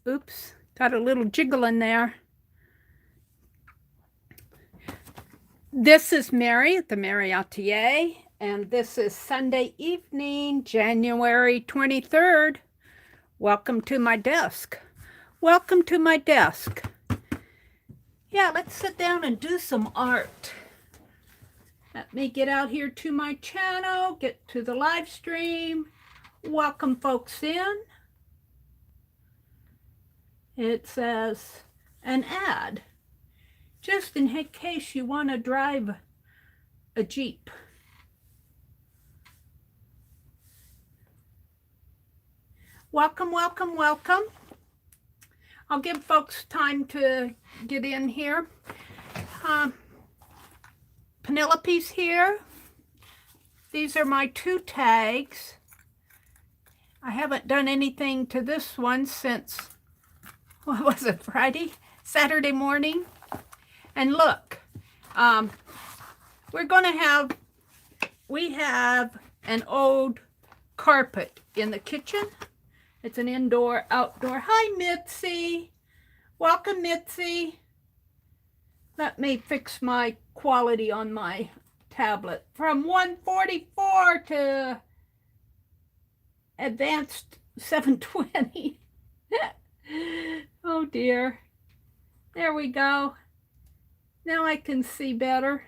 Oops, got a little jiggle in there. This is Meri at the.Meri Atelier, and this is Sunday evening, January 23rd. Welcome to my desk. Welcome to my desk. Yeah, let's sit down and do some art. Let me get out here to my channel, get to the live stream, welcome folks in. It says an ad, just in case you want to drive a Jeep. Welcome, welcome, welcome. I'll give folks time to get in here. Penelope's here. These are my 2 tags. I haven't done anything to this one since, what was it, Saturday morning? And look, we have an old carpet in the kitchen. It's an indoor, outdoor. Hi, Mitzi. Welcome, Mitzi. Let me fix my quality on my tablet. From 144 to advanced 720. Oh dear. There we go. Now I can see better.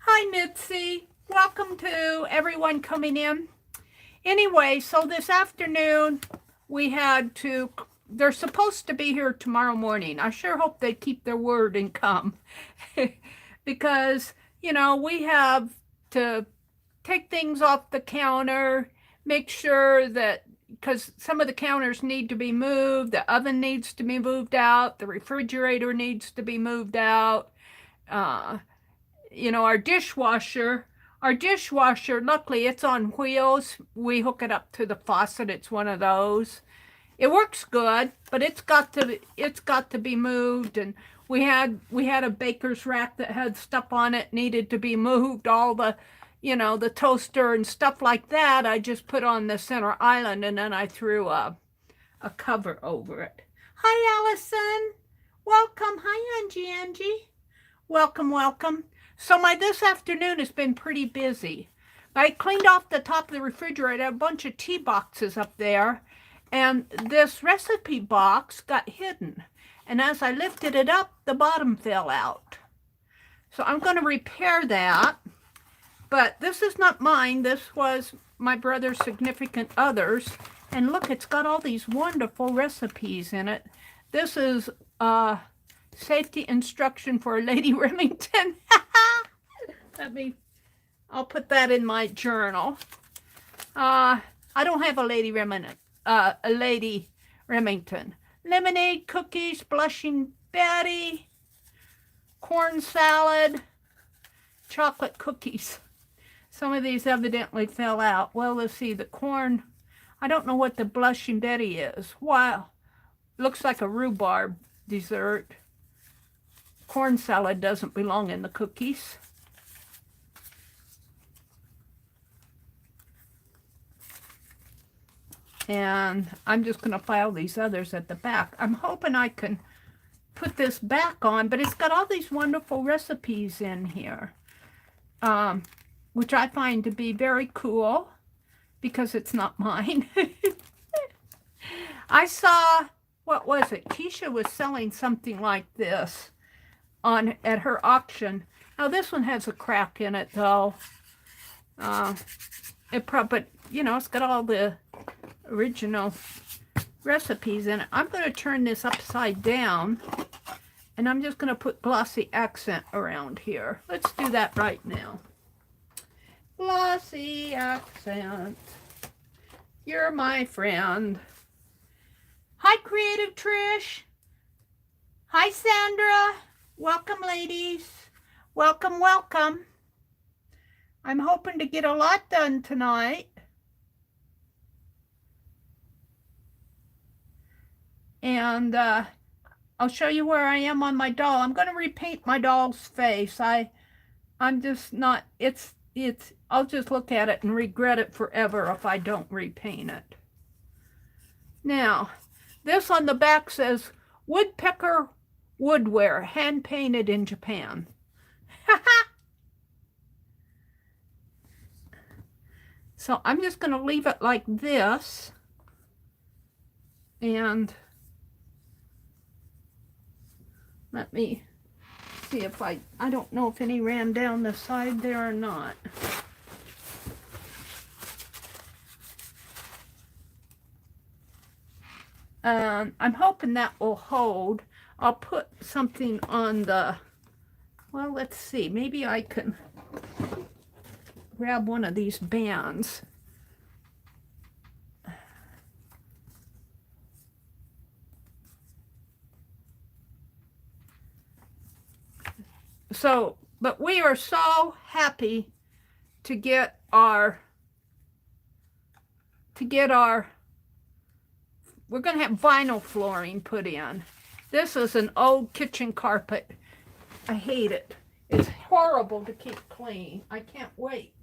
Hi, Mitzi. Welcome to everyone coming in. Anyway, so this afternoon we had to, they're supposed to be here tomorrow morning. I sure hope they keep their word and come. Because, you know, we have to take things off the counter, make sure that, because some of the counters need to be moved, the oven needs to be moved out, the refrigerator needs to be moved out. You know, our dishwasher, luckily it's on wheels. We hook it up to the faucet. It's one of those. It works good, but it's got to be moved. And we had a baker's rack that had stuff on it, needed to be moved. All the, you know, the toaster and stuff like that, I just put on the center island, and then I threw a cover over it. Hi, Allison. Welcome. Hi, Angie. Welcome, welcome. So this afternoon has been pretty busy. I cleaned off the top of the refrigerator, a bunch of tea boxes up there, and this recipe box got hidden. And as I lifted it up, the bottom fell out. So I'm going to repair that. But this is not mine. This was my brother's significant other's. And look, it's got all these wonderful recipes in it. This is safety instruction for Lady Remington. I'll put that in my journal. I don't have a Lady Remington. Lemonade, cookies, Blushing Betty, corn salad, chocolate cookies. Some of these evidently fell out. Well, let's see, the corn, I don't know what the Blushing Betty is. Wow, looks like a rhubarb dessert. Corn salad doesn't belong in the cookies. And I'm just going to file these others at the back. I'm hoping I can put this back on, but it's got all these wonderful recipes in here, which I find to be very cool because it's not mine. I saw, what was it? Keisha was selling something like this at her auction. Now this one has a crack in it though. But you know, it's got all the original recipes in it. I'm going to turn this upside down, and I'm just going to put glossy accent around here. Let's do that right now. Glossy accent. You're my friend. Hi, Creative Trish. Hi, Sandra. Welcome, ladies. Welcome, welcome. I'm hoping to get a lot done tonight. And I'll show you where I am on my doll. I'm going to repaint my doll's face. I'm just not, I'll just look at it and regret it forever if I don't repaint it. Now, This on the back says, woodpecker woodware, hand painted in Japan. So I'm just going to leave it like this. And let me see if I don't know if any ran down the side there or not. I'm hoping that will hold. I'll put something on the, well, let's see, maybe I can grab one of these bands. So, but we are so happy to get our, we're going to have vinyl flooring put in. This is an old kitchen carpet. I hate it. It's horrible to keep clean. I can't wait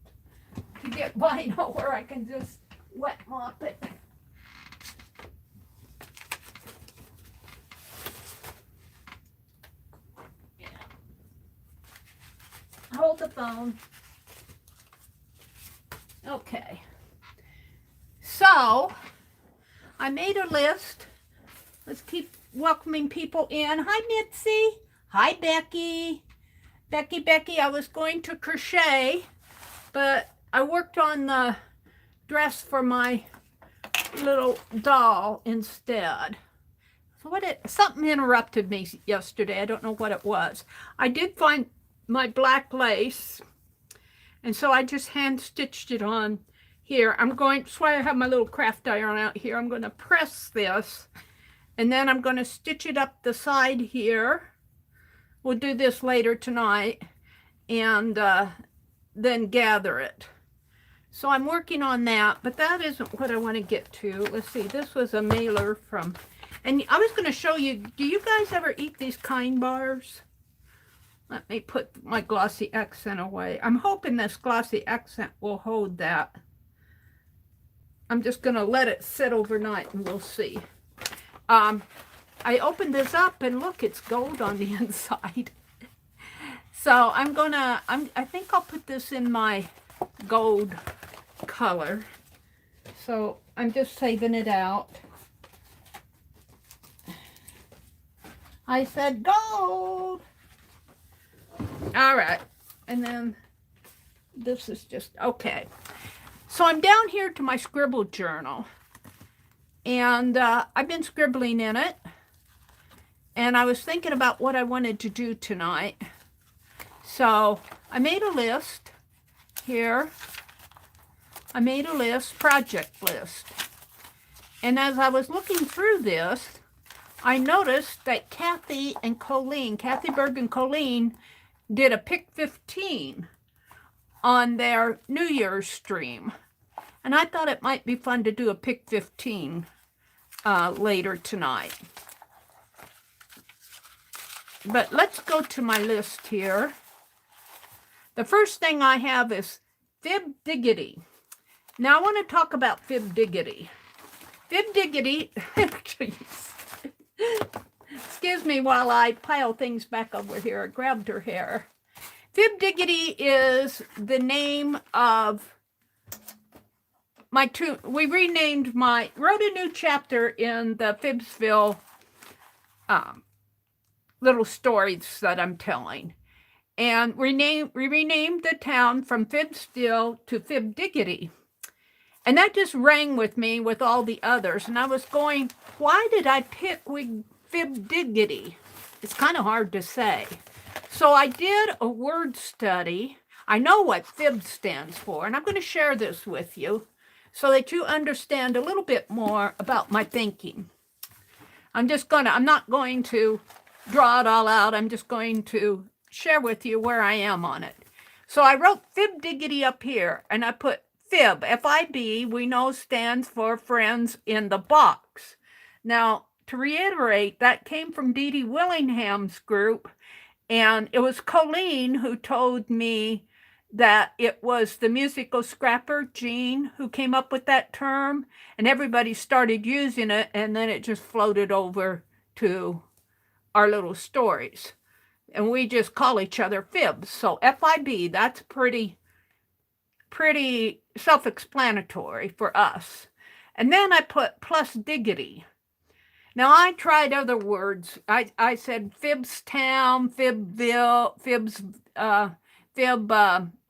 to get vinyl where I can just wet mop it. Yeah. Hold the phone. Okay. So, I made a list. Let's keep welcoming people in. Hi, Mitzi. Hi, Becky. Becky, I was going to crochet, but I worked on the dress for my little doll instead. So something interrupted me yesterday. I don't know what it was. I did find my black lace, and so I just hand stitched it on here. That's why I have my little craft iron out here. I'm going to press this, and then I'm going to stitch it up the side here. We'll do this later tonight, and then gather it. So I'm working on that, but that isn't what I want to get to. Let's see, this was a mailer from, and I was going to show you, do you guys ever eat these Kind bars? Let me put my glossy accent away. I'm hoping this glossy accent will hold that. I'm just going to let it sit overnight and we'll see. I opened this up and look, it's gold on the inside. So I think I'll put this in my gold color. So I'm just saving it out. I said gold. All right. And then this is just, okay. So I'm down here to my scribble journal. And I've been scribbling in it. And I was thinking about what I wanted to do tonight. So I made a list here. I made a list, project list. And as I was looking through this, I noticed that Kathy Berg and Colleen did a Pick 15 on their New Year's stream. And I thought it might be fun to do a Pick 15 later tonight. But let's go to my list here. The first thing I have is FIBdiggity. Now I want to talk about FIBdiggity. FIBdiggity, excuse me while I pile things back over here. I grabbed her hair. FIBdiggity is the name of we wrote a new chapter in the Fibsville little stories that I'm telling. And we renamed the town from Fibsville to FIBdiggity. And that just rang with me with all the others. And I was going, why did I pick FIBdiggity? It's kind of hard to say. So I did a word study. I know what FIB stands for, and I'm going to share this with you so that you understand a little bit more about my thinking. I'm not going to draw it all out. I'm just going to share with you where I am on it. So I wrote FIBdiggity up here, and I put FIB, F-I-B, we know stands for Friends in the Box. Now, to reiterate, that came from Dee Dee Willingham's group, and it was Colleen who told me that it was the musical scrapper, Gene, who came up with that term, and everybody started using it, and then it just floated over to our little stories. And we just call each other fibs. So FIB, that's pretty self-explanatory for us. And then I put plus diggity. Now I tried other words. I said Fibstown, Fibville,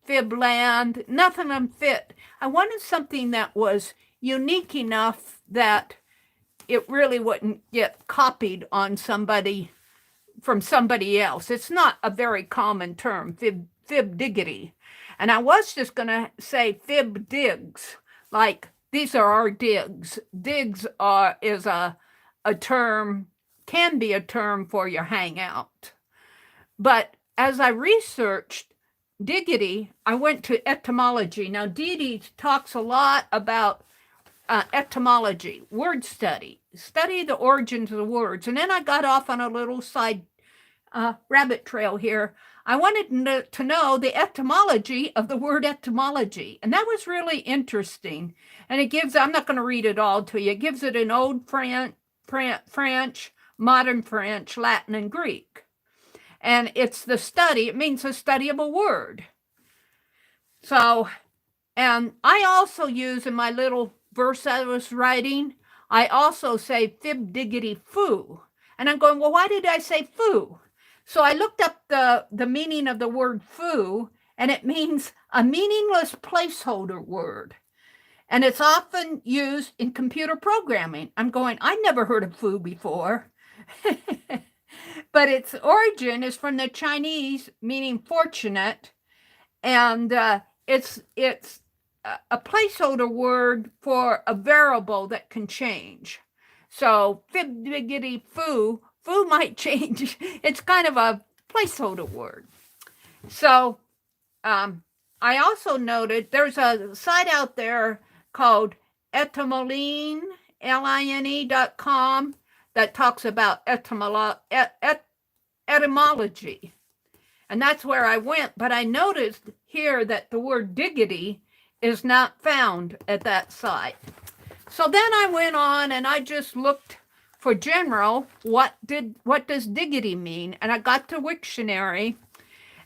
Fibland. None of them fit. I wanted something that was unique enough that it really wouldn't get copied on somebody from somebody else. It's not a very common term, FIBdiggity. And I was just going to say FIBdigs, like these are our digs. Digs is a term, can be a term for your hangout. But as I researched diggity, I went to etymology. Now, Dee talks a lot about etymology, word study the origins of the words. And then I got off on a little side rabbit trail here. I wanted to know the etymology of the word etymology. And that was really interesting. And it gives, I'm not going to read it all to you, it gives it in Old French, Modern French, Latin, and Greek. And it's the study, it means the study of a word. So, and I also use in my little verse I was writing, I also say FIBdiggity foo. And I'm going, well, why did I say foo? So I looked up the meaning of the word foo, and it means a meaningless placeholder word. And it's often used in computer programming. I'm going, I never heard of foo before. But its origin is from the Chinese, meaning fortunate, and it's a placeholder word for a variable that can change. So FIBdiggity foo might change. It's kind of a placeholder word. So I also noted there's a site out there called etymology, line.com, that talks about etymology. And that's where I went. But I noticed here that the word diggity is not found at that site. So then I went on and I just looked for general, what does diggity mean? And I got to Wiktionary,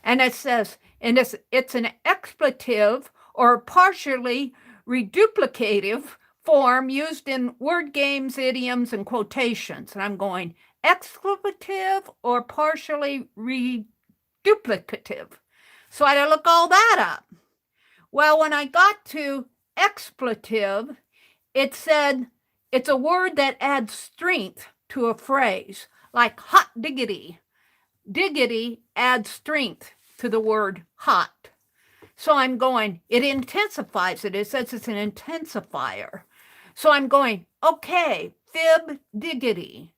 and it says, and it's an expletive or partially reduplicative form used in word games, idioms, and quotations. And I'm going, expletive or partially reduplicative. So I had to look all that up. Well, when I got to expletive, it said it's a word that adds strength to a phrase, like hot diggity. Diggity adds strength to the word hot. So I'm going, it intensifies it. It says it's an intensifier. So I'm going, okay, FIBdiggity.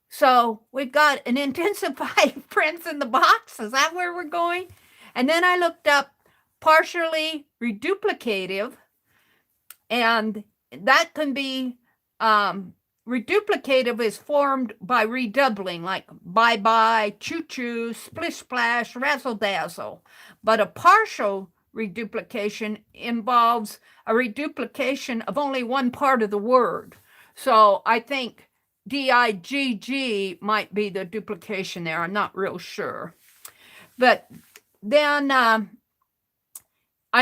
So we've got an intensified friends in the box. Is that where we're going? And then I looked up partially reduplicative, and that can be reduplicative is formed by redoubling, like bye-bye, choo-choo, splish-splash, razzle-dazzle. But a partial reduplication involves a reduplication of only one part of the word. So I think digg might be the duplication there. I'm not real sure. But then I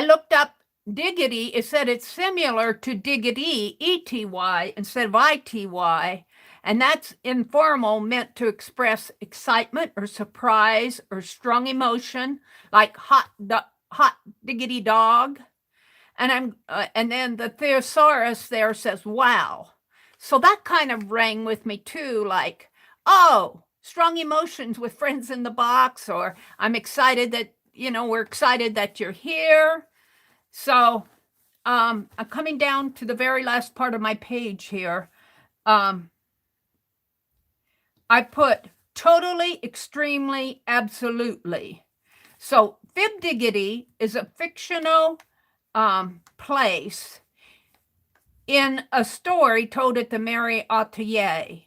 looked up diggity. It said it's similar to diggity, E-T-Y, instead of I-T-Y. And that's informal, meant to express excitement or surprise or strong emotion, like hot diggity dog. And then the thesaurus there says, wow. So that kind of rang with me too, like, oh, strong emotions with friends in the box, or I'm excited that, we're excited that you're here. So I'm coming down to the very last part of my page here. I put totally, extremely, absolutely. So FIBdiggity is a fictional place in a story told at the Meri Atelier.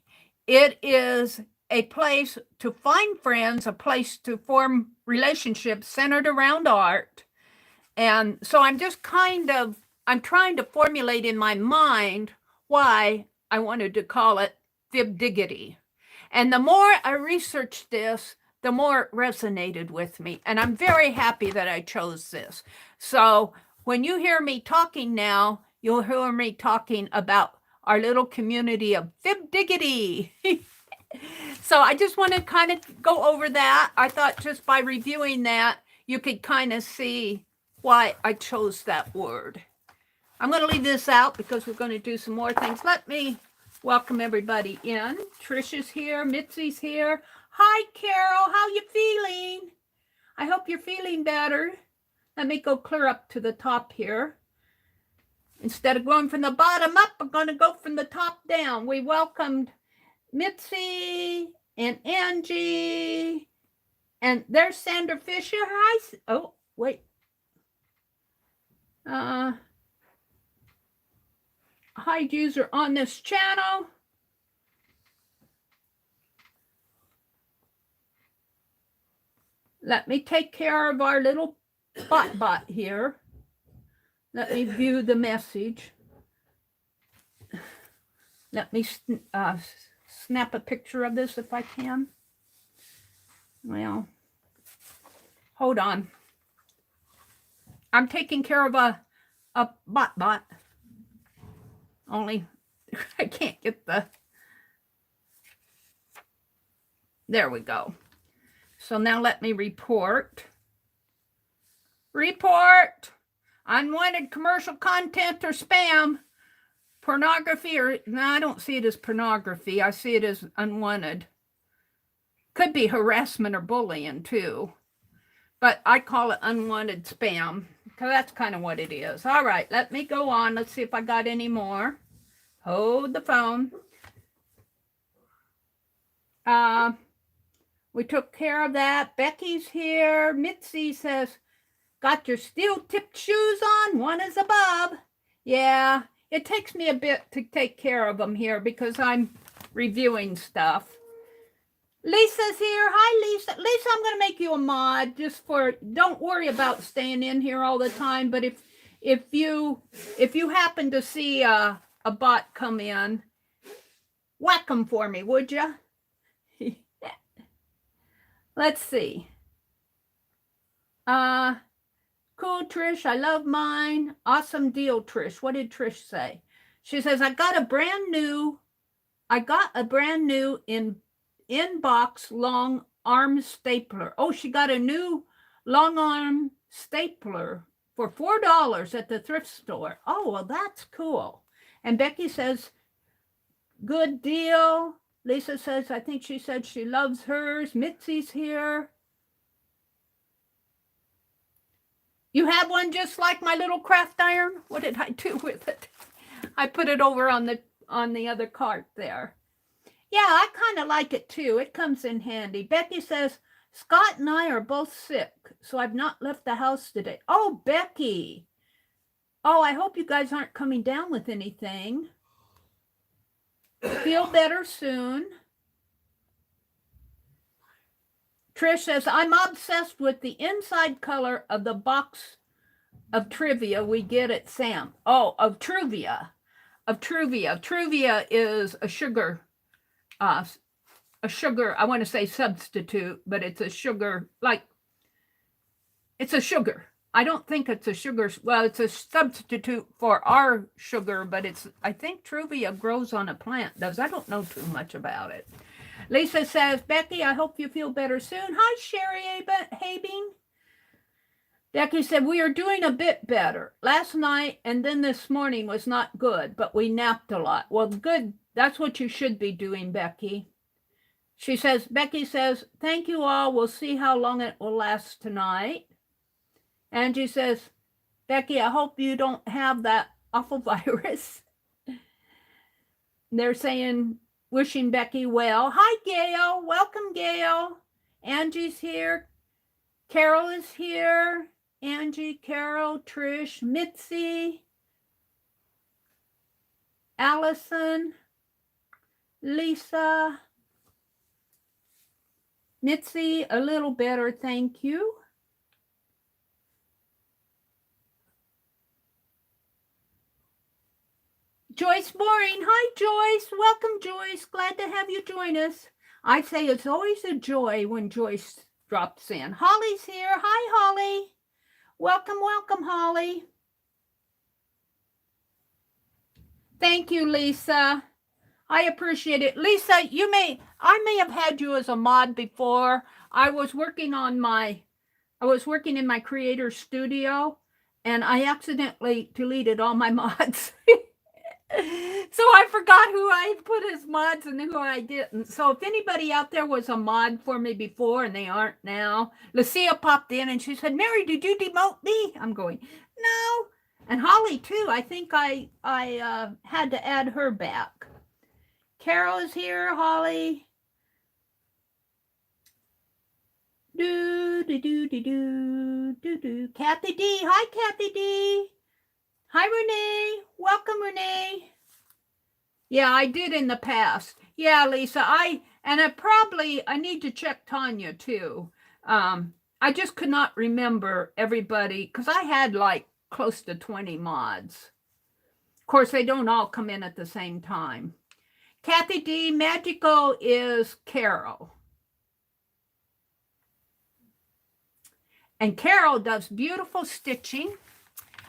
It is a place to find friends, a place to form relationships centered around art. And so I'm trying to formulate in my mind why I wanted to call it FIBdiggity. And the more I researched this, the more it resonated with me. And I'm very happy that I chose this. So when you hear me talking now, you'll hear me talking about our little community of FIBdiggity. So I just want to kind of go over that. I thought just by reviewing that, you could kind of see why I chose that word. I'm going to leave this out because we're going to do some more things. Let me welcome everybody in. Trish is here. Mitzi's here. Hi, Carol. How you feeling? I hope you're feeling better. Let me go clear up to the top here. Instead of going from the bottom up, I'm going to go from the top down. We welcomed Mitzi and Angie. And there's Sandra Fisher. Hi. Oh, wait. Hide user on this channel. Let me take care of our little bot here. Let me view the message. Let me snap a picture of this if I can. Well, hold on. I'm taking care of a bot. Only I can't get the... There we go. So now let me report. Report! Unwanted commercial content or spam. Pornography or... No, I don't see it as pornography. I see it as unwanted. Could be harassment or bullying too. But I call it unwanted spam. Because that's kind of what it is. All right, let me go on. Let's see if I got any more. Hold the phone. We took care of that. Becky's here. Mitzi says, got your steel-tipped shoes on? One is above. Yeah, it takes me a bit to take care of them here because I'm reviewing stuff. Lisa's here. Hi, Lisa. Lisa, I'm going to make you a mod just for, don't worry about staying in here all the time, but if you happen to see a bot come in, whack them for me, would you? Let's see. Cool, Trish. I love mine. Awesome deal, Trish. What did Trish say? She says, I got a brand new inbox long arm stapler. Oh, she got a new long arm stapler for $4 at the thrift store. Oh, well, that's cool. And Becky says, good deal. Lisa says, I think she said she loves hers. Mitzi's here. You have one just like my little craft iron? What did I do with it? I put it over on the other cart there. Yeah, I kind of like it too. It comes in handy. Becky says, Scott and I are both sick, so I've not left the house today. Oh, Becky. Oh, I hope you guys aren't coming down with anything. Feel better soon. Trish says, I'm obsessed with the inside color of the box of trivia we get at Sam. Oh, of Truvia. Truvia is a sugar, I want to say substitute, but it's a sugar, it's a sugar. I don't think it's a sugar. Well, it's a substitute for our sugar, but I think Truvia grows on a plant. I don't know too much about it. Lisa says, Becky, I hope you feel better soon. Hi, Sherry Habing. Becky said, we are doing a bit better. Last night and then this morning was not good, but we napped a lot. Well, good. That's what you should be doing, Becky. Becky says, thank you all. We'll see how long it will last tonight. Angie says, Becky, I hope you don't have that awful virus. They're saying, wishing Becky well. Hi, Gail. Welcome, Gail. Angie's here. Carol is here. Angie, Carol, Trish, Mitzi, Allison, Lisa, Mitzi, a little better, thank you. Joyce Mooring, hi Joyce. Welcome Joyce, glad to have you join us. I say it's always a joy when Joyce drops in. Holly's here, hi Holly. Welcome, welcome Holly. Thank you, Lisa. I appreciate it. Lisa, I may have had you as a mod before. I was working in my creator studio and I accidentally deleted all my mods. So I forgot who I put as mods and who I didn't. So if anybody out there was a mod for me before and they aren't now, Lucia popped in and she said, Meri, did you demote me? I'm going, no. And Holly too. I think I had to add her back. Carol is here, Holly. Kathy D. Hi, Kathy D. Hi, Renee. Welcome, Renee. Yeah, I did in the past. Yeah, Lisa, I need to check Tanya too. I just could not remember everybody because I had like close to 20 mods. Of course, they don't all come in at the same time. Kathy D, Magical is Carol. And Carol does beautiful stitching.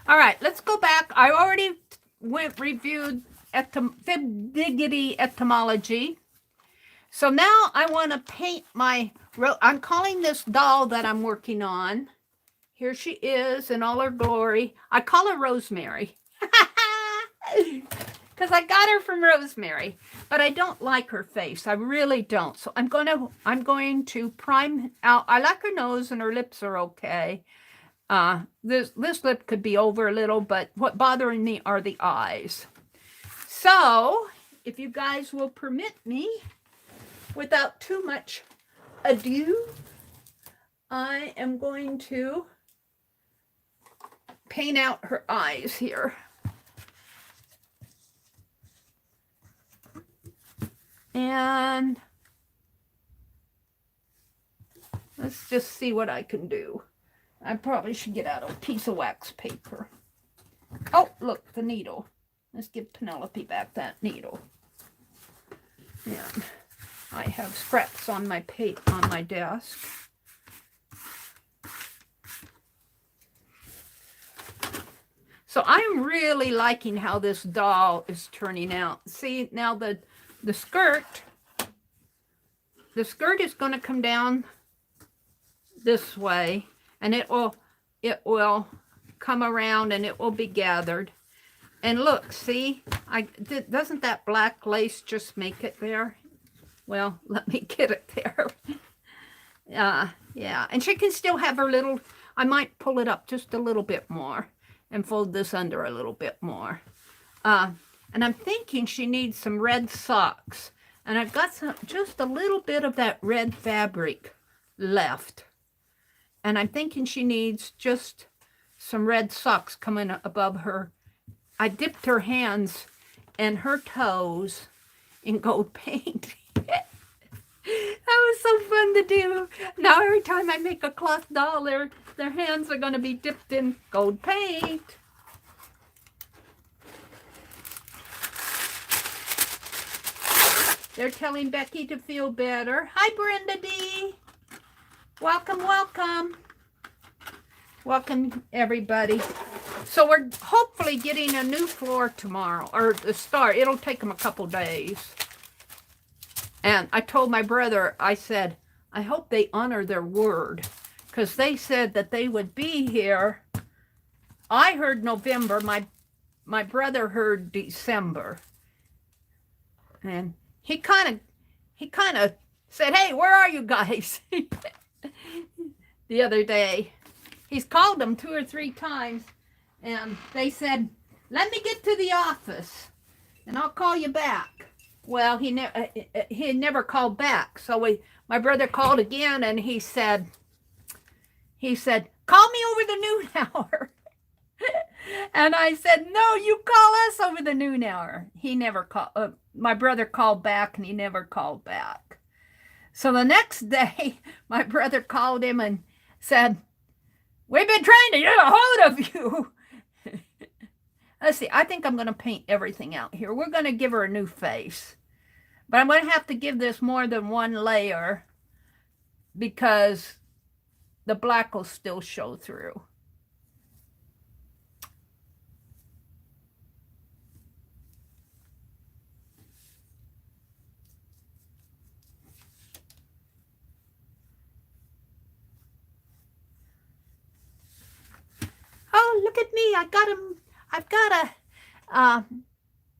All right, let's go back. I already reviewed FIBdiggity etymology. So now I want to paint I'm calling this doll that I'm working on. Here she is in all her glory. I call her Rosemary. Because I got her from Rosemary, but I don't like her face. I really don't. So I'm going to prime out. I like her nose and her lips are okay. This lip could be over a little, but what bothering me are the eyes. So if you guys will permit me, without too much ado, I am going to paint out her eyes here. And let's just see what I can do. I probably should get out a piece of wax paper. Oh, look, the needle. Let's give Penelope back that needle. And I have scraps on my desk. So I'm really liking how this doll is turning out. See, now the skirt is going to come down this way, and it will come around and it will be gathered. And look, see, doesn't that black lace just make it there? Well, let me get it there. Yeah, and she can still have her little, I might pull it up just a little bit more and fold this under a little bit more. And I'm thinking she needs some red socks. And I've got just a little bit of that red fabric left. And I'm thinking she needs just some red socks coming above her. I dipped her hands and her toes in gold paint. That was so fun to do. Now every time I make a cloth doll, their hands are going to be dipped in gold paint. They're telling Becky to feel better. Hi, Brenda D. Welcome, welcome. Welcome, everybody. So we're hopefully getting a new floor tomorrow, or the start. It'll take them a couple days. And I told my brother, I said, I hope they honor their word, because they said that they would be here. I heard November. My brother heard December. And he kind of said, hey, where are you guys? The other day. He's called them 2 or 3 times, and they said, let me get to the office, and I'll call you back. Well, he never called back. So my brother called again, and he said, call me over the noon hour. And I said, no, you call us over the noon hour. He never called. My brother called back, and he never called back. So the next day, my brother called him and said, "We've been trying to get a hold of you." Let's see, I think I'm going to paint everything out here. We're going to give her a new face. But I'm going to have to give this more than one layer because the black will still show through. Oh, look at me. I've got a,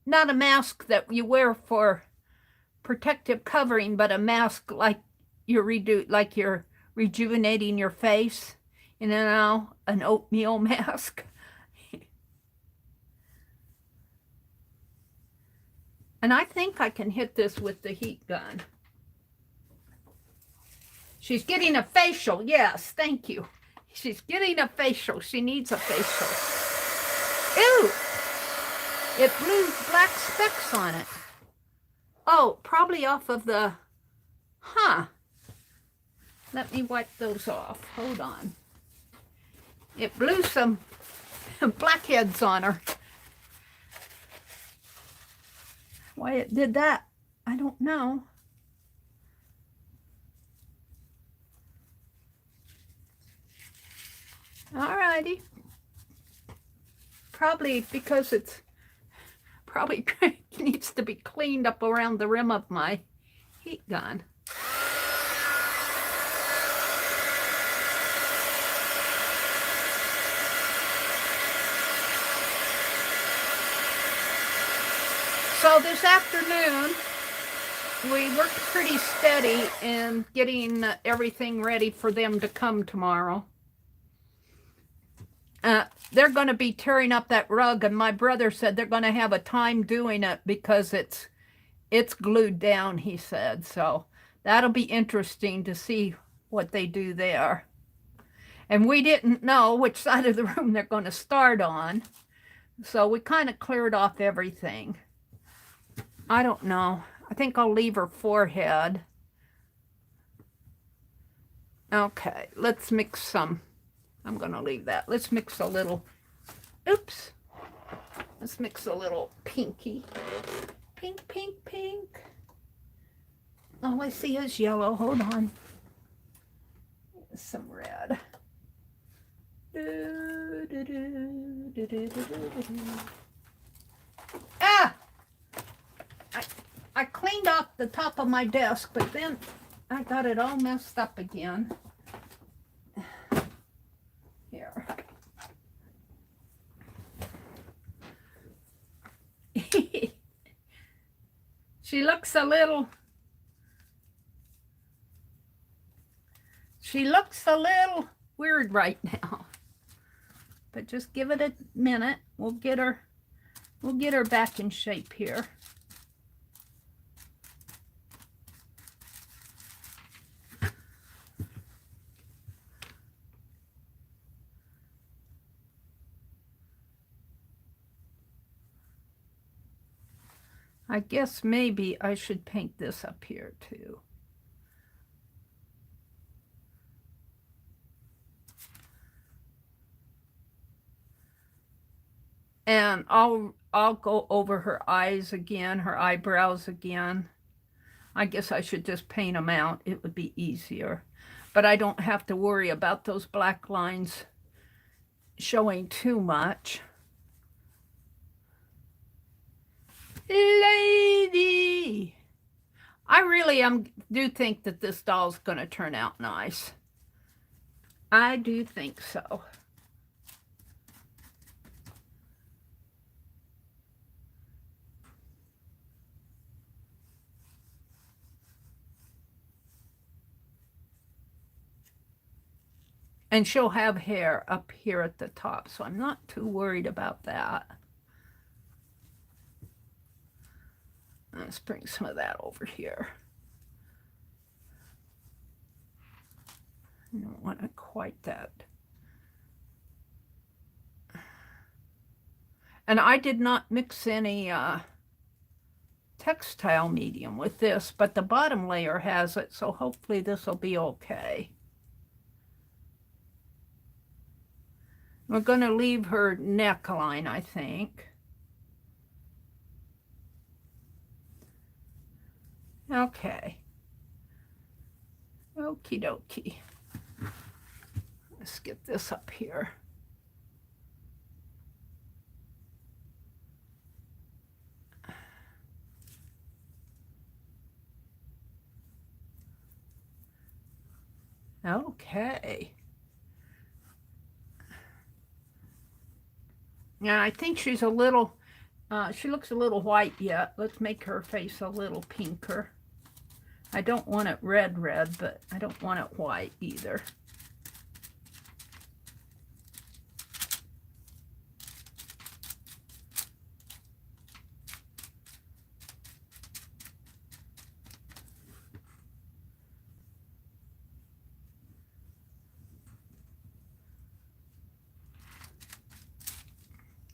not a mask that you wear for protective covering, but a mask like you're rejuvenating your face. You know, an oatmeal mask. And I think I can hit this with the heat gun. She's getting a facial. Yes, thank you. She's getting a facial. She needs a facial. Ew! It blew black specks on it. Oh, probably off of the... Huh. Let me wipe those off. Hold on. It blew some blackheads on her. Why it did that, I don't know. Alrighty. Probably because it's probably needs to be cleaned up around the rim of my heat gun. So this afternoon, we worked pretty steady in getting everything ready for them to come tomorrow. They're going to be tearing up that rug, and my brother said they're going to have a time doing it because it's glued down, he said. So that'll be interesting to see what they do there. And we didn't know which side of the room they're going to start on. So we kind of cleared off everything. I don't know. I think I'll leave her forehead. Okay, let's mix some. I'm going to leave that. Let's mix a little. Oops. Let's mix a little pinky. Pink, pink, pink. All I see is yellow. Hold on. Some red. Ah! I cleaned off the top of my desk, but then I got it all messed up again. Here. She looks a little weird right now. But just give it a minute. We'll get her back in shape here. I guess maybe I should paint this up here too. And I'll go over her eyes again, her eyebrows again. I guess I should just paint them out. It would be easier. But I don't have to worry about those black lines showing too much. Lady! I really do think that this doll's going to turn out nice. I do think so. And she'll have hair up here at the top, so I'm not too worried about that. Let's bring some of that over here. I don't want it quite that. And I did not mix any textile medium with this, but the bottom layer has it, so hopefully this will be okay. We're going to leave her neckline, I think. Okay. Okie dokie. Let's get this up here. Okay. Yeah, I think she's a little, she looks a little white yet. Let's make her face a little pinker. I don't want it red, but I don't want it white either.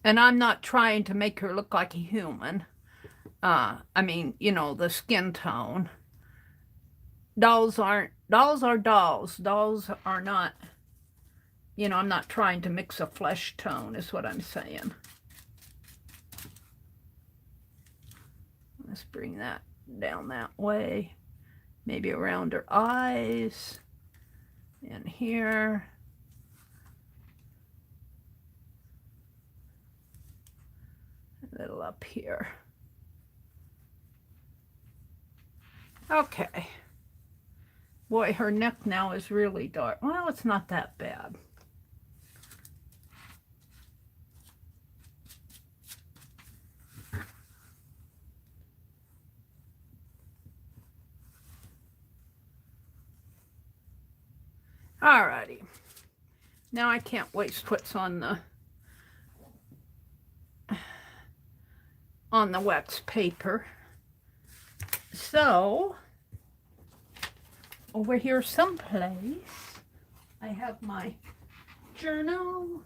And I'm not trying to make her look like a human. I mean, you know, the skin tone. Dolls are dolls. Dolls are not, you know, I'm not trying to mix a flesh tone is what I'm saying. Let's bring that down that way. Maybe around her eyes. And here. A little up here. Okay. Boy, her neck now is really dark. Well, it's not that bad. Alrighty. Now I can't waste what's on the wax paper. So, over here someplace, I have my journal.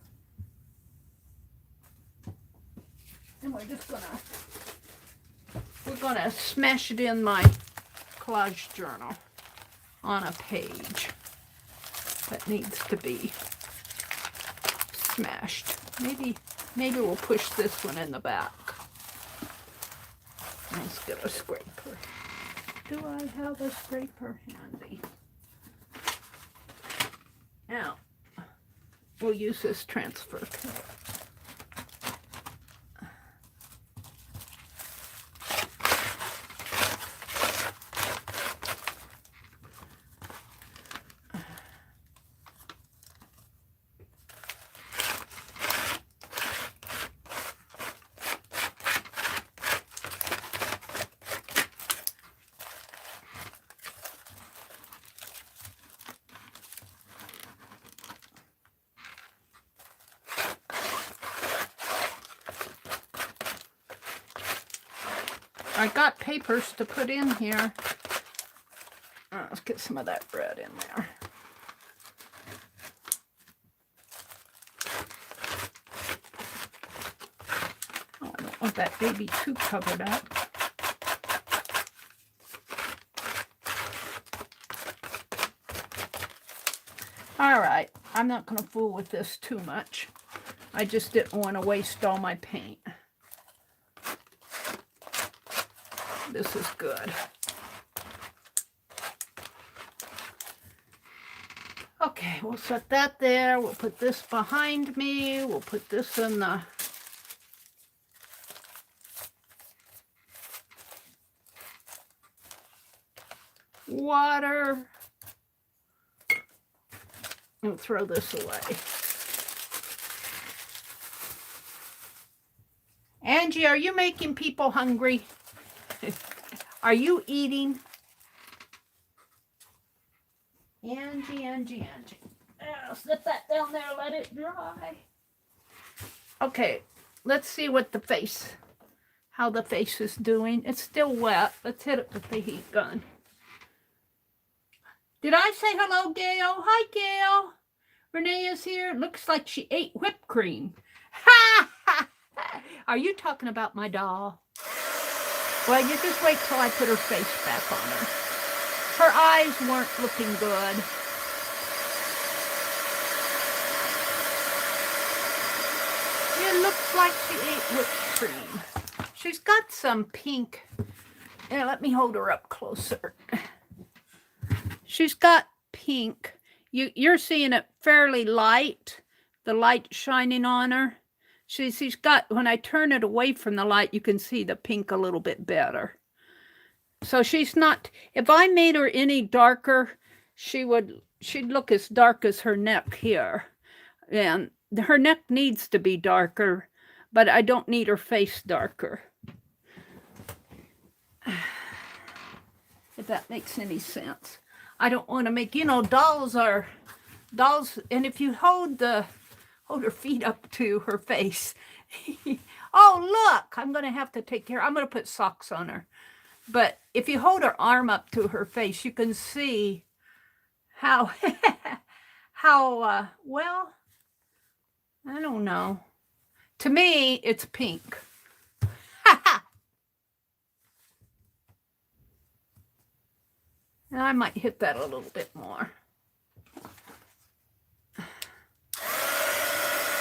And we're gonna smash it in my collage journal on a page that needs to be smashed. Maybe we'll push this one in the back. Let's get a scraper. Do I have a scraper handy? Now, we'll use this transfer pad. I got papers to put in here. Let's get some of that red in there. Oh, I don't want that baby too covered up. All right, I'm not going to fool with this too much. I just didn't want to waste all my paint. This is good. Okay, we'll set that there. We'll put this behind me. We'll put this in the water. And throw this away. Angie, are you making people hungry? Are you eating? Angie. Slip that down there, let it dry. Okay, let's see what the face, how the face is doing. It's still wet. Let's hit it with the heat gun. Did I say hello, Gail? Hi, Gail. Renee is here. Looks like she ate whipped cream. Ha! Are you talking about my doll? Well, you just wait till I put her face back on her. Her eyes weren't looking good. It looks like she ate whipped cream. She's got some pink. Yeah, let me hold her up closer. She's got pink. You're seeing it fairly light, the light shining on her. She's got, when I turn it away from the light, you can see the pink a little bit better. So she's not, if I made her any darker, she'd look as dark as her neck here. And her neck needs to be darker, but I don't need her face darker. If that makes any sense. I don't want to make, dolls, and if you hold her feet up to her face. Oh, look, I'm going to have to take care. I'm going to put socks on her. But if you hold her arm up to her face, you can see how, well, I don't know. To me, it's pink. And I might hit that a little bit more.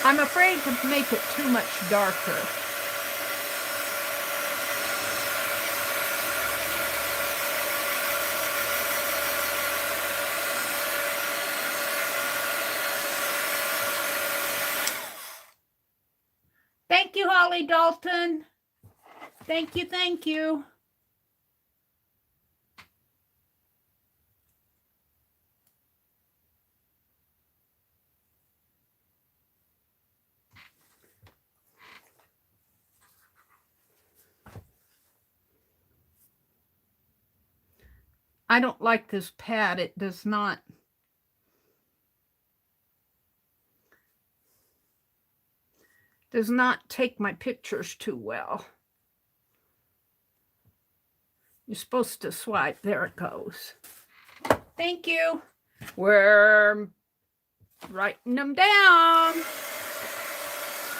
I'm afraid to make it too much darker. Thank you, Holly Dalton. Thank you, thank you. I don't like this pad. It does not take my pictures too well. You're supposed to swipe. There it goes. Thank you. We're writing them down.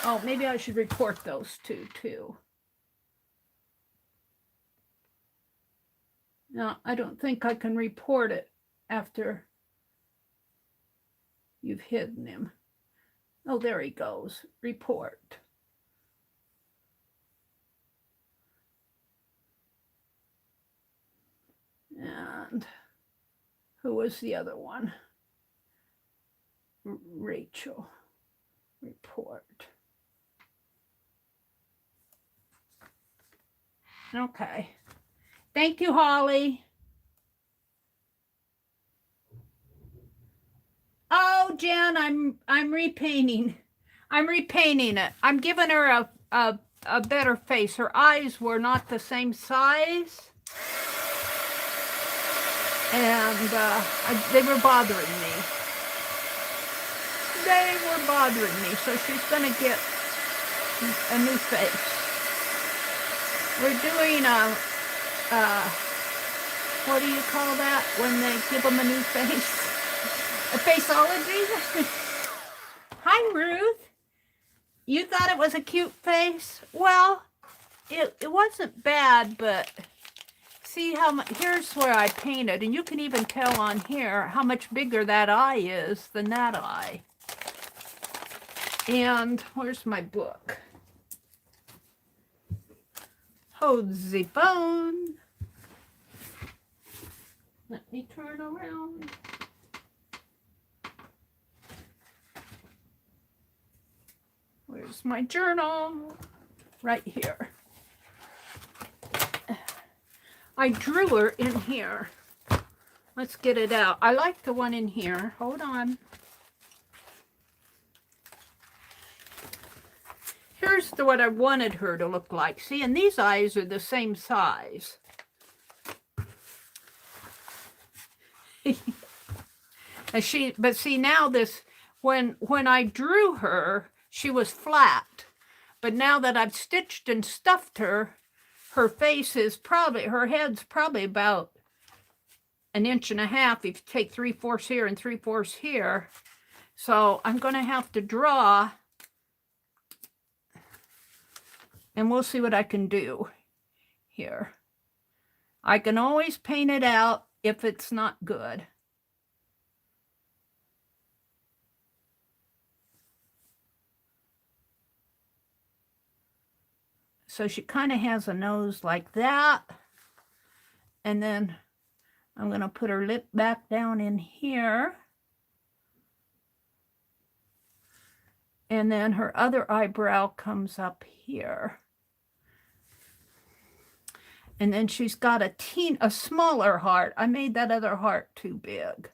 Oh, maybe I should report those two too. No, I don't think I can report it after you've hidden him. Oh, there he goes. Report. And who was the other one? Rachel. Report. Okay. Thank you, Holly. Oh, Jen, I'm repainting. I'm repainting it. I'm giving her a better face. Her eyes were not the same size. And they were bothering me. They were bothering me. So she's going to get a new face. We're doing what do you call that when they give them a new face? A faceology? Hi, Ruth. You thought it was a cute face? Well, it wasn't bad, but see how much, here's where I painted, and you can even tell on here how much bigger that eye is than that eye. And where's my book? Hold the phone. Let me turn around. Where's my journal? Right here. I drew her in here. Let's get it out. I like the one in here. Hold on. Here's what I wanted her to look like. See, and these eyes are the same size. But see now this, when I drew her, she was flat. But now that I've stitched and stuffed her, her face is probably, her head's probably about 1.5 inches if you take 3/4 here and 3/4 here. So I'm going to have to draw, and we'll see what I can do. here. I can always paint it out if it's not good. So she kind of has a nose like that. And then I'm going to put her lip back down in here. And then her other eyebrow comes up here. And then she's got a smaller heart. I made that other heart too big.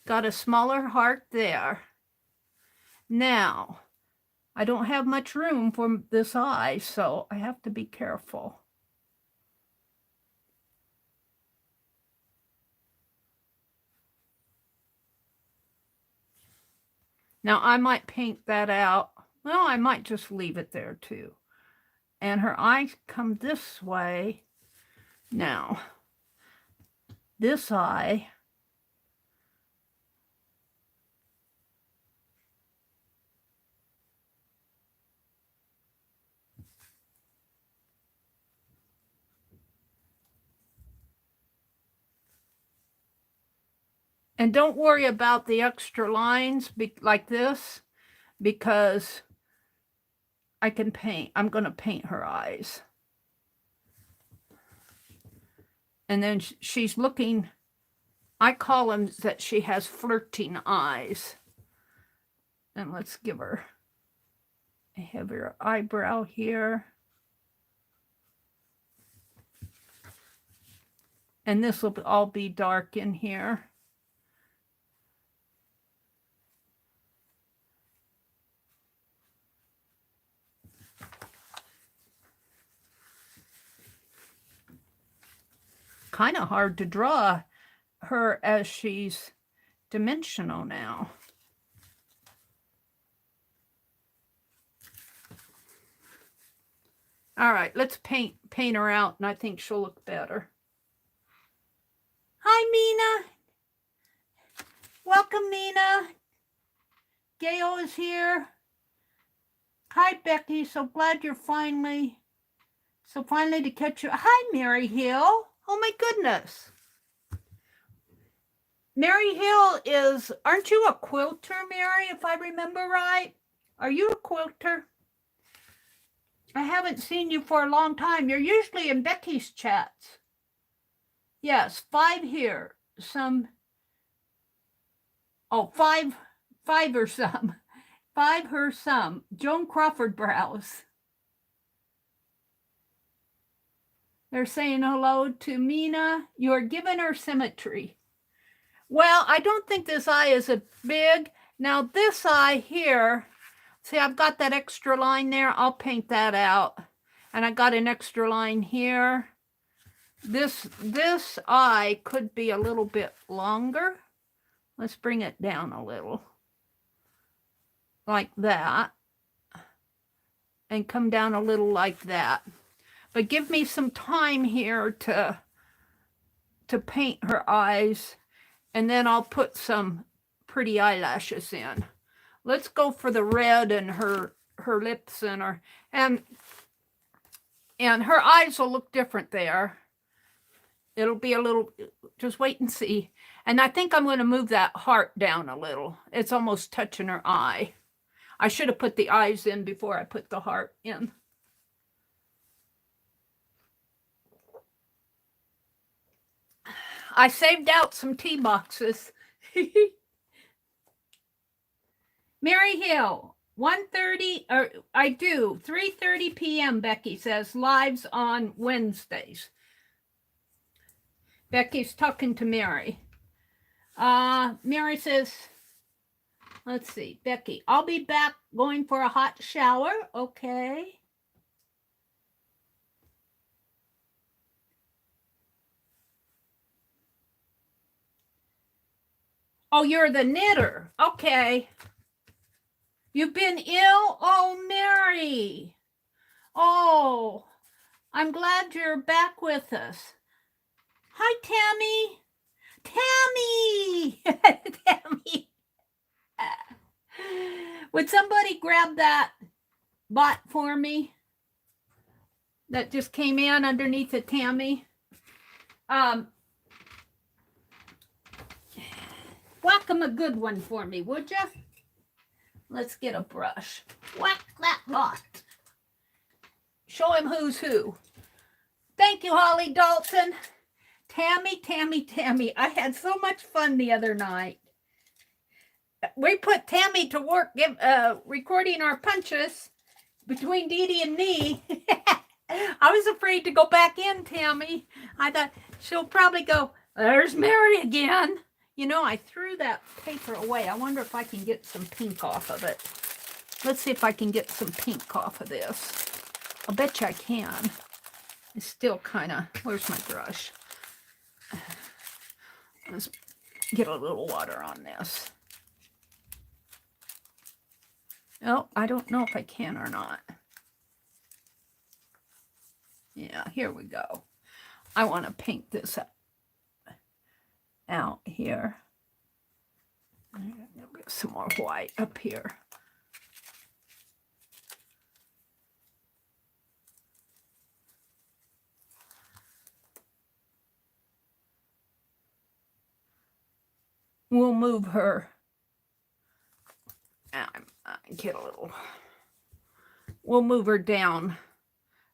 Got a smaller heart there. Now, I don't have much room for this eye, so I have to be careful. Now, I might paint that out. Well, I might just leave it there too. And her eyes come this way. Now, this eye, and don't worry about the extra lines like this, because I can paint. I'm going to paint her eyes. And then she's looking, I call them that she has flirting eyes. And let's give her a heavier eyebrow here. And this will all be dark in here. Kind of hard to draw her as she's dimensional now. All right, let's paint her out, and I think she'll look better. Hi, Mina. Welcome, Mina. Gail is here. Hi, Becky. So glad you're finally to catch you. Hi, Meri Hill. Oh my goodness. Meri Hill is, aren't you a quilter, Meri, if I remember right? Are you a quilter? I haven't seen you for a long time. You're usually in Becky's chats. Yes, 5 here. Some, oh, 5 or some. 5 her some. Joan Crawford brows. They're saying hello to Mina. You're giving her symmetry. Well, I don't think this eye is a big. Now this eye here, see, I've got that extra line there. I'll paint that out. And I got an extra line here. This eye could be a little bit longer. Let's bring it down a little. Like that. And come down a little like that. But give me some time here to paint her eyes, and then I'll put some pretty eyelashes in. Let's go for the red and her lips and her eyes will look different there. It'll be a little, just wait and see. And I think I'm going to move that heart down a little. It's almost touching her eye. I should have put the eyes in before I put the heart in. I saved out some tea boxes. Meri Hill, 1:30, or I do, 3:30 p.m., Becky says, lives on Wednesdays. Becky's talking to Meri. Meri says, let's see, Becky, I'll be back going for a hot shower. Okay. Oh, you're the knitter. Okay. You've been ill? Oh, Meri. Oh, I'm glad you're back with us. Hi, Tammy. Tammy. Tammy. Would somebody grab that bot for me? that just came in underneath the Tammy. Whack him a good one for me, would ya? Let's get a brush. Whack that lot. Show him who's who. Thank you, Holly Dalton. Tammy, Tammy, Tammy. I had so much fun the other night. We put Tammy to work recording our punches between Dee Dee and me. I was afraid to go back in, Tammy. I thought she'll probably go, there's Meri again. You know, I threw that paper away. I wonder if I can get some pink off of it. Let's see if I can get some pink off of this. I'll bet you I can. It's still kind of, where's my brush? Let's get a little water on this. Oh, I don't know if I can or not. Yeah, here we go. I want to paint this out here. There'll be some more white up here. We'll move her. Get a little. We'll move her down.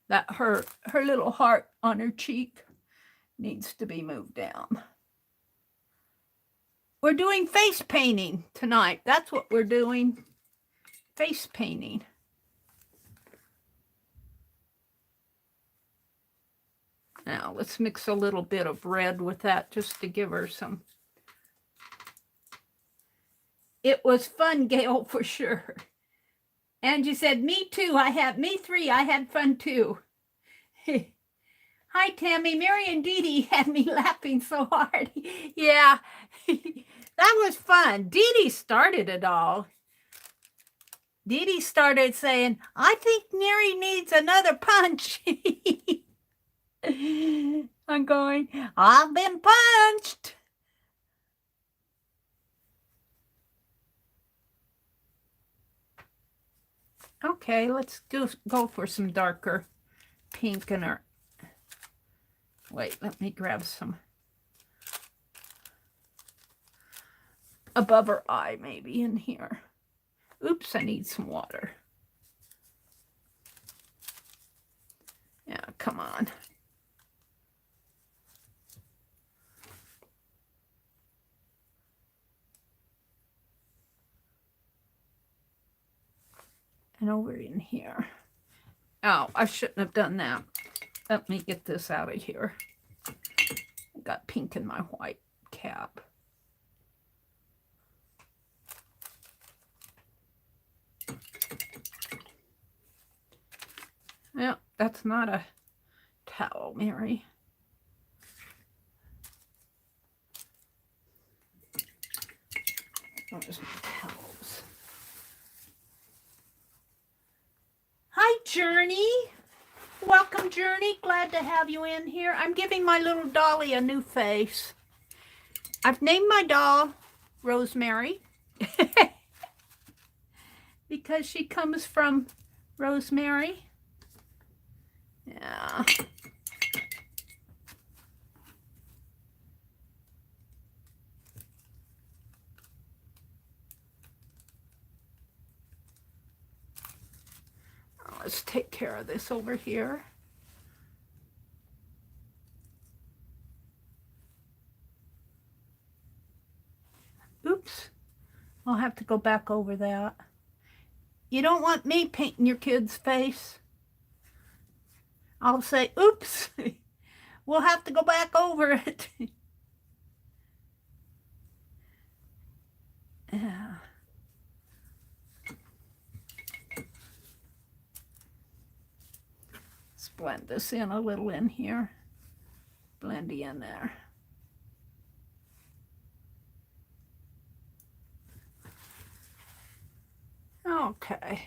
That her little heart on her cheek needs to be moved down. We're doing face painting tonight. That's what we're doing. Face painting. Now let's mix a little bit of red with that just to give her some. It was fun, Gail, for sure. Angie said, me too. Me three. I had fun too. Hi, Tammy. Meri and Dee Dee had me laughing so hard. Yeah, that was fun. Dee Dee started it all. Dee Dee started saying, I think Meri needs another punch. I'm going, I've been punched. Okay, let's go for some darker pink in her. Wait, let me grab some above her eye, maybe in here. Oops, I need some water. Yeah, come on. And over in here. Oh, I shouldn't have done that. Let me get this out of here. I got pink in my white cap. Yeah, that's not a towel, Meri. Where's my towels? Hi, Journey. Welcome, Journey. Glad to have you in here. I'm giving my little dolly a new face. I've named my doll Rosemary because she comes from Rosemary. Yeah. Let's take care of this over here. Oops. I'll have to go back over that. You don't want me painting your kid's face. I'll say, oops. We'll have to go back over it. Yeah. Let's blend this in a little in here. Blendy in there. Okay.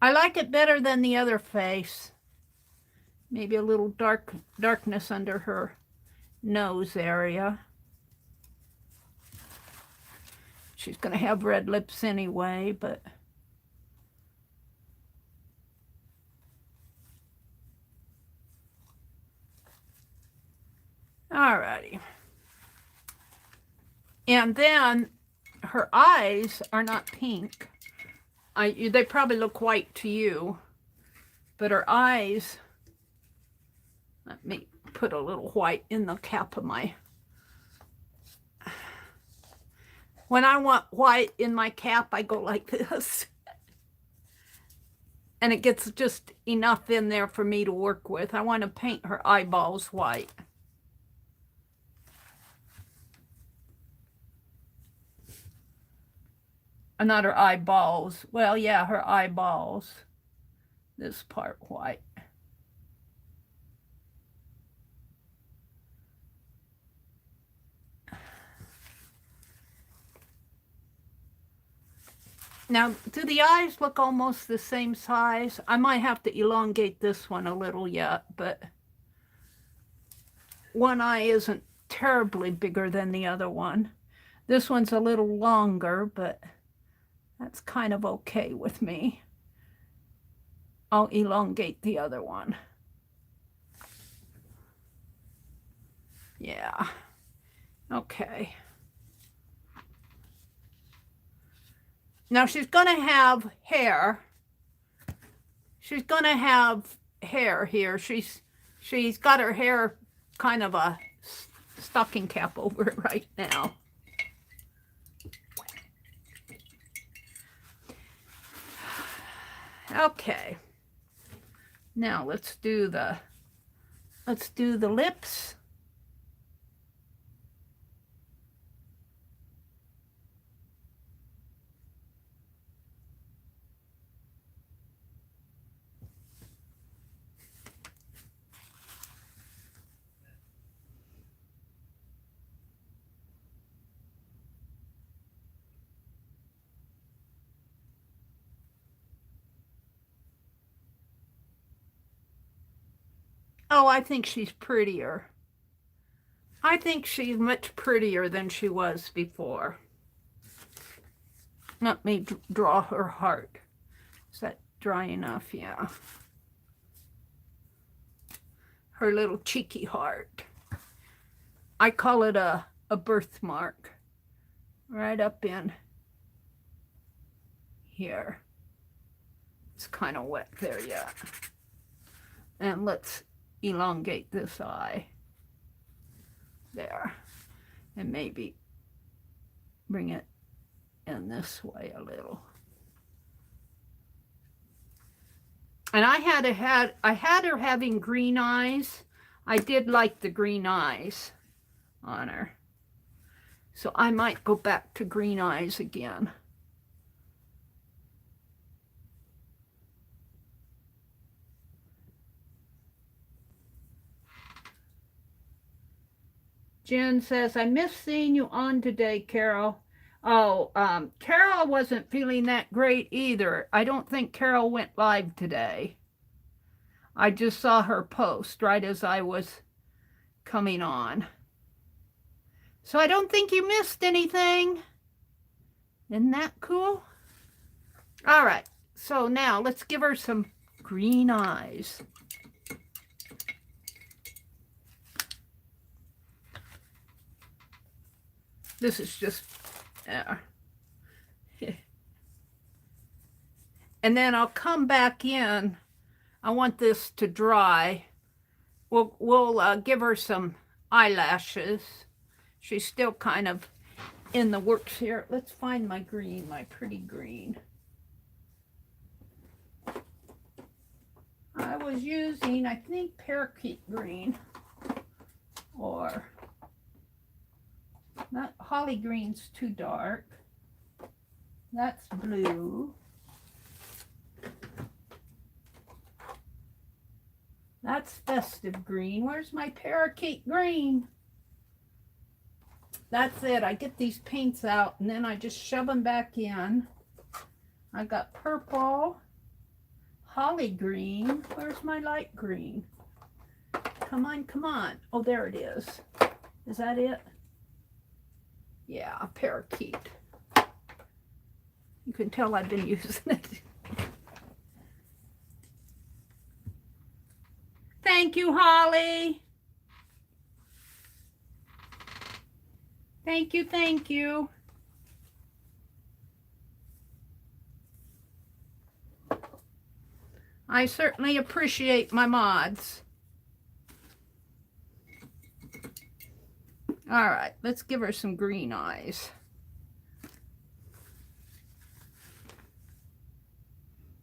I like it better than the other face. Maybe a little darkness under her nose area. She's going to have red lips anyway, but... Alrighty. And then her eyes are not pink. They probably look white to you, but her eyes, let me put a little white in the cap of my... When I want white in my cap, I go like this. And it gets just enough in there for me to work with. I want to paint her eyeballs white. Not her eyeballs. Well, yeah, her eyeballs. This part white. Now, do the eyes look almost the same size? I might have to elongate this one a little yet, but one eye isn't terribly bigger than the other one. This one's a little longer, but that's kind of okay with me. I'll elongate the other one. Yeah. Okay. Now she's going to have hair. She's going to have hair here. She's got her hair kind of a stocking cap over it right now. Okay. Now let's do the lips. Oh, I think she's prettier. I think she's much prettier than she was before. Let me draw her heart. Is that dry enough? Yeah. Her little cheeky heart. I call it a birthmark. Right up in here. It's kind of wet there yet. And let's elongate this eye. There. And maybe bring it in this way a little. And I had her having green eyes. I did like the green eyes on her. So I might go back to green eyes again. Jen says, I miss seeing you on today, Carol. Oh, Carol wasn't feeling that great either. I don't think Carol went live today. I just saw her post right as I was coming on. So I don't think you missed anything. Isn't that cool? All right, so now let's give her some green eyes. This is just, and then I'll come back in. I want this to dry. We'll give her some eyelashes. She's still kind of in the works here. Let's find my green, my pretty green. I was using, I think, parakeet green, or not, holly green's too dark. That's blue. That's festive green. Where's my parakeet green? That's it. I get these paints out and then I just shove them back in. I got purple, holly green. Where's my light green? Come on, come on. Oh, there it is. Is that it? Yeah, parakeet. You can tell I've been using it. Thank you, Holly. Thank you, thank you. I certainly appreciate my mods. All right, let's give her some green eyes.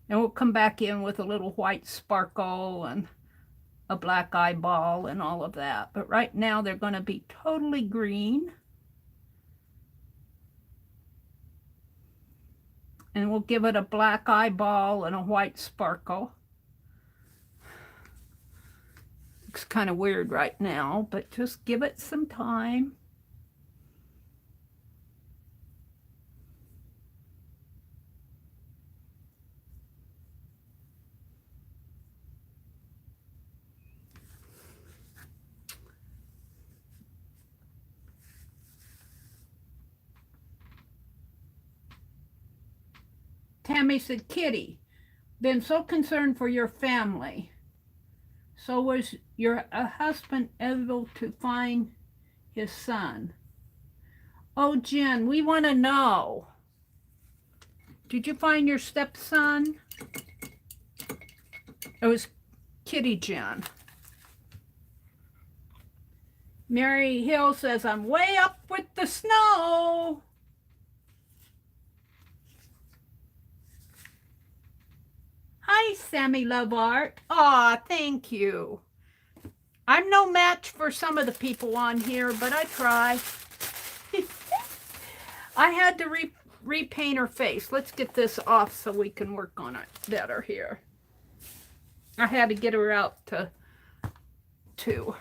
And we'll come back in with a little white sparkle and a black eyeball and all of that. But right now they're going to be totally green. And we'll give it a black eyeball and a white sparkle. Looks kind of weird right now, but just give it some time. Tammy said, Kitty, been so concerned for your family. So was your husband able to find his son? Oh, Jen, we want to know. Did you find your stepson? It was Kitty Jen. Mary Hill says, I'm way up with the snow. Hi, Sammy Love Art. Aw, thank you. I'm no match for some of the people on here, but I try. I had to repaint her face. Let's get this off so we can work on it better here. I had to get her out to 2.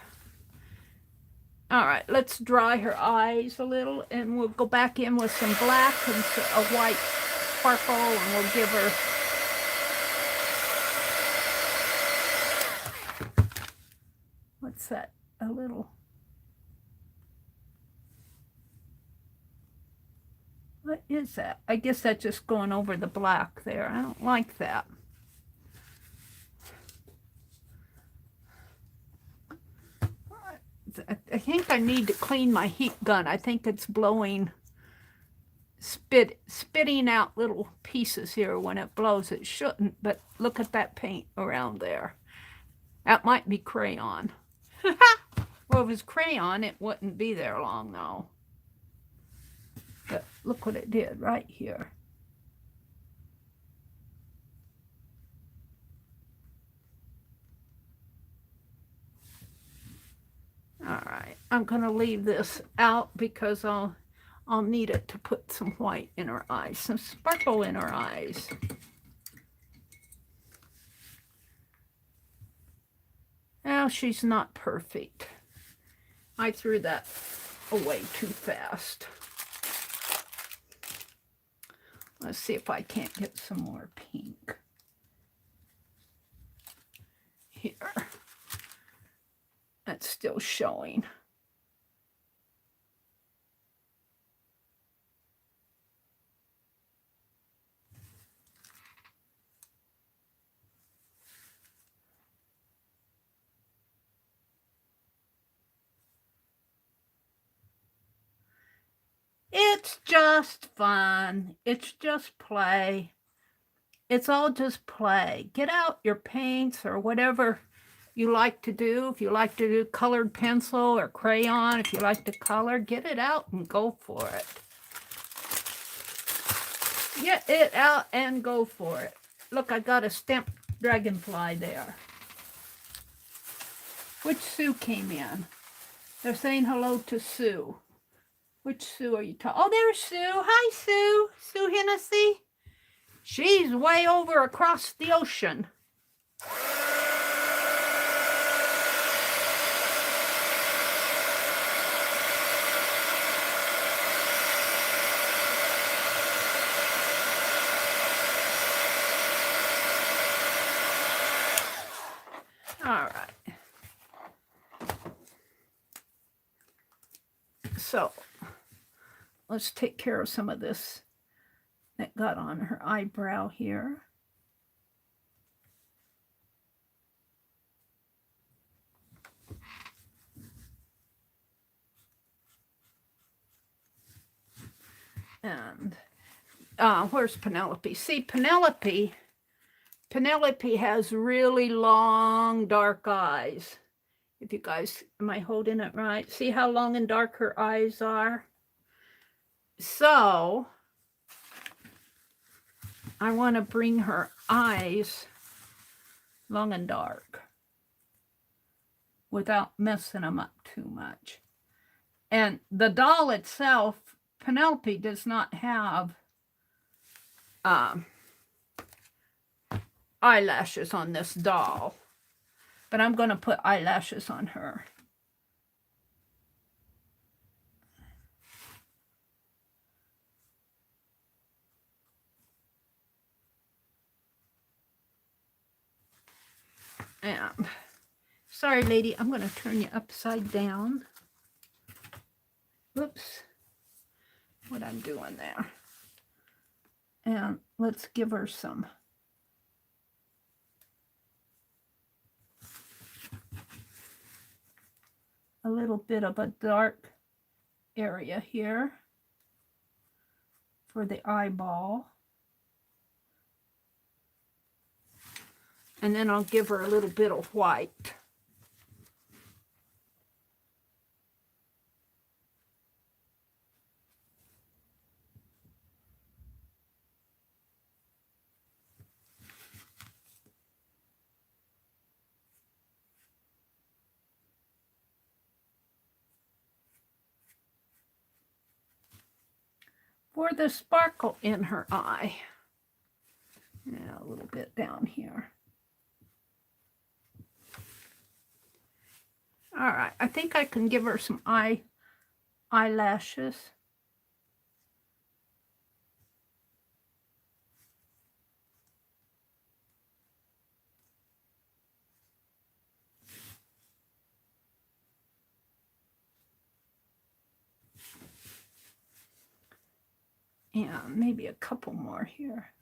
All right, let's dry her eyes a little, and we'll go back in with some black and a white sparkle, and we'll give her what's that? A little. What is that? I guess that's just going over the black there. I don't like that. I think I need to clean my heat gun. I think it's blowing, spitting out little pieces here when it blows. It shouldn't, but look at that paint around there. That might be crayon. Well, if it was crayon, it wouldn't be there long, though. But look what it did right here. All right, I'm going to leave this out because I'll need it to put some white in her eyes, some sparkle in her eyes. Well, she's not perfect. I threw that away too fast. Let's see if I can't get some more pink. Here. That's still showing. It's just fun. It's just play. It's all just play. Get out your paints or whatever you like to do. If you like to do colored pencil or crayon, if you like to color, get it out and go for it. Get it out and go for it. Look, I got a stamped dragonfly there. Which Sue came in? They're saying hello to Sue. Which Sue are you talking? Oh, there's Sue. Hi, Sue. Sue Hennessy. She's way over across the ocean. All right. So let's take care of some of this got on her eyebrow here. And where's Penelope? See, Penelope has really long, dark eyes. If you guys, am I holding it right? See how long and dark her eyes are? So, I want to bring her eyes long and dark without messing them up too much. And the doll itself, Penelope does not have eyelashes on this doll, but I'm going to put eyelashes on her. And sorry, lady, I'm going to turn you upside down. Whoops, what I'm doing there. And let's give her some a little bit of a dark area here for the eyeball. And then I'll give her a little bit of white. For the sparkle in her eye. Yeah, a little bit down here. All right, I think I can give her some eyelashes. Yeah, maybe a couple more here.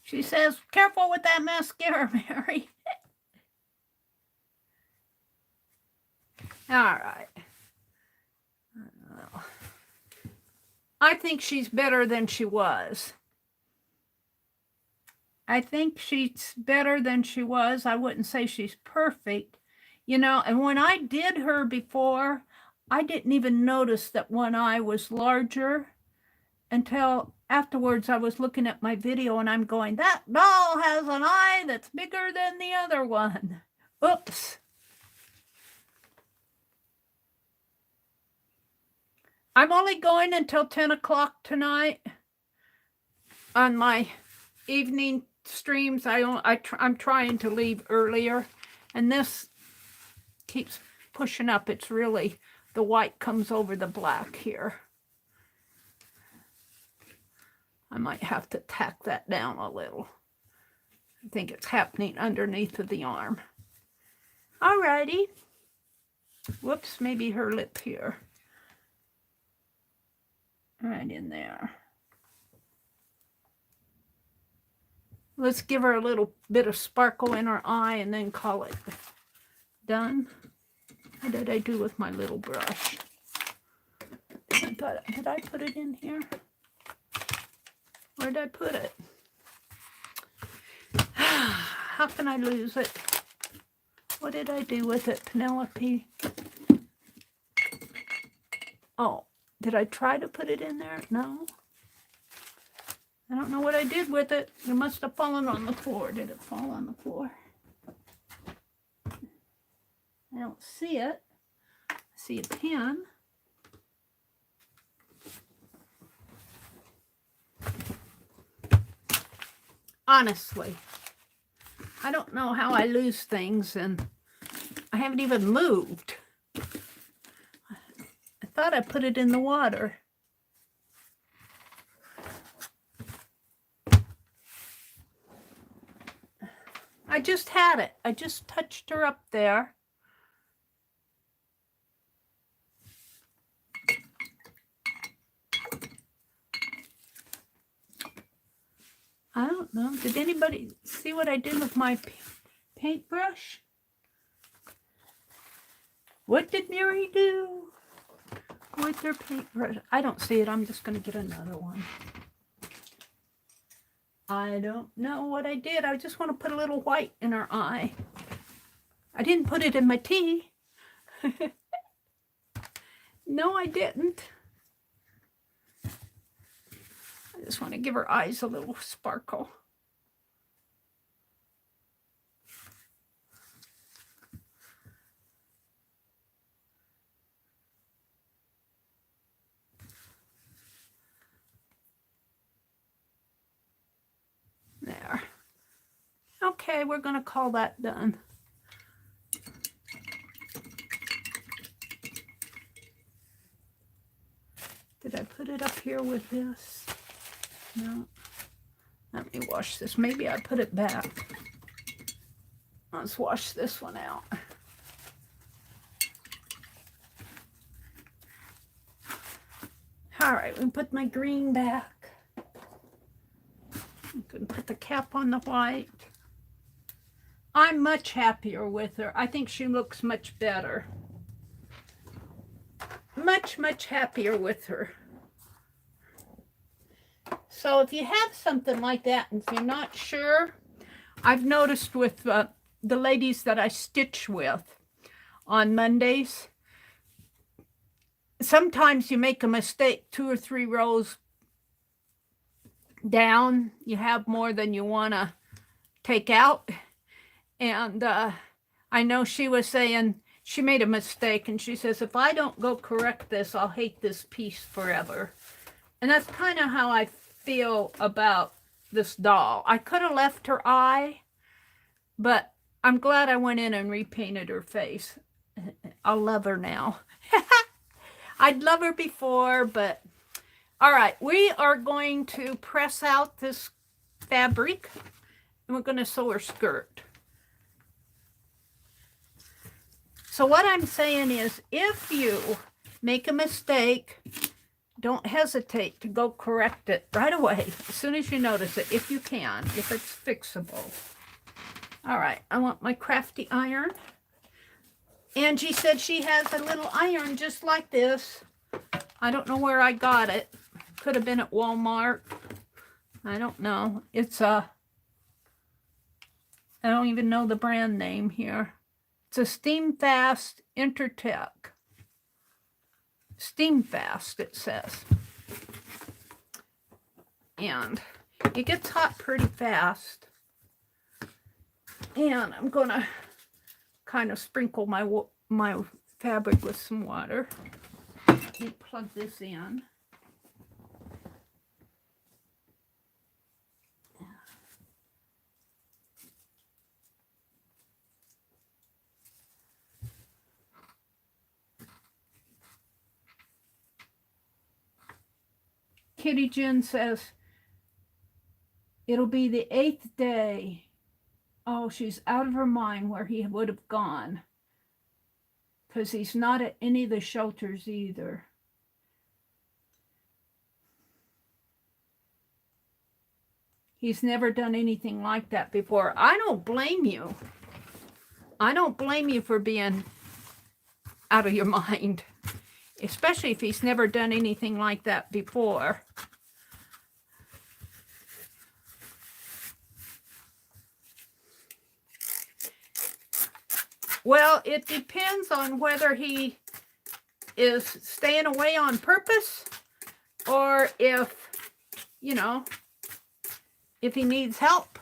She says, careful with that mascara, Meri. All right. I think she's better than she was. I think she's better than she was. I wouldn't say she's perfect, you know, and when I did her before, I didn't even notice that one eye was larger until afterwards I was looking at my video and I'm going, that doll has an eye that's bigger than the other one. Oops. I'm only going until 10 o'clock tonight on my evening streams. I'm trying to leave earlier, and this keeps pushing up. It's really, the white comes over the black here. I might have to tack that down a little. I think it's happening underneath of the arm. Alrighty. Whoops, maybe her lip here. Right in there. Let's give her a little bit of sparkle in her eye and then call it done. What did I do with my little brush? Did I put it in here? Where did I put it? How can I lose it? What did I do with it, Penelope? Oh, did I try to put it in there? No. I don't know what I did with it. It must have fallen on the floor. Did it fall on the floor? I don't see it. I see a pen. Honestly, I don't know how I lose things, and I haven't even moved. I thought I put it in the water. I just had it. I just touched her up there. I don't know. Did anybody see what I did with my paintbrush? What did Meri do with her paintbrush? I don't see it. I'm just going to get another one. I don't know what I did. I just want to put a little white in her eye. I didn't put it in my tea. No, I didn't. I just want to give her eyes a little sparkle. There. Okay, we're going to call that done. Did I put it up here with this? No. Let me wash this. Maybe I put it back. Let's wash this one out. All right, we can put my green back. I'm going to put the cap on the white. I'm much happier with her. I think she looks much better. Much, much happier with her. So if you have something like that, and if you're not sure, I've noticed with the ladies that I stitch with on Mondays, sometimes you make a mistake 2 or 3 rows down. You have more than you want to take out. And I know she was saying she made a mistake, and she says, if I don't go correct this, I'll hate this piece forever. And that's kind of how I feel about this doll. I could have left her eye, but I'm glad I went in and repainted her face. I love her now. I'd love her before, but all right, we are going to press out this fabric, and we're going to sew her skirt. So what I'm saying is, if you make a mistake, don't hesitate to go correct it right away, as soon as you notice it, if you can, if it's fixable. All right, I want my crafty iron. Angie said she has a little iron just like this. I don't know where I got it. Could have been at Walmart. I don't know. It's a, I don't even know the brand name here. It's a Steam Fast Intertech. Steam Fast, it says. And it gets hot pretty fast. And I'm going to kind of sprinkle my fabric with some water. Let me plug this in. Kitty Jen says, it'll be the 8th day. Oh, she's out of her mind where he would have gone. Because he's not at any of the shelters either. He's never done anything like that before. I don't blame you. I don't blame you for being out of your mind. Especially if he's never done anything like that before. Well, it depends on whether he is staying away on purpose or if, you know, if he needs help.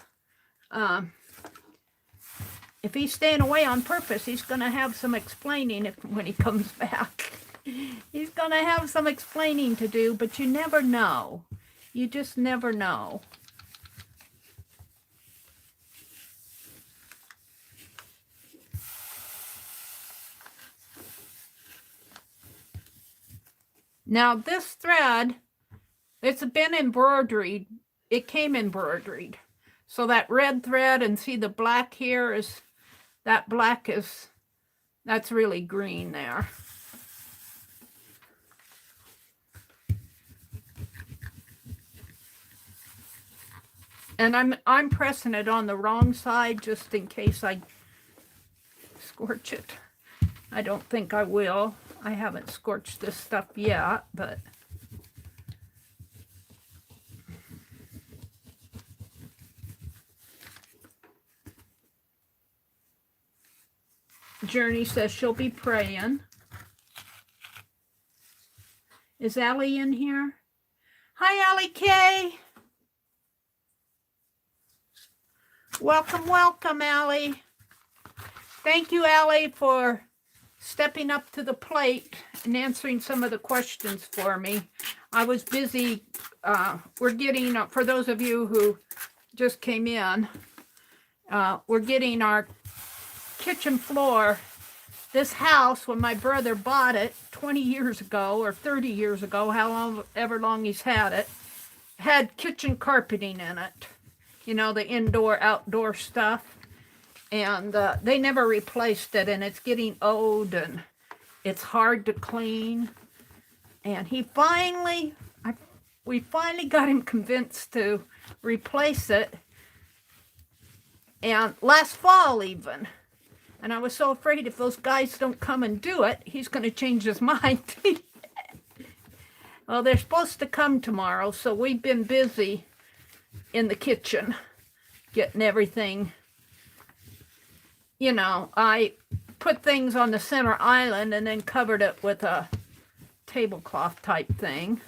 If he's staying away on purpose, he's going to have some explaining when he comes back. He's going to have some explaining to do, but you never know. You just never know. Now this thread, it's been embroidered. It came embroidered. So that red thread, and see the black here is, that black is, that's really green there. And I'm pressing it on the wrong side just in case I scorch it. I don't think I will. I haven't scorched this stuff yet, but Journey says she'll be praying. Is Allie in here? Hi, Allie K. Welcome, welcome, Allie. Thank you, Allie, for stepping up to the plate and answering some of the questions for me. I was busy. We're getting, for those of you who just came in, we're getting our kitchen floor. This house, when my brother bought it 20 years ago or 30 years ago, however long he's had it, had kitchen carpeting in it. You know, the indoor, outdoor stuff. And they never replaced it, and it's getting old, and it's hard to clean. And we finally got him convinced to replace it. And last fall even. And I was so afraid if those guys don't come and do it, he's going to change his mind. Well, they're supposed to come tomorrow, so we've been busy in the kitchen, getting everything. You know, I put things on the center island and then covered it with a tablecloth type thing.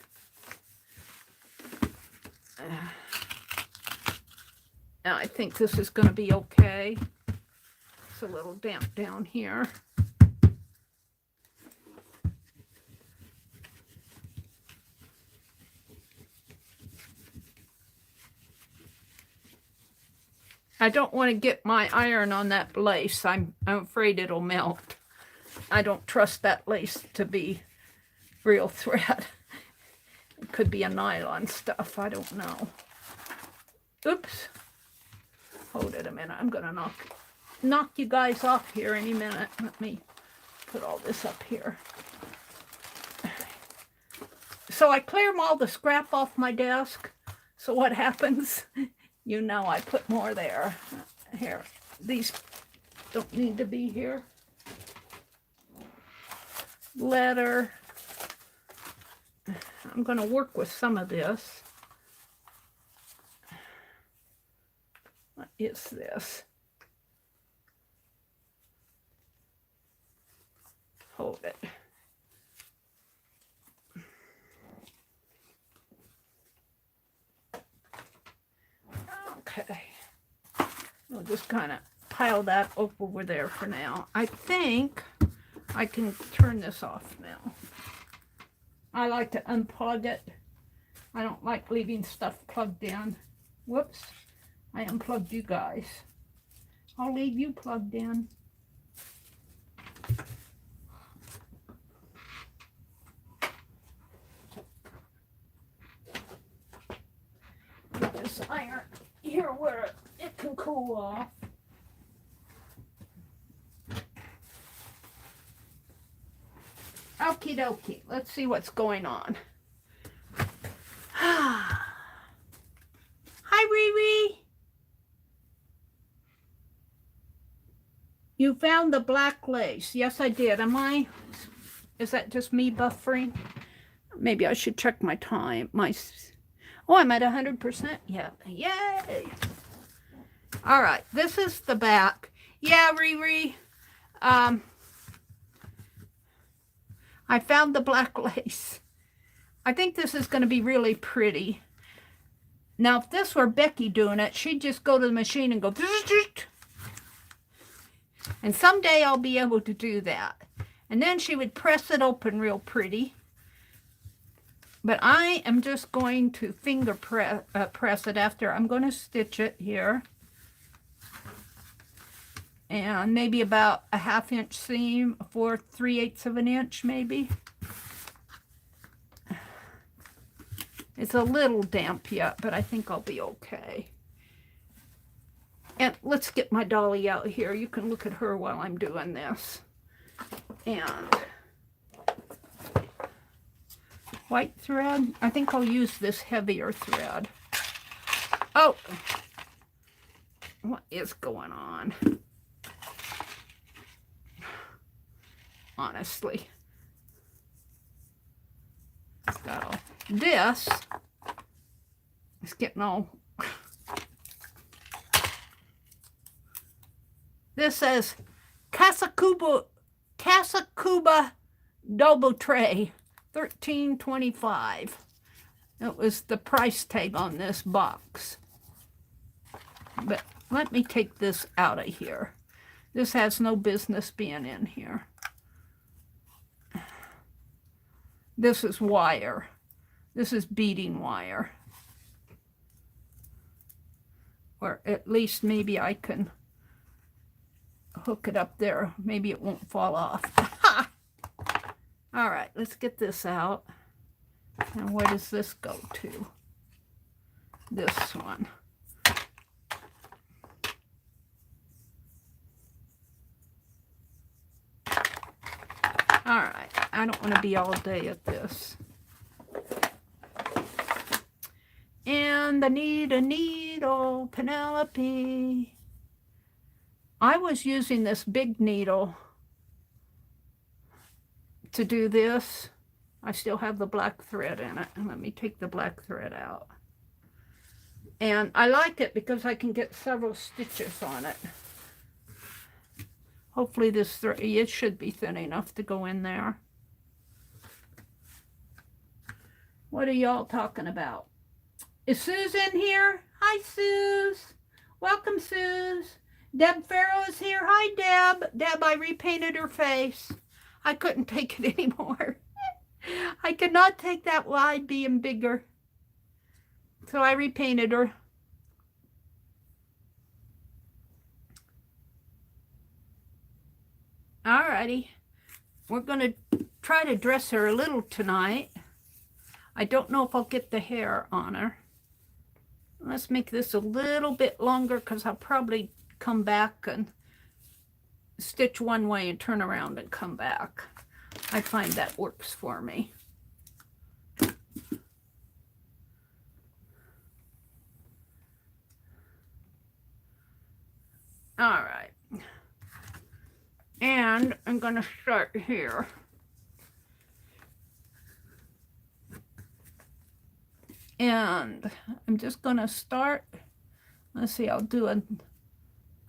Now I think this is going to be okay. It's a little damp down here. I don't want to get my iron on that lace. I'm afraid it'll melt. I don't trust that lace to be real thread. It could be a nylon stuff. I don't know. Oops. Hold it a minute. I'm going to knock you guys off here any minute. Let me put all this up here. So I clear all the scrap off my desk. So what happens? You know, I put more there. Here, these don't need to be here. Letter. I'm going to work with some of this. What is this? Hold it. Okay, we'll just kind of pile that up over there for now. I think I can turn this off now. I like to unplug it. I don't like leaving stuff plugged in. Whoops, I unplugged you guys. I'll leave you plugged in. Get this iron here where it can cool off. Okie dokie. Let's see what's going on. Hi, Riri. You found the black lace. Yes, I did. Is that just me buffering? Maybe I should check my time. Oh, I'm at 100%. Yeah. Yay. All right. This is the back. Yeah, Riri. I found the black lace. I think this is going to be really pretty. Now, if this were Becky doing it, she'd just go to the machine and go... And someday I'll be able to do that. And then she would press it open real pretty. But I am just going to finger press it after. I'm going to stitch it here. And maybe about a 1/2 inch seam for 3/8 of an inch maybe. It's a little damp yet, but I think I'll be okay. And let's get my dolly out here. You can look at her while I'm doing this. And white thread. I think I'll use this heavier thread. Oh, what is going on? Honestly. This is getting all... This says Casacuba Double Tray, $13.25. That was the price tag on this box. But let me take this out of here. This has no business being in here. This is wire. This is beading wire. Or at least maybe I can hook it up there. Maybe it won't fall off. All right, let's get this out. And where does this go to? This one. All right, I don't want to be all day at this. And I need a needle, Penelope. I was using this big needle to do this. I still have the black thread in it. And let me take the black thread out. And I like it because I can get several stitches on it. Hopefully this thread, it should be thin enough to go in there. What are y'all talking about? Is Suze in here? Hi, Suze. Welcome, Suze. Deb Farrow is here. Hi, Deb. Deb, I repainted her face. I couldn't take it anymore. I could not take that wide being bigger. So I repainted her. Alrighty. We're going to try to dress her a little tonight. I don't know if I'll get the hair on her. Let's make this a little bit longer because I'll probably come back and stitch one way and turn around and come back. I find that works for me. All right. And I'm going to start here. And I'm just going to start, let's see, I'll do a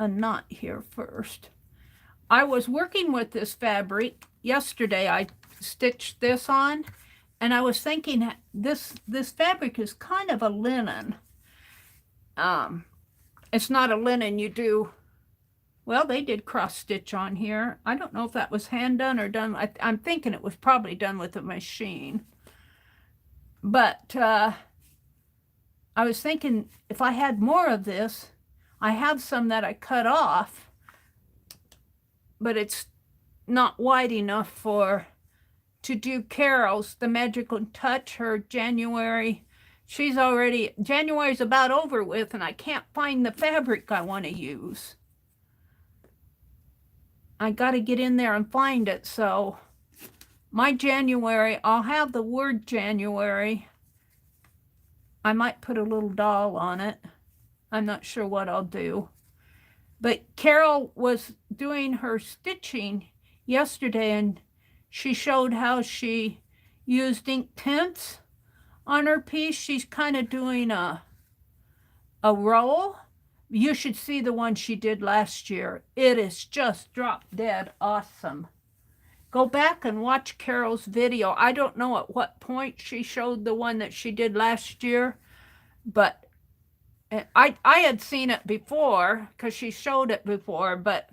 knot here first. I was working with this fabric. Yesterday I stitched this on, and I was thinking this fabric is kind of a linen. It's not a linen you do. Well, they did cross stitch on here. I don't know if that was hand done or done. I'm thinking it was probably done with a machine. But I was thinking if I had more of this, I have some that I cut off, but it's not wide enough to do Carol's, the Magical Touch, her January. January's about over with, and I can't find the fabric I want to use. I got to get in there and find it. So my January, I'll have the word January. I might put a little doll on it. I'm not sure what I'll do. But Carol was doing her stitching yesterday, and she showed how she used ink tints on her piece. She's kind of doing a roll. You should see the one she did last year. It is just drop dead awesome. Go back and watch Carol's video. I don't know at what point she showed the one that she did last year, but I had seen it before because she showed it before, but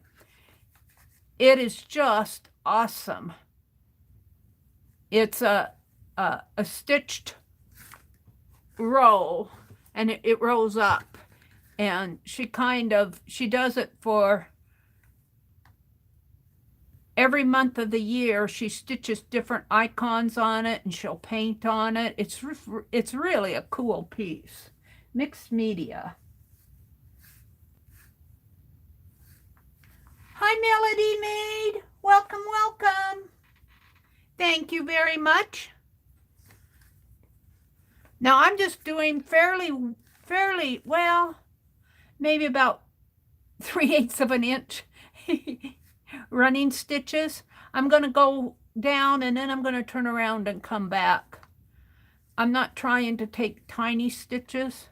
it is just awesome. It's a stitched roll, and it rolls up. And she does it for every month of the year, she stitches different icons on it and she'll paint on it. It's really a cool piece. Mixed media. Hi, Melody Maid. Welcome, welcome. Thank you very much. Now I'm just doing fairly well, maybe about 3/8 of an inch running stitches. I'm going to go down and then I'm going to turn around and come back. I'm not trying to take tiny stitches.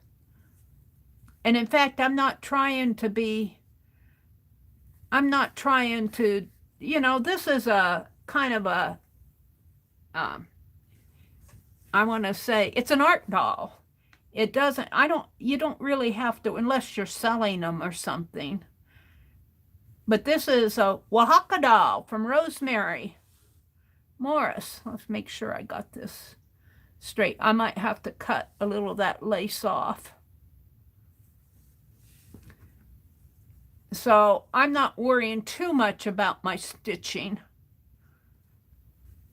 And in fact, I'm not trying to, you know, this is a kind of a, I want to say, it's an art doll. It doesn't, you don't really have to, unless you're selling them or something. But this is a Oaxaca doll from Rosemary Morris. Let's make sure I got this straight. I might have to cut a little of that lace off. So I'm not worrying too much about my stitching.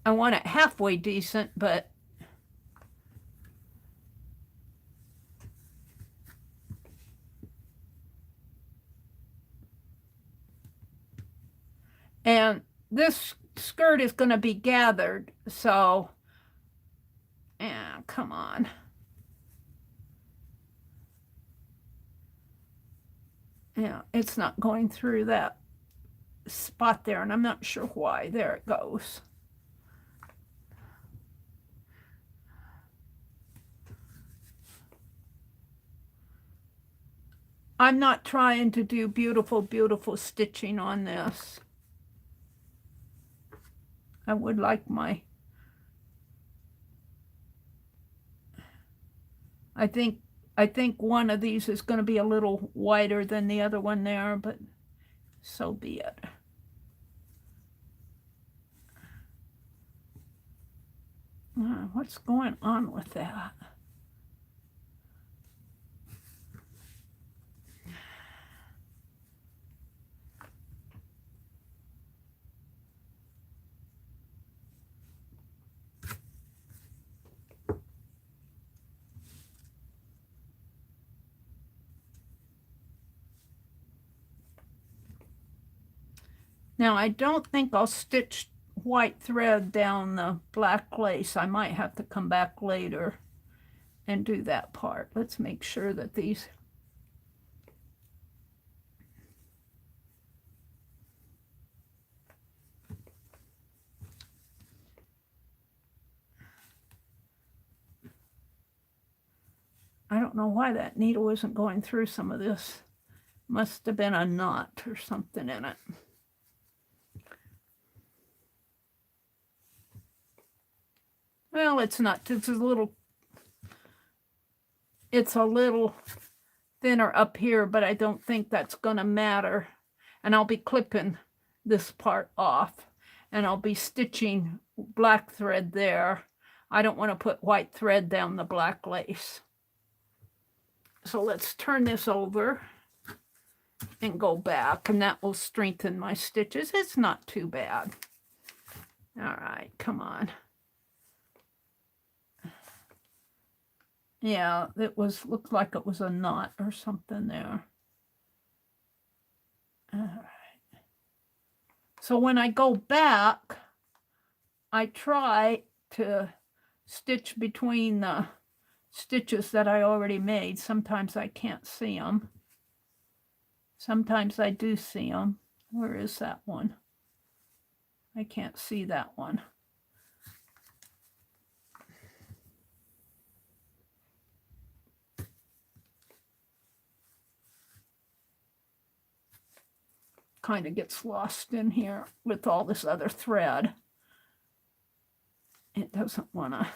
I want it halfway decent, but and this skirt is going to be gathered, so yeah, come on. Yeah, it's not going through that spot there, and I'm not sure why. There it goes. I'm not trying to do beautiful, beautiful stitching on this. I would like my, I think one of these is going to be a little wider than the other one there, but so be it. What's going on with that? Now, I don't think I'll stitch white thread down the black lace. I might have to come back later and do that part. Let's make sure that these, I don't know why that needle isn't going through some of this. Must have been a knot or something in it. Well, it's not. It's a little thinner up here, but I don't think that's going to matter. And I'll be clipping this part off, and I'll be stitching black thread there. I don't want to put white thread down the black lace. So let's turn this over and go back, and that will strengthen my stitches. It's not too bad. All right, come on. Yeah, it looked like it was a knot or something there. All right. So when I go back, I try to stitch between the stitches that I already made. Sometimes I can't see them. Sometimes I do see them. Where is that one? I can't see that one. Kind of gets lost in here with all this other thread. It doesn't want to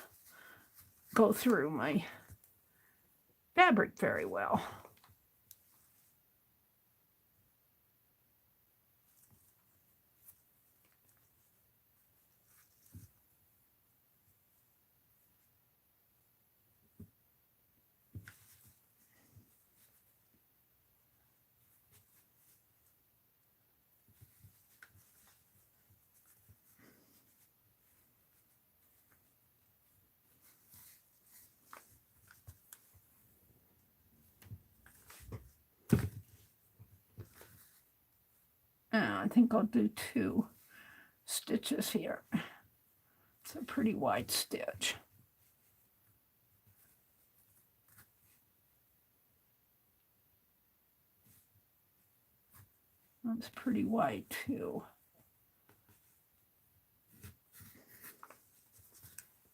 go through my fabric very well. I think I'll do 2 stitches here. It's a pretty wide stitch. That's pretty wide too.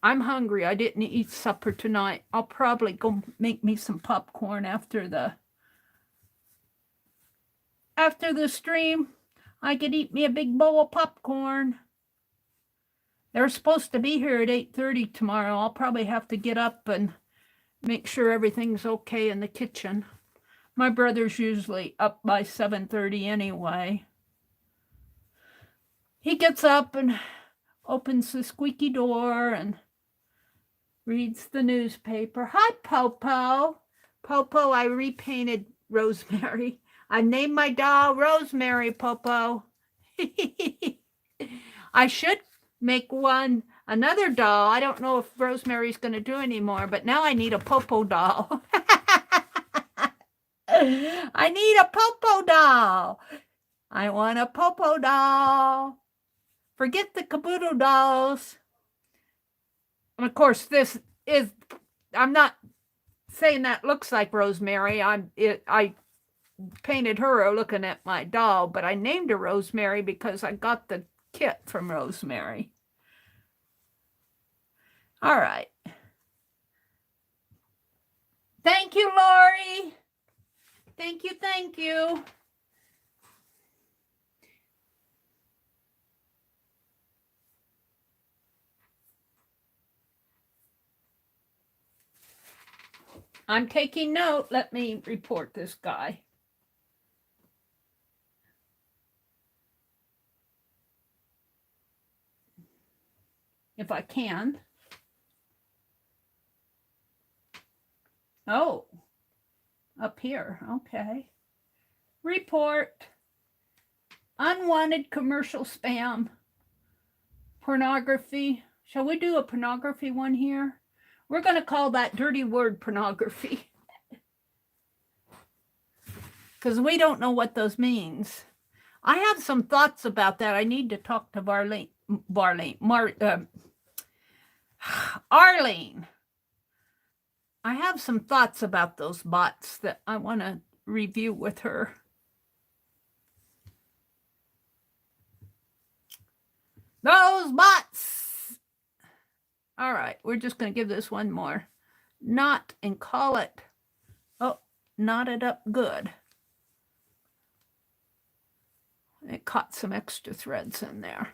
I'm hungry. I didn't eat supper tonight. I'll probably go make me some popcorn after the stream. I could eat me a big bowl of popcorn. They're supposed to be here at 8:30 tomorrow. I'll probably have to get up and make sure everything's okay in the kitchen. My brother's usually up by 7:30 anyway. He gets up and opens the squeaky door and reads the newspaper. Hi, Popo. Popo, I repainted Rosemary. I named my doll Rosemary, Popo. I should make another doll. I don't know if Rosemary's going to do anymore, but now I need a Popo doll. I need a Popo doll. I want a Popo doll. Forget the Kabuto dolls. And of course, I'm not saying that looks like Rosemary. I painted her looking at my doll, but I named her Rosemary because I got the kit from Rosemary. All right. Thank you, Lori. Thank you, thank you. I'm taking note. Let me report this guy. If I can. Oh, up here. Okay. Report. Unwanted commercial spam. Pornography. Shall we do a pornography one here? We're going to call that dirty word pornography. Because we don't know what those means. I have some thoughts about that. I need to talk to Arlene. I have some thoughts about those bots that I want to review with her. Those bots. All right, we're just going to give this one more knot and call it. Oh, knotted up good. It caught some extra threads in there.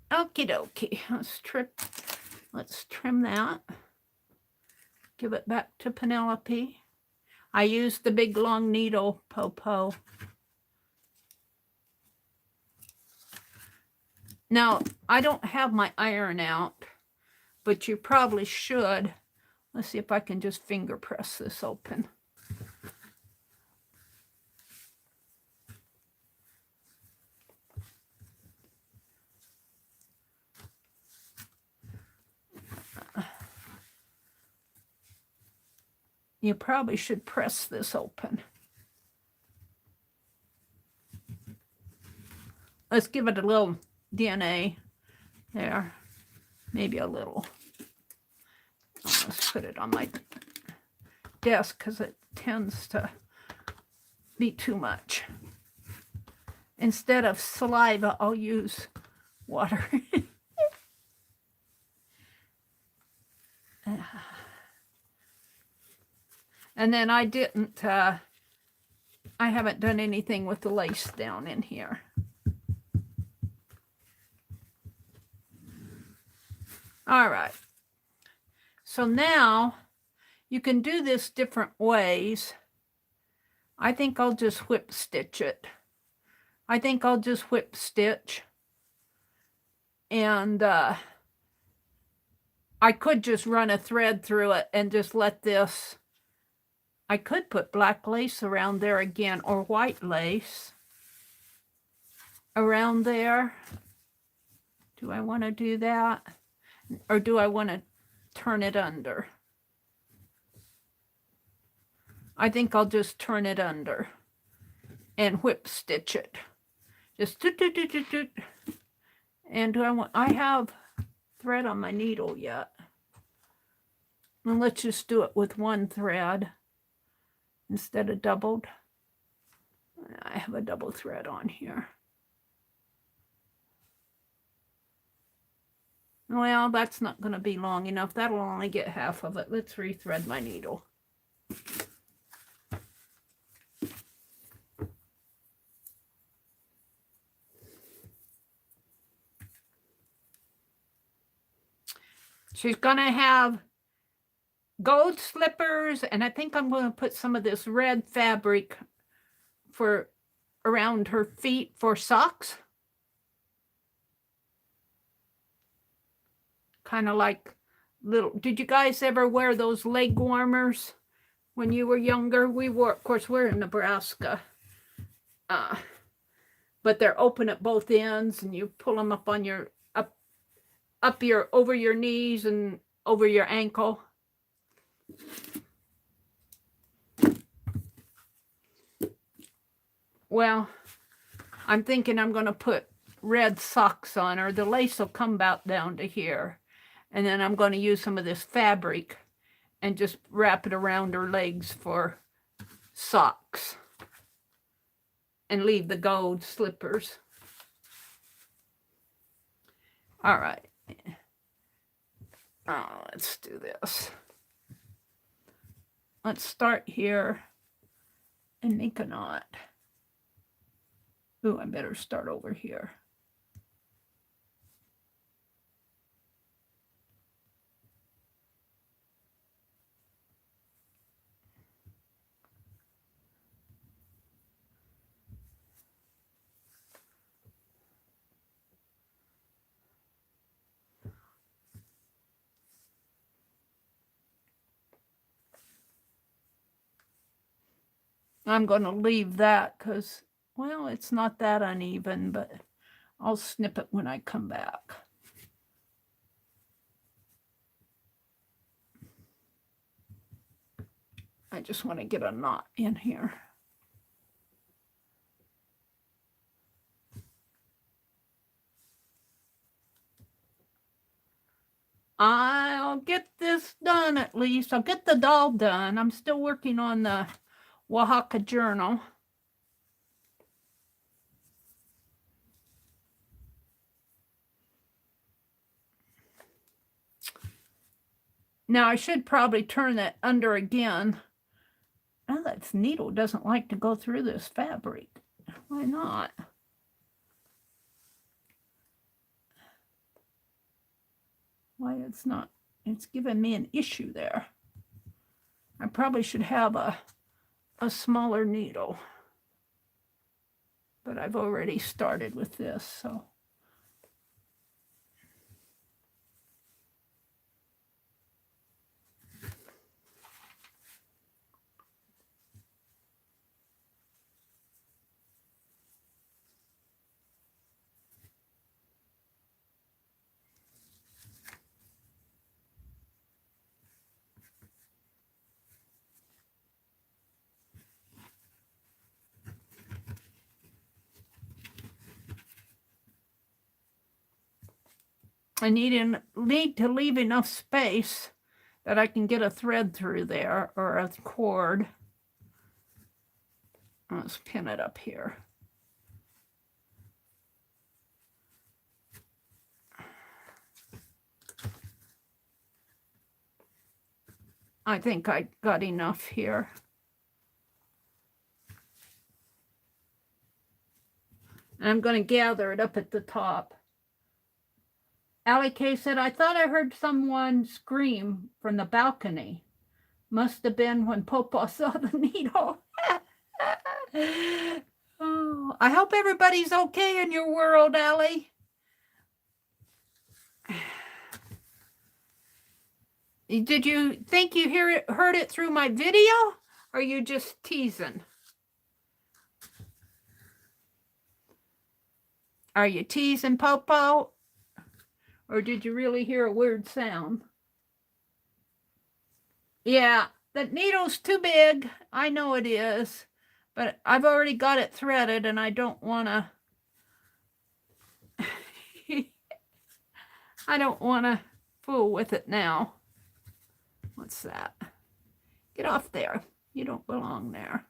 Okie dokie. Let's trim that. Give it back to Penelope. I used the big long needle, Popo. Now, I don't have my iron out, but you probably should. Let's see if I can just finger press this open. You probably should press this open. Let's give it a little DNA there. Maybe a little. Let's put it on my desk because it tends to be too much. Instead of saliva, I'll use water. And then I haven't done anything with the lace down in here. All right. So now you can do this different ways. I think I'll just whip stitch it. And I could just run a thread through it and just let this. I could put black lace around there again, or white lace around there. Do I want to do that? Or do I want to turn it under? I think I'll just turn it under and whip stitch it. Just doot, doot, doot, doot, doot. And I have thread on my needle yet. And let's just do it with one thread instead of doubled. I have a double thread on here. Well, that's not going to be long enough. That'll only get half of it. Let's rethread my needle. She's going to have gold slippers, and I think I'm going to put some of this red fabric for around her feet for socks. Kind of like little, did you guys ever wear those leg warmers when you were younger? We wore, of course, we're in Nebraska. But they're open at both ends, and you pull them up on your over your knees and over your ankle. Well, I'm thinking I'm going to put red socks on her. The lace will come about down to here. And then I'm going to use some of this fabric and just wrap it around her legs for socks. And leave the gold slippers. All right. Oh, let's do this. Let's start here and make a knot. Ooh, I better start over here. I'm going to leave that because, well, it's not that uneven, but I'll snip it when I come back. I just want to get a knot in here. I'll get this done at least. I'll get the doll done. I'm still working on the Oaxaca journal. Now I should probably turn that under again. Oh, that needle doesn't like to go through this fabric. Why not? Why it's not? It's giving me an issue there. I probably should have a smaller needle. But I've already started with this, so. I need to leave enough space that I can get a thread through there or a cord. Let's pin it up here. I think I got enough here. And I'm going to gather it up at the top. Allie K said, I thought I heard someone scream from the balcony. Must have been when Popo saw the needle. Oh, I hope everybody's okay in your world, Allie. Did you think you heard it through my video? Or are you just teasing? Are you teasing, Popo? Or did you really hear a weird sound? Yeah, The needle's too big. I know it is. But I've already got it threaded and I don't want to... I don't want to fool with it now. What's that? Get off there. You don't belong there.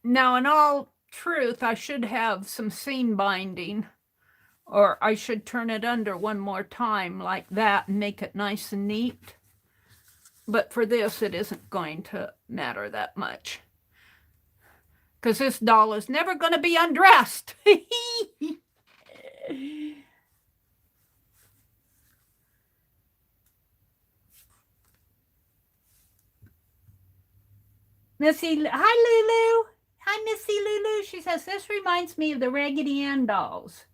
Now, in all truth, I should have some seam binding, or I should turn it under one more time like that and make it nice and neat. But for this, it isn't going to matter that much, because this doll is never going to be undressed. Missy, hi Lulu. Hi Missy Lulu. She says, this reminds me of the Raggedy Ann dolls.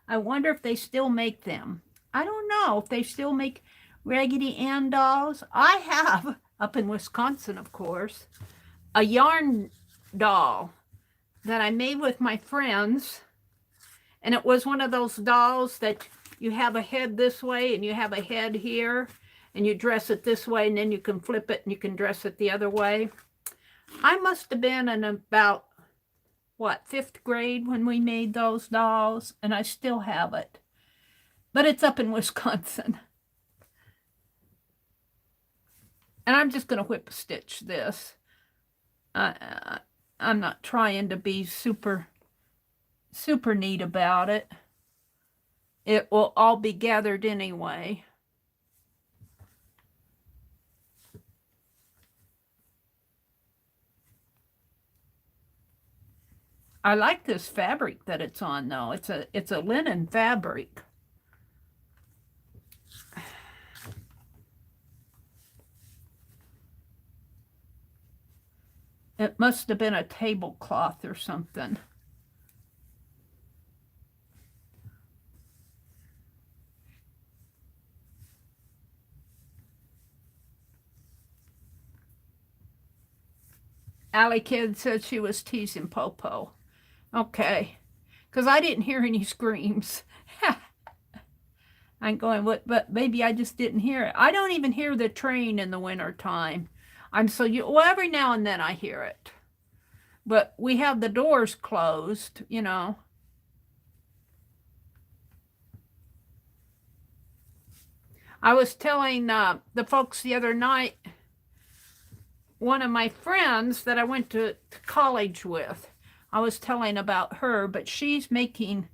I wonder if they still make them. I don't know if they still make Raggedy Ann dolls. I have, up in Wisconsin, of course, a yarn doll that I made with my friends. And it was one of those dolls that you have a head this way and you have a head here. And you dress it this way and then you can flip it and you can dress it the other way. I must have been in about, what, 5th grade when we made those dolls. And I still have it. But it's up in Wisconsin. And I'm just going to whip stitch this. I'm not trying to be super neat about it. It will all be gathered anyway. I like this fabric that it's on though. It's a linen fabric. It must have been a tablecloth or something. Allie Kid said she was teasing Popo. Okay, because I didn't hear any screams. I'm going, what? But maybe I just didn't hear it. I don't even hear the train in the winter time. Well, every now and then I hear it. But we have the doors closed, you know. I was telling the folks the other night, one of my friends that I went to college with, I was telling about her, but she's making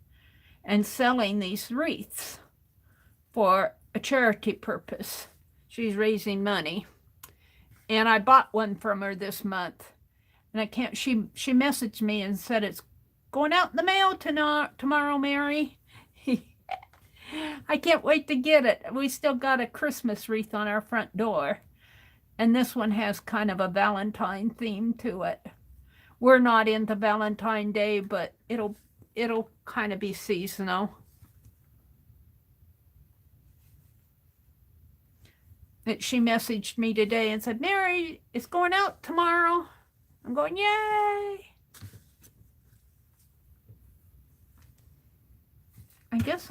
and selling these wreaths for a charity purpose. She's raising money. And I bought one from her this month. And I can't, she messaged me and said, it's going out in the mail tomorrow, Meri. I can't wait to get it. We still got a Christmas wreath on our front door. And this one has kind of a Valentine theme to it. We're not into Valentine Day, but it'll kind of be seasonal. She messaged me today and said, Meri, it's going out tomorrow. I'm going, yay. I guess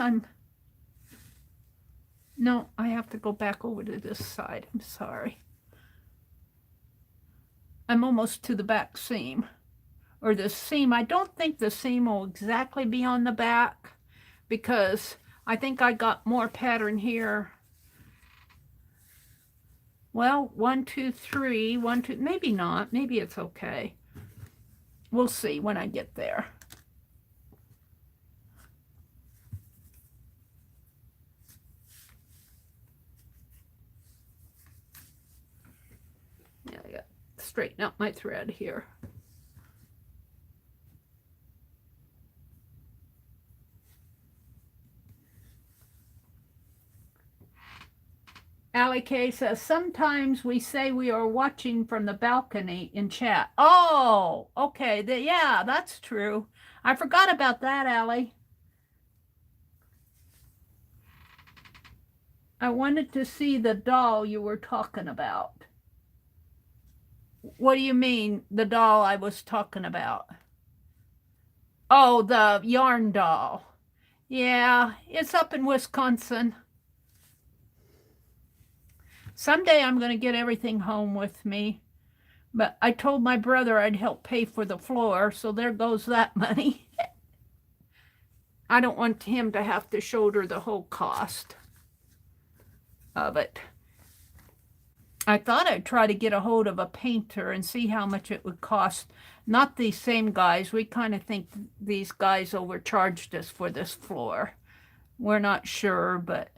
no, I have to go back over to this side. I'm sorry. I'm almost to the back seam, or the seam. I don't think the seam will exactly be on the back because I think I got more pattern here. Well, 1, 2, 3, 1, 2, maybe not. Maybe it's okay. We'll see when I get there. Yeah, I got to straighten out my thread here. Allie K says, sometimes we say we are watching from the balcony in chat. Oh, okay. Yeah, that's true. I forgot about that, Allie. I wanted to see the doll you were talking about. What do you mean, the doll I was talking about? Oh, the yarn doll. Yeah, it's up in Wisconsin. Someday I'm going to get everything home with me. But I told my brother I'd help pay for the floor, so there goes that money. I don't want him to have to shoulder the whole cost of it. I thought I'd try to get a hold of a painter and see how much it would cost. Not these same guys. We kind of think these guys overcharged us for this floor. We're not sure, but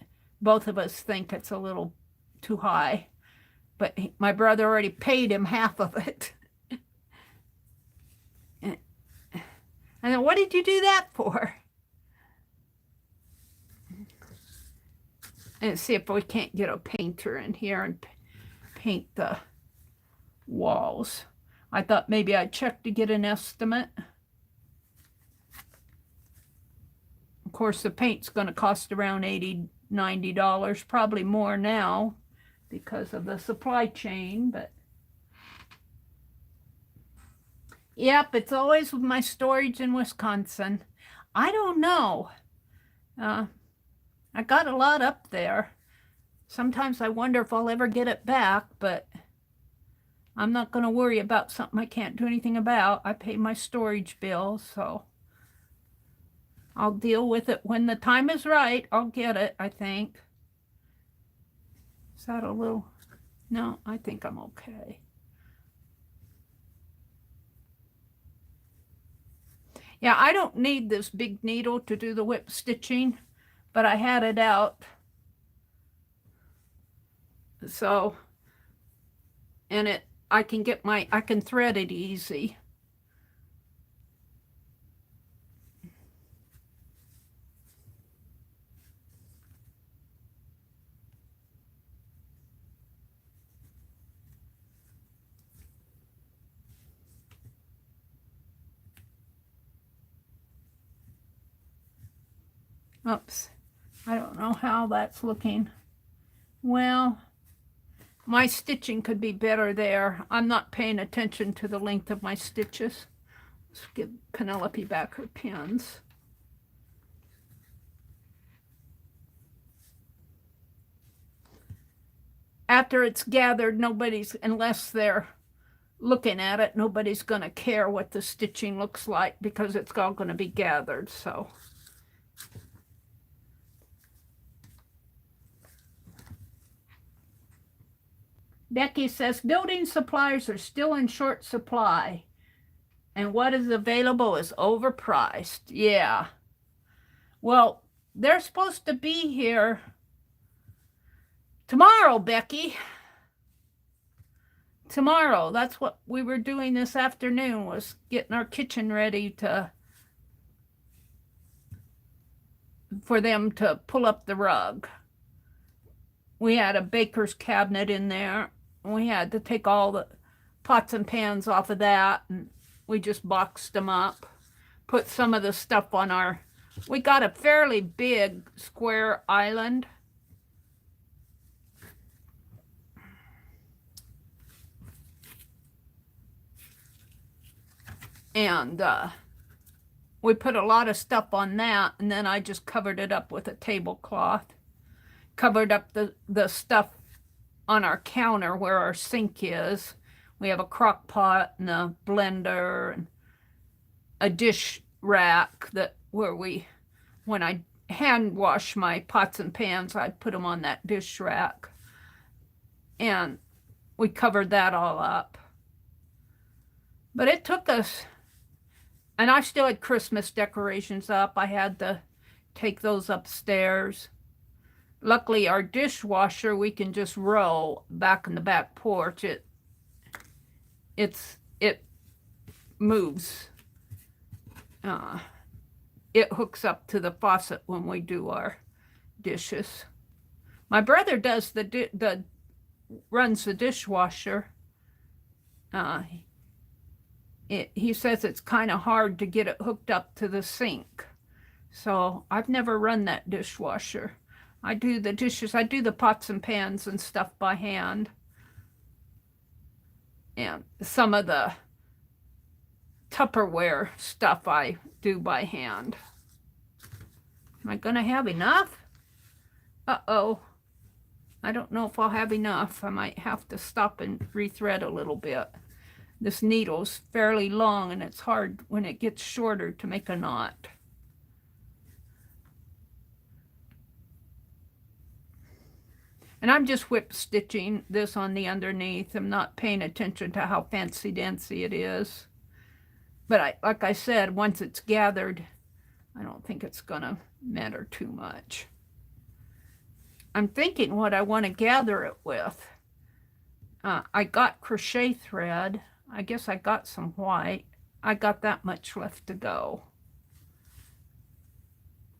both of us think it's a little too high. But my brother already paid him half of it. And then, what did you do that for? And see if we can't get a painter in here and paint the walls. I thought maybe I'd check to get an estimate. Of course, the paint's going to cost around $80, $90, probably more now because of the supply chain, but yep, it's always with my storage in Wisconsin. I don't know. I got a lot up there. Sometimes I wonder if I'll ever get it back, but I'm not going to worry about something I can't do anything about. I pay my storage bill, so I'll deal with it when the time is right. I'll get it, I think. Is that a little... No, I think I'm okay. Yeah, I don't need this big needle to do the whip stitching, but I had it out. So, and I can thread it easy. Oops, I don't know how that's looking. Well, my stitching could be better there. I'm not paying attention to the length of my stitches. Let's give Penelope back her pins. After it's gathered, unless they're looking at it, nobody's going to care what the stitching looks like because it's all going to be gathered, so... Becky says, building supplies are still in short supply, and what is available is overpriced. Yeah. Well, they're supposed to be here tomorrow, Becky. Tomorrow. That's what we were doing this afternoon, was getting our kitchen ready for them to pull up the rug. We had a baker's cabinet in there. We had to take all the pots and pans off of that, and we just boxed them up, put some of the stuff on we got a fairly big square island. And we put a lot of stuff on that, and then I just covered it up with a tablecloth. Covered up the stuff on our counter where our sink is. We have a crock pot and a blender and a dish rack when I hand wash my pots and pans, I put them on that dish rack. And we covered that all up. But it took us, and I still had Christmas decorations up. I had to take those upstairs. Luckily, our dishwasher, we can just row back in the back porch. It moves. It hooks up to the faucet when we do our dishes. My brother does runs the dishwasher. He says it's kind of hard to get it hooked up to the sink. So I've never run that dishwasher. I do the dishes, I do the pots and pans and stuff by hand. And some of the Tupperware stuff I do by hand. Am I going to have enough? Uh-oh. I don't know if I'll have enough. I might have to stop and rethread a little bit. This needle's fairly long, and it's hard when it gets shorter to make a knot. And I'm just whip stitching this on the underneath. I'm not paying attention to how fancy-dancy it is. But like I said, once it's gathered, I don't think it's gonna matter too much. I'm thinking what I want to gather it with. I got crochet thread. I guess I got some white. I got that much left to go.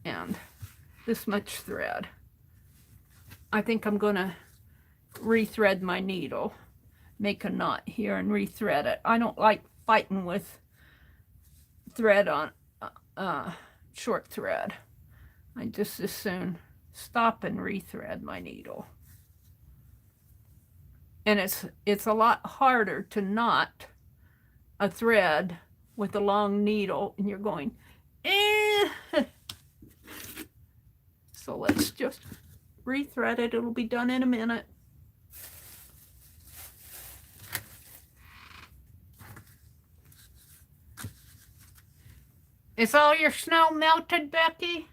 And this much thread. I think I'm going to rethread my needle, make a knot here and rethread it. I don't like fighting with thread on short thread. I just as soon stop and rethread my needle. And it's a lot harder to knot a thread with a long needle, and you're going, eh. So let's just rethread it. It'll be done in a minute. Is all your snow melted, Becky?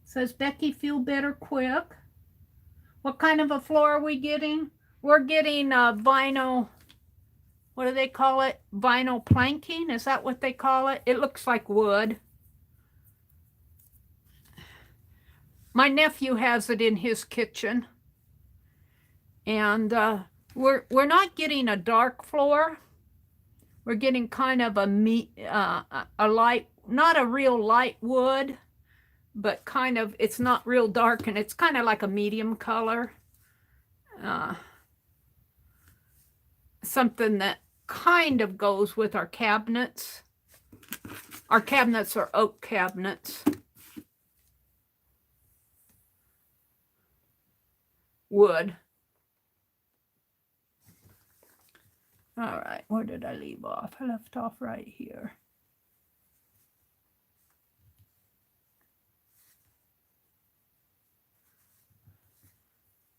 Says Becky, feel better quick. What kind of a floor are we getting? We're getting vinyl, what do they call it? Vinyl planking, is that what they call it? It looks like wood. My nephew has it in his kitchen. And we're not getting a dark floor. We're getting kind of a light, not a real light wood, but kind of, it's not real dark, and it's kind of like a medium color. Something that kind of goes with our cabinets. Our cabinets are oak cabinets. Wood. All right, where did I leave off? I left off right here.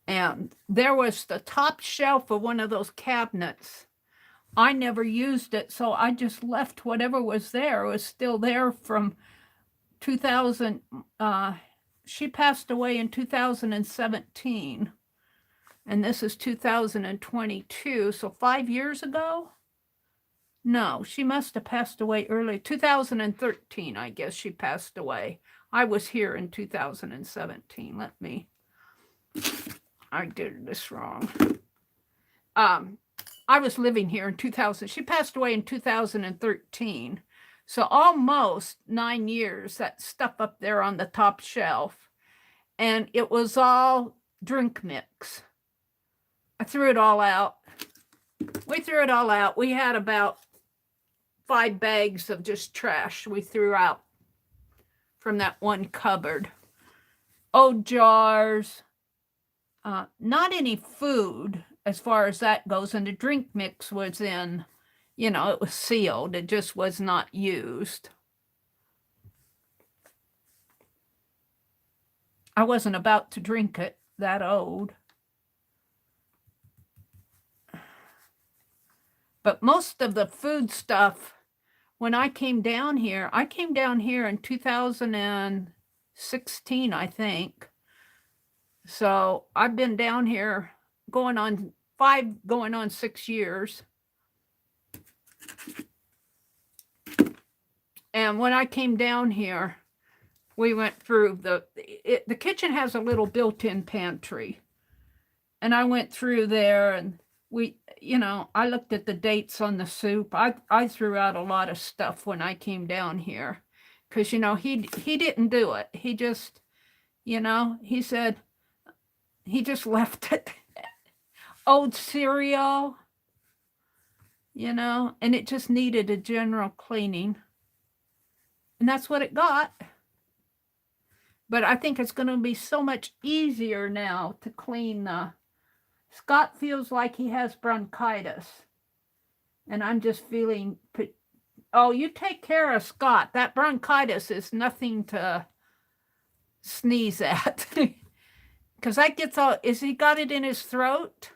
And there was the top shelf of one of those cabinets. I never used it, so I just left whatever was there. It was still there from 2000. She passed away in 2017. And this is 2022, so 5 years ago? No, she must have passed away early. 2013, I guess she passed away. I was here in 2017. I did this wrong. I was living here in 2000. She passed away in 2013. So almost 9 years, that stuff up there on the top shelf. And it was all drink mix. I threw it all out. We threw it all out. We had about 5 bags of just trash we threw out from that one cupboard. Old jars. Not any food as far as that goes. And the drink mix was in, it was sealed. It just was not used. I wasn't about to drink it, that old. But most of the food stuff, when I came down here in 2016, I think. So I've been down here going on 6 years. And when I came down here, we went through the kitchen has a little built-in pantry. And I went through there, and I looked at the dates on the soup. I threw out a lot of stuff when I came down here. Because, he didn't do it. He just, he said, he just left it. Old cereal, and it just needed a general cleaning. And that's what it got. But I think it's going to be so much easier now to clean. Scott feels like he has bronchitis. And I'm just feeling Oh, you take care of Scott. That bronchitis is nothing to sneeze at. Because that gets all, is he got it in his throat?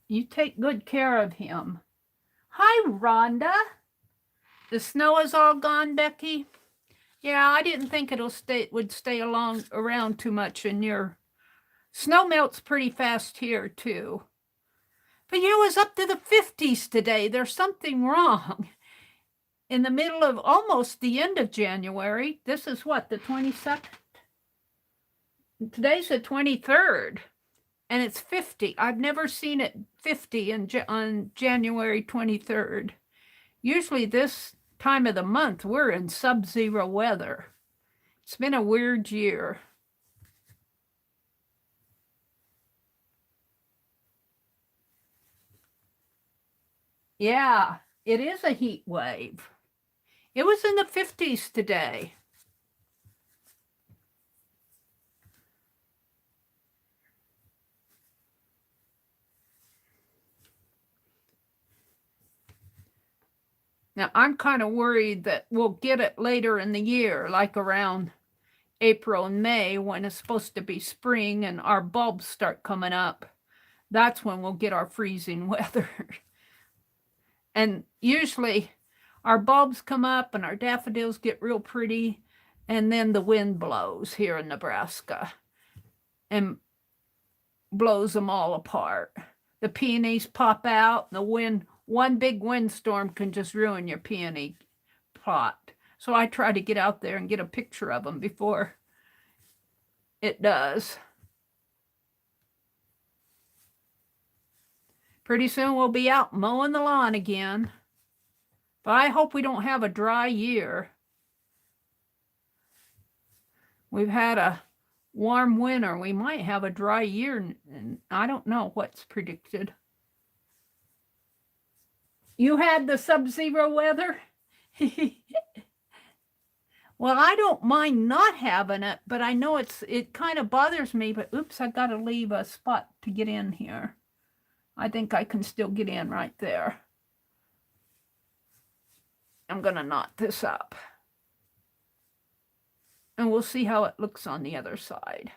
You take good care of him. Hi, Rhonda. The snow is all gone, Becky? Yeah, I didn't think would stay around too much in your... Snow melts pretty fast here, too. But it was up to the 50s today. There's something wrong. In the middle of almost the end of January. This is what, the 22nd? Today's the 23rd. And it's 50. I've never seen it 50 on January 23rd. Usually this time of the month, we're in sub-zero weather. It's been a weird year. Yeah, it is a heat wave. It was in the 50s today. Now, I'm kind of worried that we'll get it later in the year, like around April and May, when it's supposed to be spring and our bulbs start coming up. That's when we'll get our freezing weather. And usually our bulbs come up and our daffodils get real pretty, and then the wind blows here in Nebraska and blows them all apart. The peonies pop out, and the wind, one big windstorm can just ruin your peony plot. So I try to get out there and get a picture of them before it does. Pretty soon we'll be out mowing the lawn again. But I hope we don't have a dry year. We've had a warm winter. We might have a dry year, and I don't know what's predicted. You had the sub-zero weather? Well, I don't mind not having it, but I know it kind of bothers me. But oops, I got to leave a spot to get in here. I think I can still get in right there. I'm going to knot this up. And we'll see how it looks on the other side.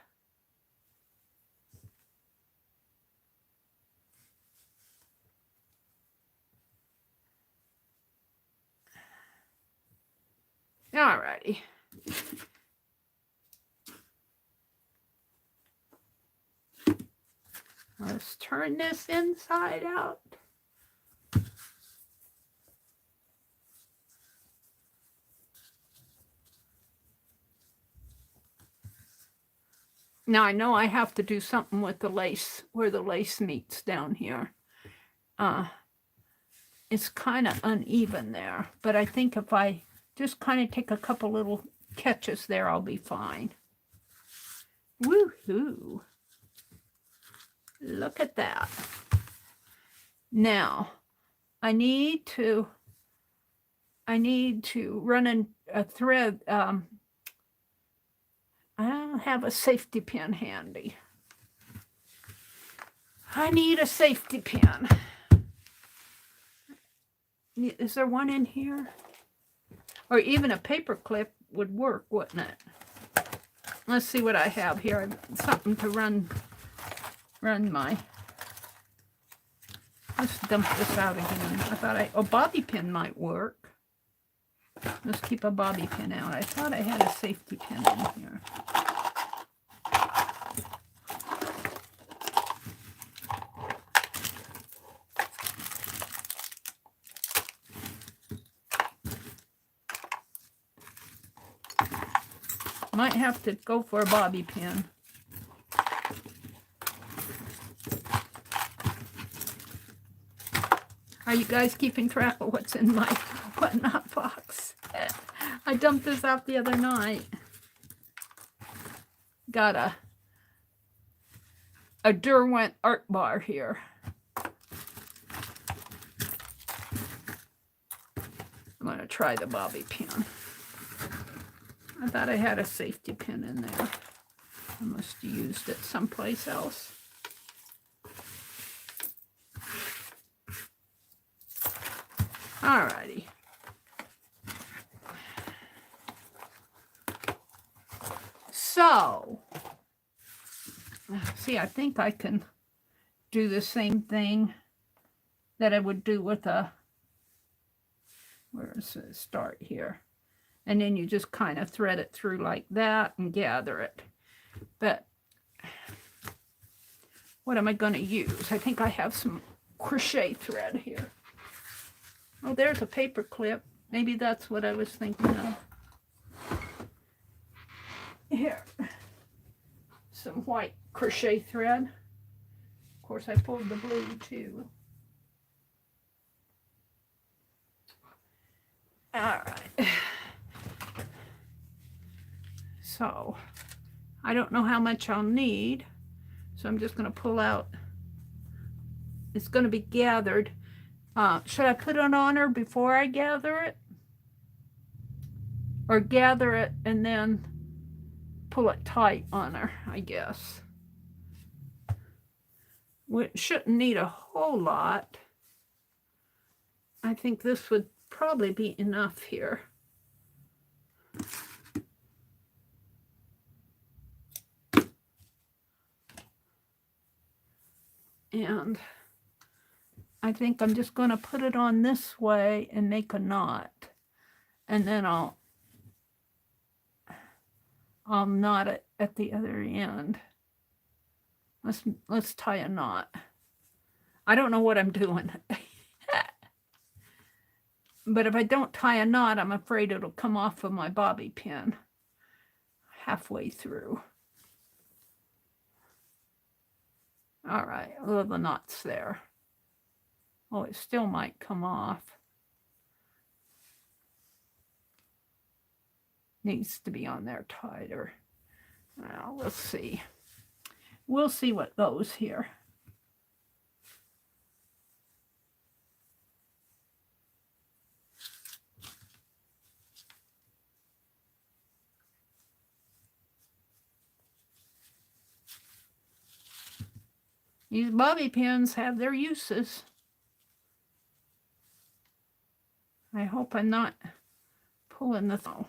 All righty. Let's turn this inside out. Now I know I have to do something with the lace, where the lace meets down here. It's kind of uneven there, but I think if I just kind of take a couple little catches there, I'll be fine. Woohoo! Look at that. Now, I need to run a thread. I don't have a safety pin handy. I need a safety pin. Is there one in here? Or even a paper clip would work, wouldn't it? Let's see what I have here. Something to run my... Let's dump this out again. I thought a bobby pin might work. Let's keep a bobby pin out. I thought I had a safety pin in here. Might have to go for a bobby pin. Are you guys keeping track of what's in my whatnot box? I dumped this out the other night. Got a Derwent art bar here. I'm going to try the bobby pin. I thought I had a safety pin in there. I must have used it someplace else. Alrighty. So, see, I think I can do the same thing that I would do with a, where is it? Start here. And then you just kind of thread it through like that and gather it. But what am I going to use? I think I have some crochet thread here. Oh, there's a paper clip. Maybe that's what I was thinking of. Here. Some white crochet thread. Of course, I pulled the blue too. All right. So, I don't know how much I'll need. So I'm just going to pull out. It's going to be gathered. Should I put it on her before I gather it? Or gather it and then pull it tight on her, I guess. We shouldn't need a whole lot. I think this would probably be enough here. And I think I'm just going to put it on this way and make a knot. And then I'll knot it at the other end. Let's tie a knot. I don't know what I'm doing. But if I don't tie a knot, I'm afraid it'll come off of my bobby pin halfway through. All right, well, the knot's there. Oh, it still might come off. Needs to be on there tighter. Well, we'll see. We'll see what goes here. These bobby pins have their uses. I hope I'm not pulling the thong.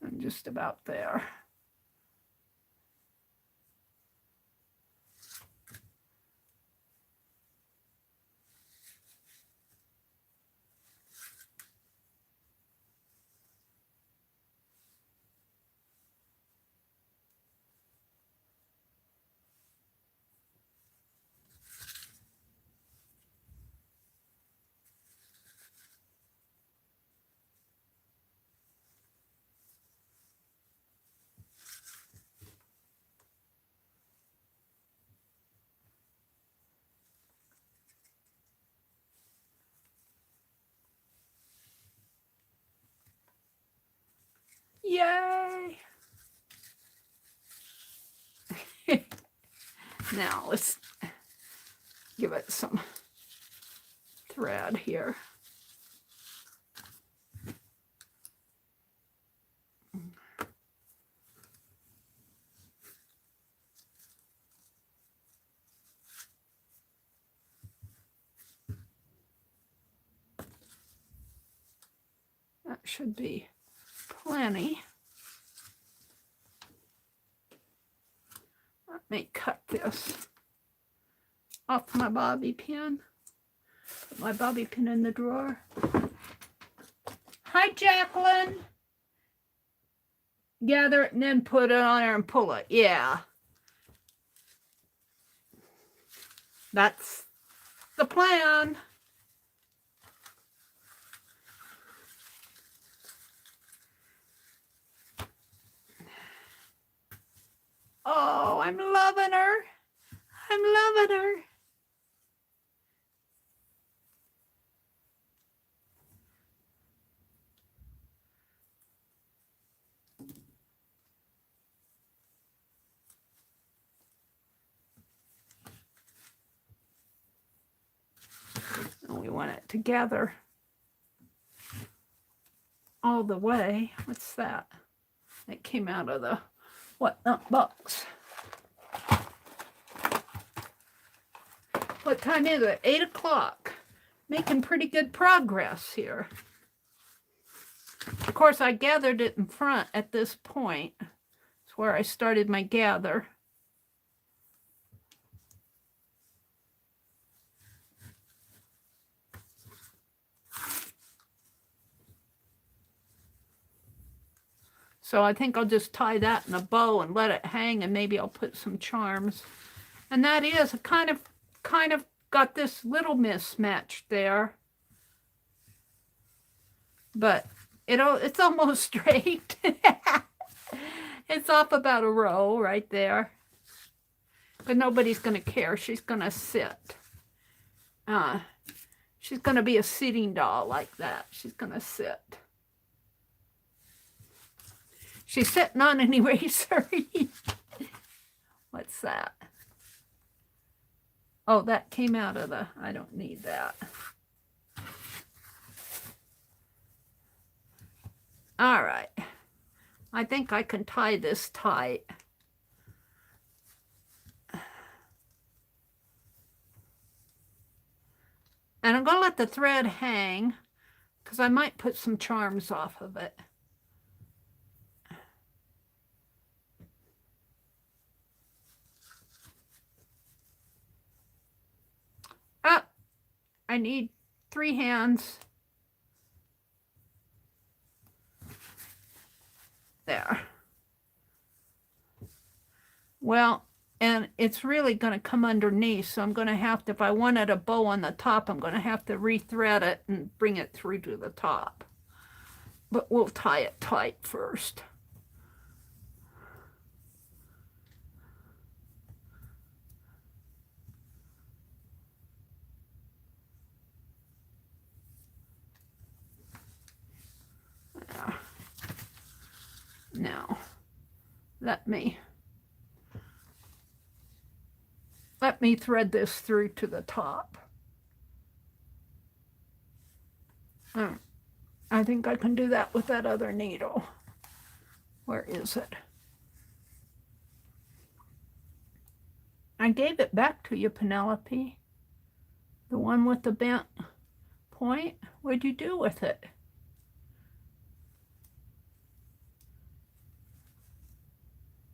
I'm just about there. Yay! Now let's give it some thread here. That should be plenty. Let me cut this off my bobby pin. Put my bobby pin in the drawer. Hi, Jacqueline. Gather it and then put it on there and pull it. Yeah. That's the plan. Oh, I'm loving her. I'm loving her. want it to gather all the way. What's that? That came out of the whatnot box. What time is it? 8 o'clock. Making pretty good progress here. Of course, I gathered it in front at this point. It's where I started my gather. So I think I'll just tie that in a bow and let it hang, and maybe I'll put some charms. And that is a kind of got this little mismatch there. But it's almost straight. It's off about a row right there. But nobody's going to care. She's going to sit. She's going to be a sitting doll like that. She's going to sit. She's sitting on an eraser. What's that? Oh, that came out of the... I don't need that. All right. I think I can tie this tight. And I'm going to let the thread hang because I might put some charms off of it. I need 3 hands. There. Well, and it's really going to come underneath, so I'm going to have to, if I wanted a bow on the top, I'm going to have to rethread it and bring it through to the top. But we'll tie it tight first. Now, let me thread this through to the top. I think I can do that with that other needle. Where is it? I gave it back to you, Penelope. The one with the bent point. What'd you do with it?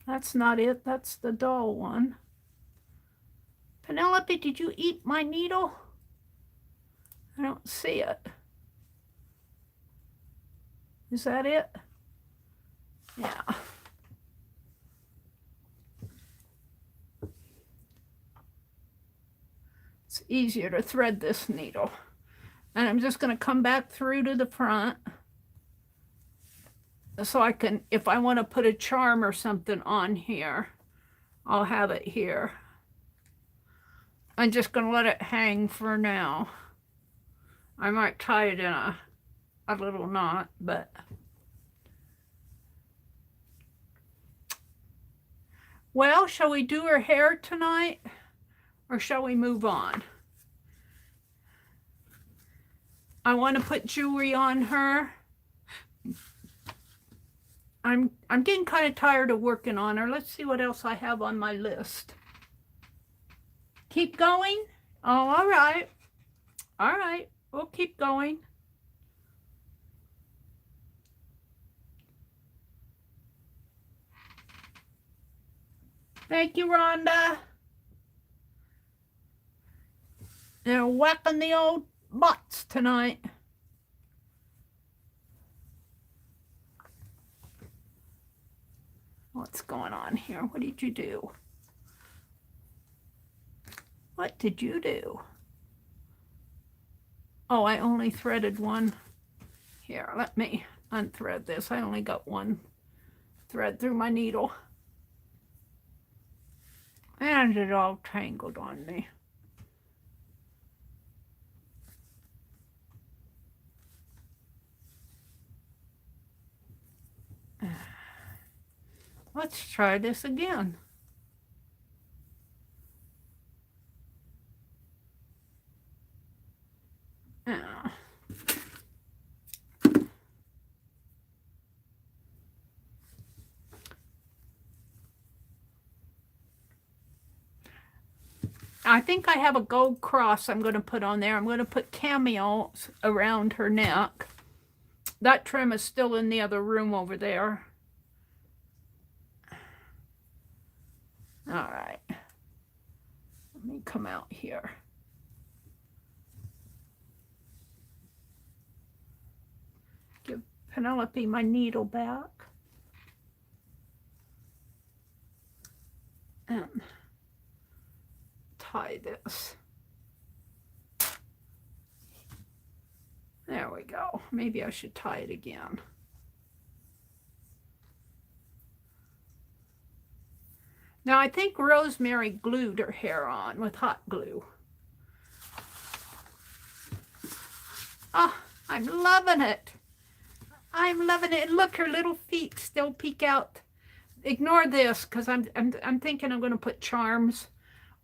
That's not it. That's the dull one. Penelope, did you eat my needle? I don't see it. Is that it? Yeah. It's easier to thread this needle. And I'm just going to come back through to the front. So I can, if I want to put a charm or something on here, I'll have it here. I'm just going to let it hang for now. I might tie it in a little knot, but... Well, shall we do her hair tonight? Or shall we move on? I want to put jewelry on her. I'm getting kind of tired of working on her. Let's see what else I have on my list. Keep going? Oh, all right. All right. We'll keep going. Thank you, Rhonda. They're whacking the old butts tonight. What's going on here? What did you do? What did you do? Oh, I only threaded one. Here, let me unthread this. I only got one thread through my needle. And it all tangled on me. Let's try this again. I think I have a gold cross I'm going to put on there. I'm going to put cameos around her neck. That trim is still in the other room over there. All right. Let me come out here. Give Penelope my needle back. And tie this. There we go. Maybe I should tie it again. Now I think Rosemary glued her hair on with hot glue. Oh, I'm loving it. I'm loving it. Look, her little feet still peek out. Ignore this because I'm thinking I'm going to put charms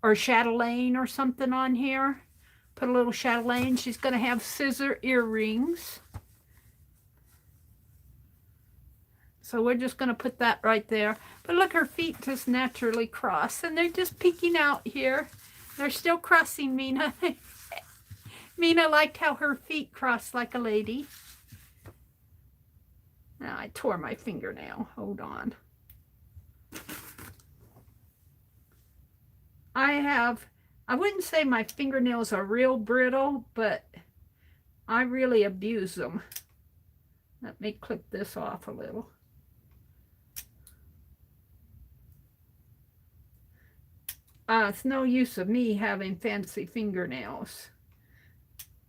or chatelaine or something on here. Put a little chatelaine. She's going to have scissor earrings. So we're just going to put that right there. But look, her feet just naturally cross. And they're just peeking out here. They're still crossing, Mina. Mina liked how her feet crossed like a lady. Now I tore my fingernail. Hold on. I wouldn't say my fingernails are real brittle, but I really abuse them. Let me clip this off a little. It's no use of me having fancy fingernails.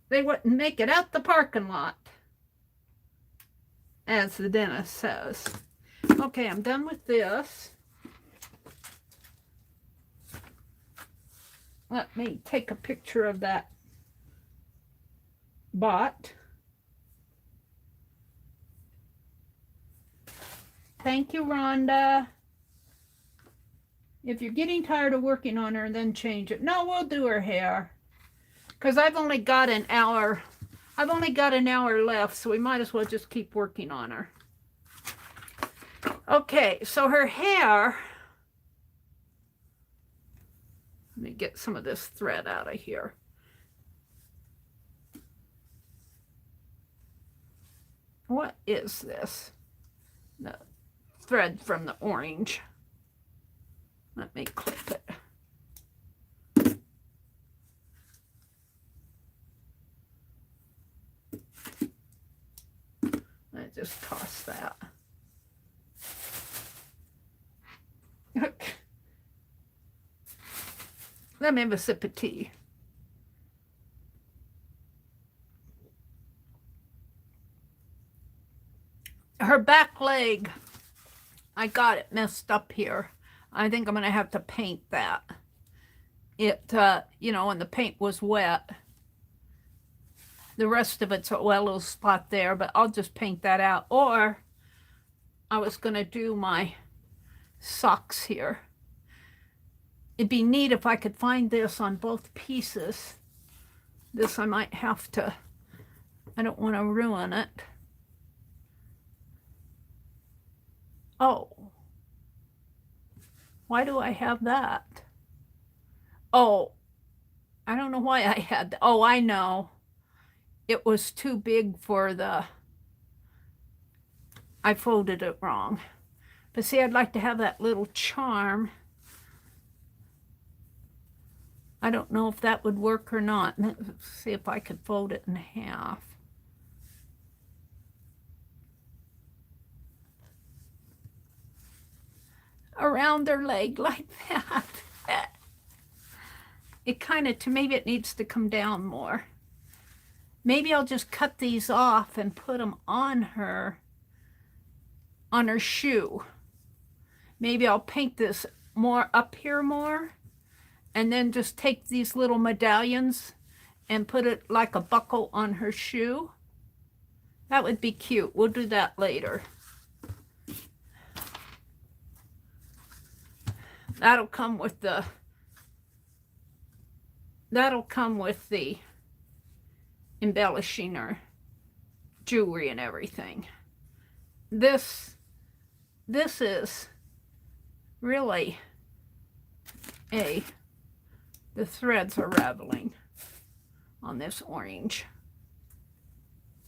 They wouldn't make it out the parking lot, as the dentist says. Okay, I'm done with this. Let me take a picture of that bot. Thank you, Rhonda. If you're getting tired of working on her, then change it. No, we'll do her hair. Because I've only got an hour. I've only got an hour left, so we might as well just keep working on her. Okay, so her hair. Let me get some of this thread out of here. What is this? The thread from the orange. Let me clip it. I just toss that. Let me have a sip of tea. Her back leg, I got it messed up here. I think I'm going to have to paint that. It, you know, when the paint was wet. The rest of it's a well little spot there, but I'll just paint that out. Or I was going to do my socks here. It'd be neat if I could find this on both pieces. This I might have to, I don't want to ruin it. Oh. Why do I have that? Oh, I don't know why I had that. Oh, I know. It was too big for the, I folded it wrong. But see, I'd like to have that little charm. I don't know if that would work or not. Let's see if I could fold it in half. Around her leg like that. It kind of, maybe it needs to come down more. Maybe I'll just cut these off and put them on her shoe. Maybe I'll paint this more up here more. And then just take these little medallions and put it like a buckle on her shoe. That would be cute. We'll do that later. That'll come with the embellishing her jewelry and everything. This is really the The threads are raveling on this orange.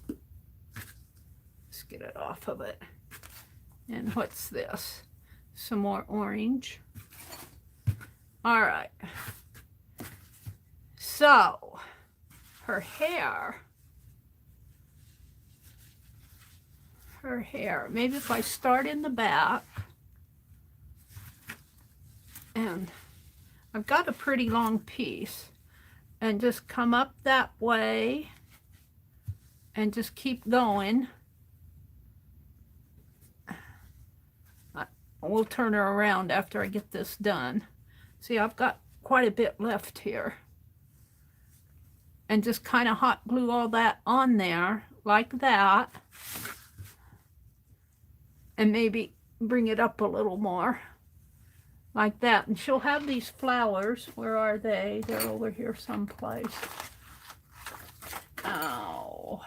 Let's get it off of it. And what's this? Some more orange. All right. So, her hair, maybe if I start in the back, and I've got a pretty long piece, and just come up that way, and just keep going. We'll turn her around after I get this done. See, I've got quite a bit left here. And just kind of hot glue all that on there, like that. And maybe bring it up a little more, like that. And she'll have these flowers. Where are they? They're over here someplace. Oh.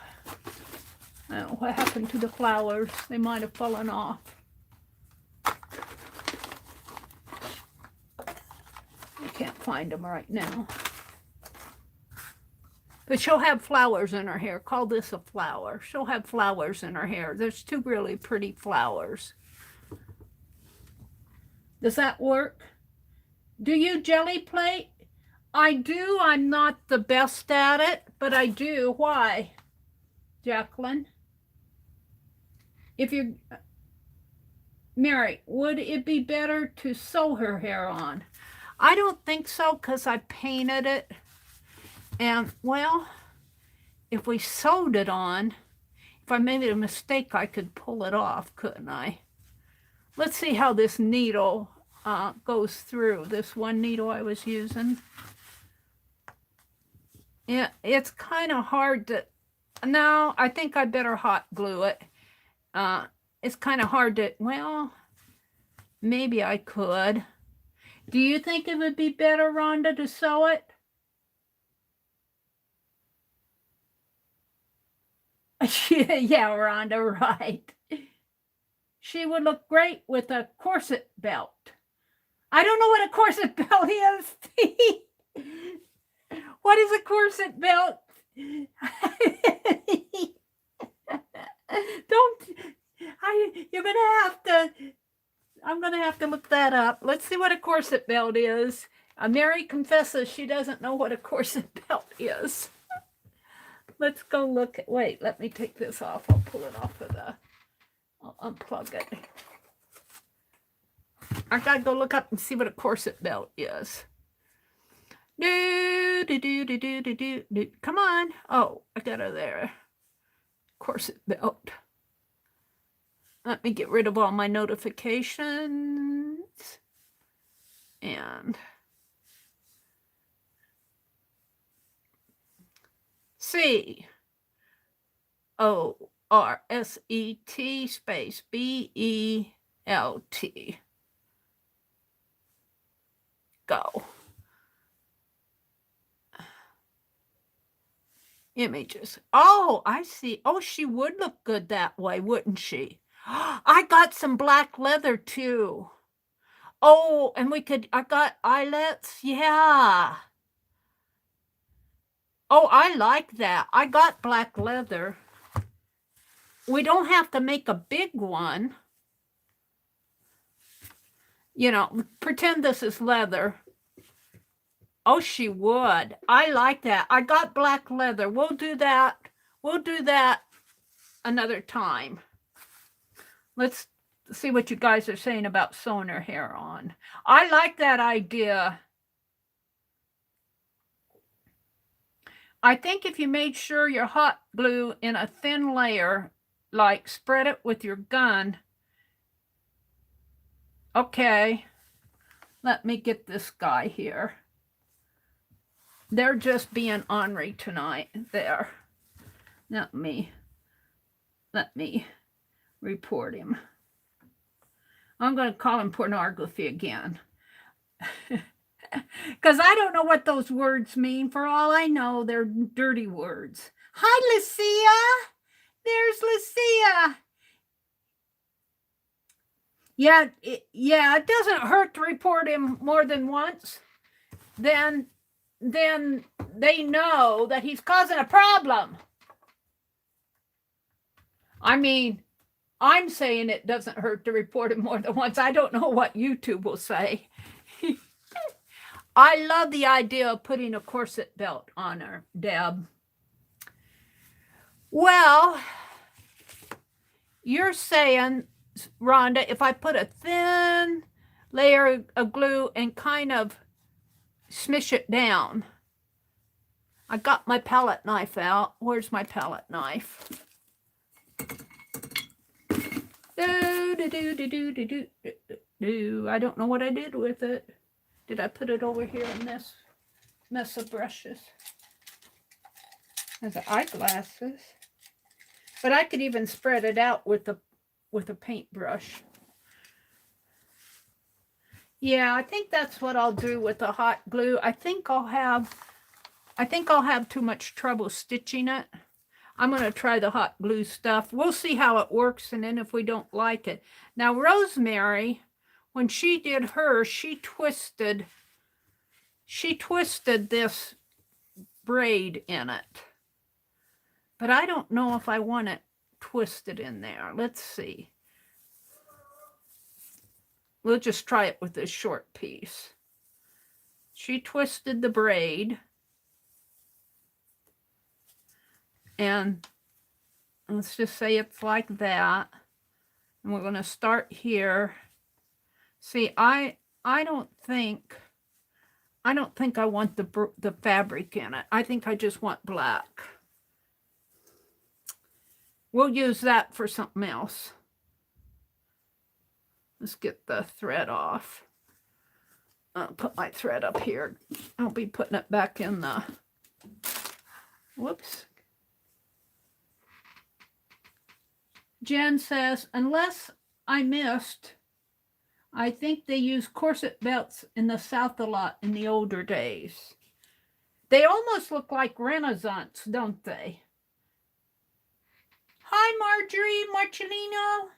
Oh, what happened to the flowers? They might have fallen off. I can't find them right now. But she'll have flowers in her hair. Call this a flower. She'll have flowers in her hair. There's two really pretty flowers. Does that work? Do you jelly plate? I do. I'm not the best at it, but I do. Why, Jacqueline? If you, Mary, would it be better to sew her hair on? I don't think so, because I painted it. And, well, if we sewed it on, if I made a mistake, I could pull it off, couldn't I? Let's see how this needle goes through. This one needle I was using. Yeah, it's kind of hard to... No, I think I better hot glue it. It's kind of hard to... Well, maybe I could. Do you think it would be better, Rhonda, to sew it? Yeah, Rhonda, right. She would look great with a corset belt. I don't know what a corset belt is. What is a corset belt? You're going to have to... I'm going to have to look that up. Let's see what a corset belt is. Meri confesses she doesn't know what a corset belt is. Let's go look at... Wait, let me take this off. I'll pull it off of the... I'll unplug it. I got to go look up and see what a corset belt is. Come on. Oh, I got her there. Corset belt. Let me get rid of all my notifications. And CORSET space BELT. Go. Images. Oh, I see. Oh, she would look good that way, wouldn't she? I got some black leather too. Oh, and I got eyelets. Yeah. Oh, I like that. I got black leather. We don't have to make a big one. You know, pretend this is leather. Oh, she would. I like that. I got black leather. We'll do that. We'll do that another time. Let's see what you guys are saying about sewing her hair on. I like that idea. I think if you made sure your hot glue in a thin layer, like spread it with your gun. Okay, let me get this guy here. They're just being ornery tonight. There. Let me report him. I'm going to call him pornography again. Because I don't know what those words mean. For all I know, they're dirty words. Hi, Lucia. There's Lucia. Yeah, it doesn't hurt to report him more than once. Then then they know that he's causing a problem. I mean, I'm saying it doesn't hurt to report it more than once. I don't know what YouTube will say. I love the idea of putting a corset belt on her, Deb. Well, you're saying, Rhonda, if I put a thin layer of glue and kind of smish it down. I got my palette knife out. Where's my palette knife? I don't know what I did with it. Did I put it over here in this mess of brushes? There's the eyeglasses. But I could even spread it out with a paintbrush. Yeah, I think that's what I'll do with the hot glue. I think I'll have too much trouble stitching it. I'm going to try the hot glue stuff. We'll see how it works, and then if we don't like it. Now, Rosemary, when she did hers, she twisted this braid in it. But I don't know if I want it twisted in there. Let's see. We'll just try it with this short piece. She twisted the braid. And let's just say it's like that. And we're going to start here. See, I don't think I want the fabric in it. I think I just want black. We'll use that for something else. Let's get the thread off. I'll put my thread up here. I'll be putting it back in the, whoops. Jen says, unless I missed, I think they use corset belts in the South a lot in the older days. They almost look like Renaissance, don't they? Hi, Marjorie, Marcellino.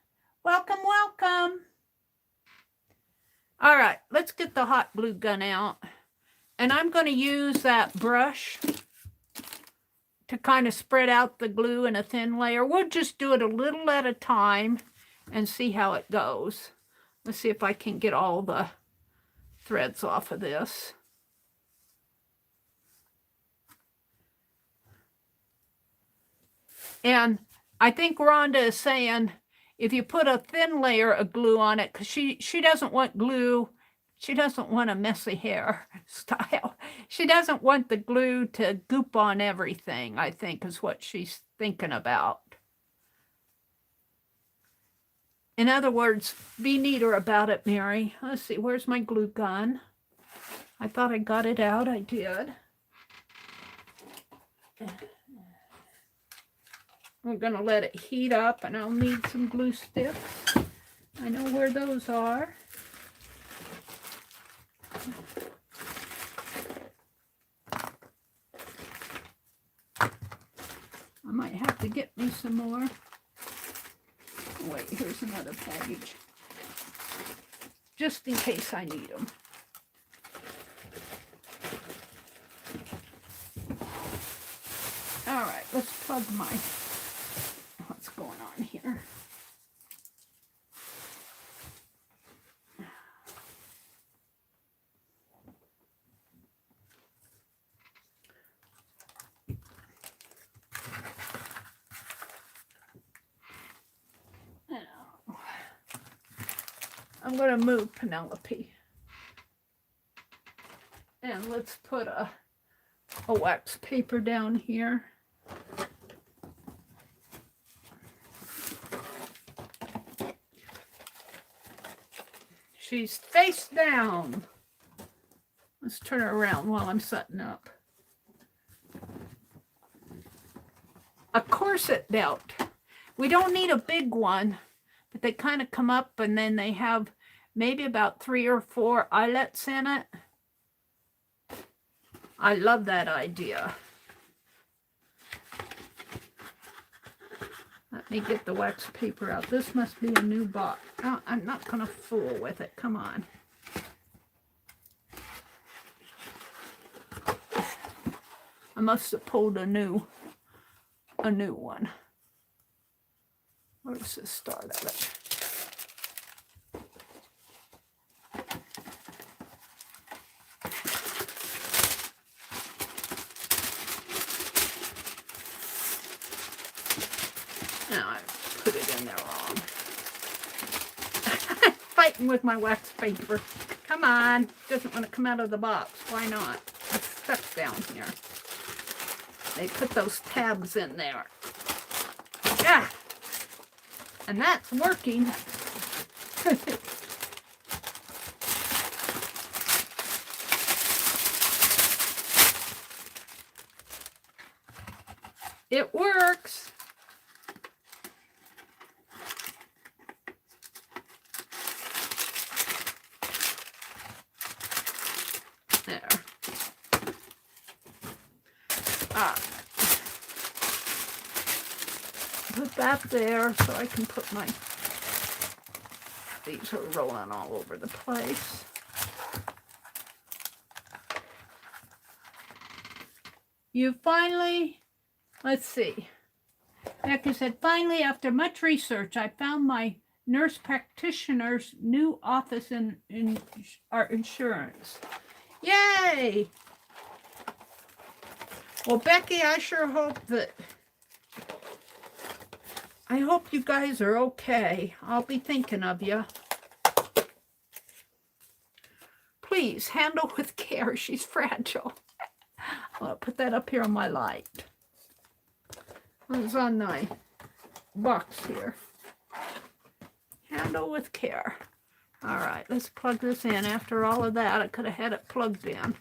Welcome, welcome. All right, let's get the hot glue gun out. And I'm going to use that brush to kind of spread out the glue in a thin layer. We'll just do it a little at a time and see how it goes. Let's see if I can get all the threads off of this. And I think Rhonda is saying if you put a thin layer of glue on it, because she doesn't want glue, she doesn't want a messy hair style. She doesn't want the glue to goop on everything, I think is what she's thinking about. In other words, be neater about it, Mary. Let's see, where's my glue gun? I thought I got it out. I did. We're going to let it heat up, and I'll need some glue sticks. I know where those are. I might have to get me some more. Wait, here's another page. Just in case I need them. All right, let's plug my... What's going on here? I'm going to move Penelope. And let's put a wax paper down here. She's face down. Let's turn her around while I'm setting up. A corset belt. We don't need a big one, but they kind of come up and then they have maybe about 3 or 4 eyelets in it. I love that idea. Let me get the wax paper out. This must be a new box. Oh, I'm not going to fool with it. Come on. I must have pulled a new one. Where's the start of it? Now I put it in there wrong. Fighting with my wax paper. Come on. Doesn't want to come out of the box. Why not? It's stuck down here. They put those tabs in there. Yeah. And that's working. It works. There. Put that there so I can put my, these are rolling all over the place. You finally, let's see. Becky said, finally, after much research, I found my nurse practitioner's new office in our insurance. Yay! Well, Becky, I sure hope that, I hope you guys are okay. I'll be thinking of you. Please, handle with care. She's fragile. I'll put that up here on my light. It's on my box here. Handle with care. All right, let's plug this in. After all of that, I could have had it plugged in.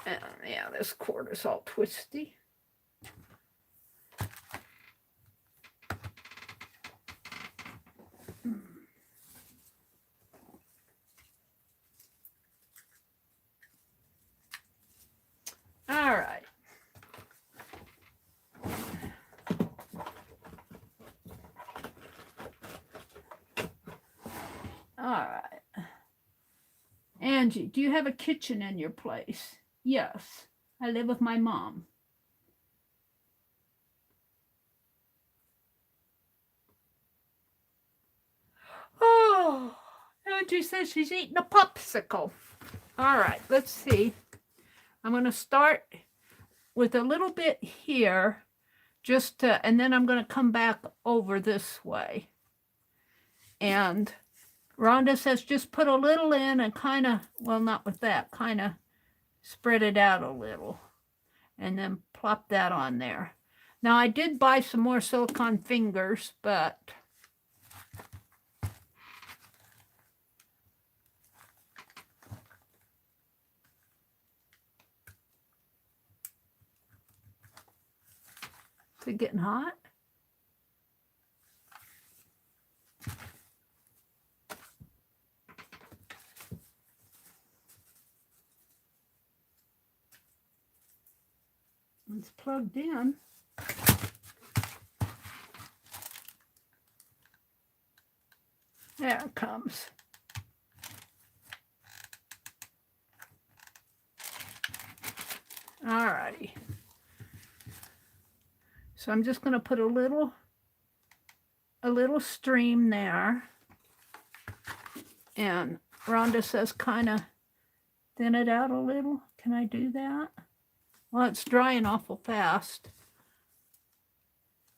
And yeah, this cord is all twisty. All right. All right. Angie, do you have a kitchen in your place? Yes. I live with my mom. Oh, Angie says she's eating a popsicle. All right, let's see. I'm going to start with a little bit here, just to, and then I'm going to come back over this way. And Rhonda says just put a little in and kind of, well, not with that, kind of spread it out a little. And then plop that on there. Now, I did buy some more silicone fingers, but is it getting hot? It's plugged in. There it comes. All righty. So I'm just going to put a little stream there. And Rhonda says kind of thin it out a little. Can I do that? Well, it's drying awful fast.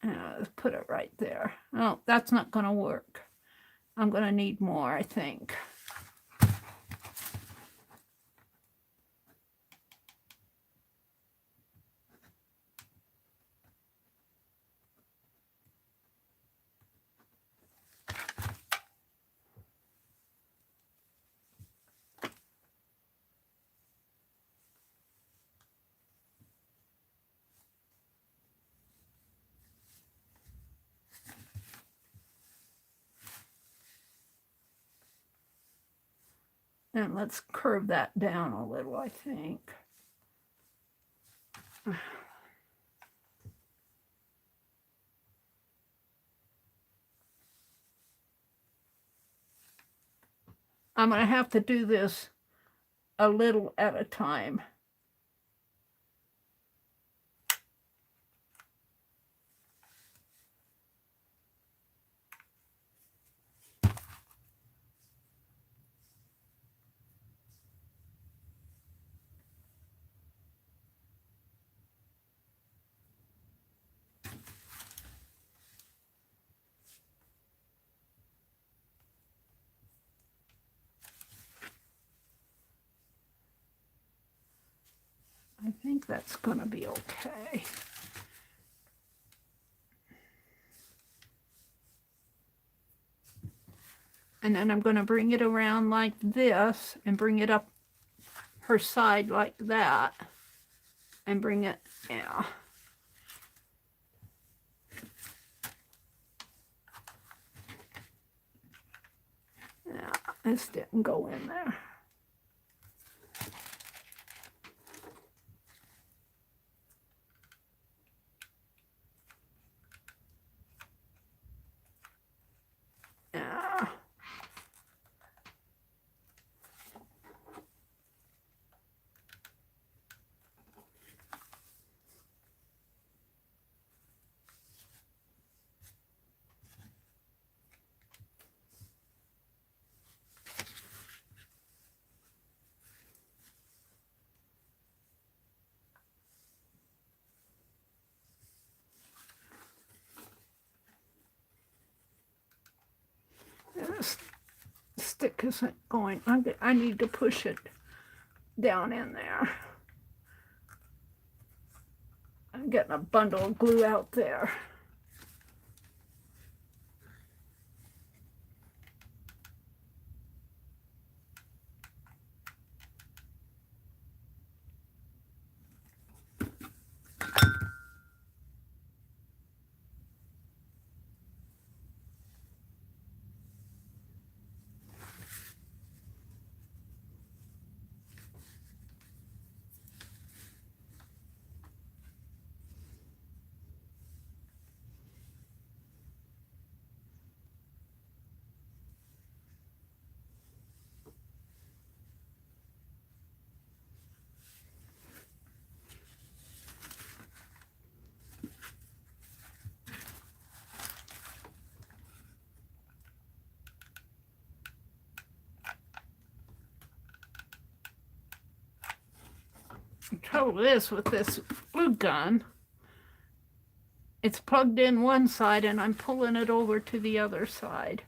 Let's put it right there. Oh, that's not going to work. I'm going to need more, I think. And let's curve that down a little, I think. I'm going to have to do this a little at a time. I think that's going to be okay. And then I'm going to bring it around like this and bring it up her side like that. And bring it, yeah. Yeah, this didn't go in there. Yeah. This stick isn't going. I need to push it down in there. I'm getting a bundle of glue out there. The trouble is with this glue gun, it's plugged in one side and I'm pulling it over to the other side.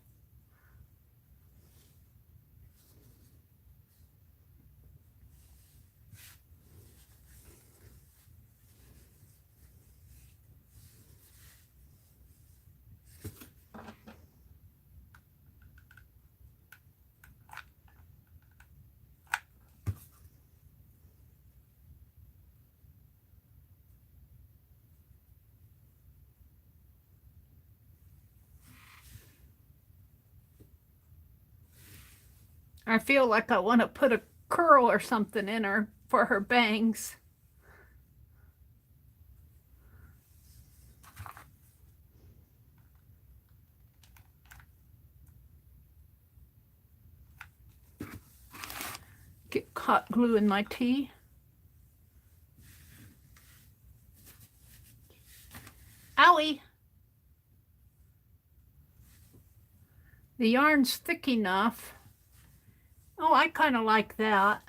I feel like I want to put a curl or something in her for her bangs. Get hot glue in my tea. Owie! The yarn's thick enough. Oh, I kind of like that.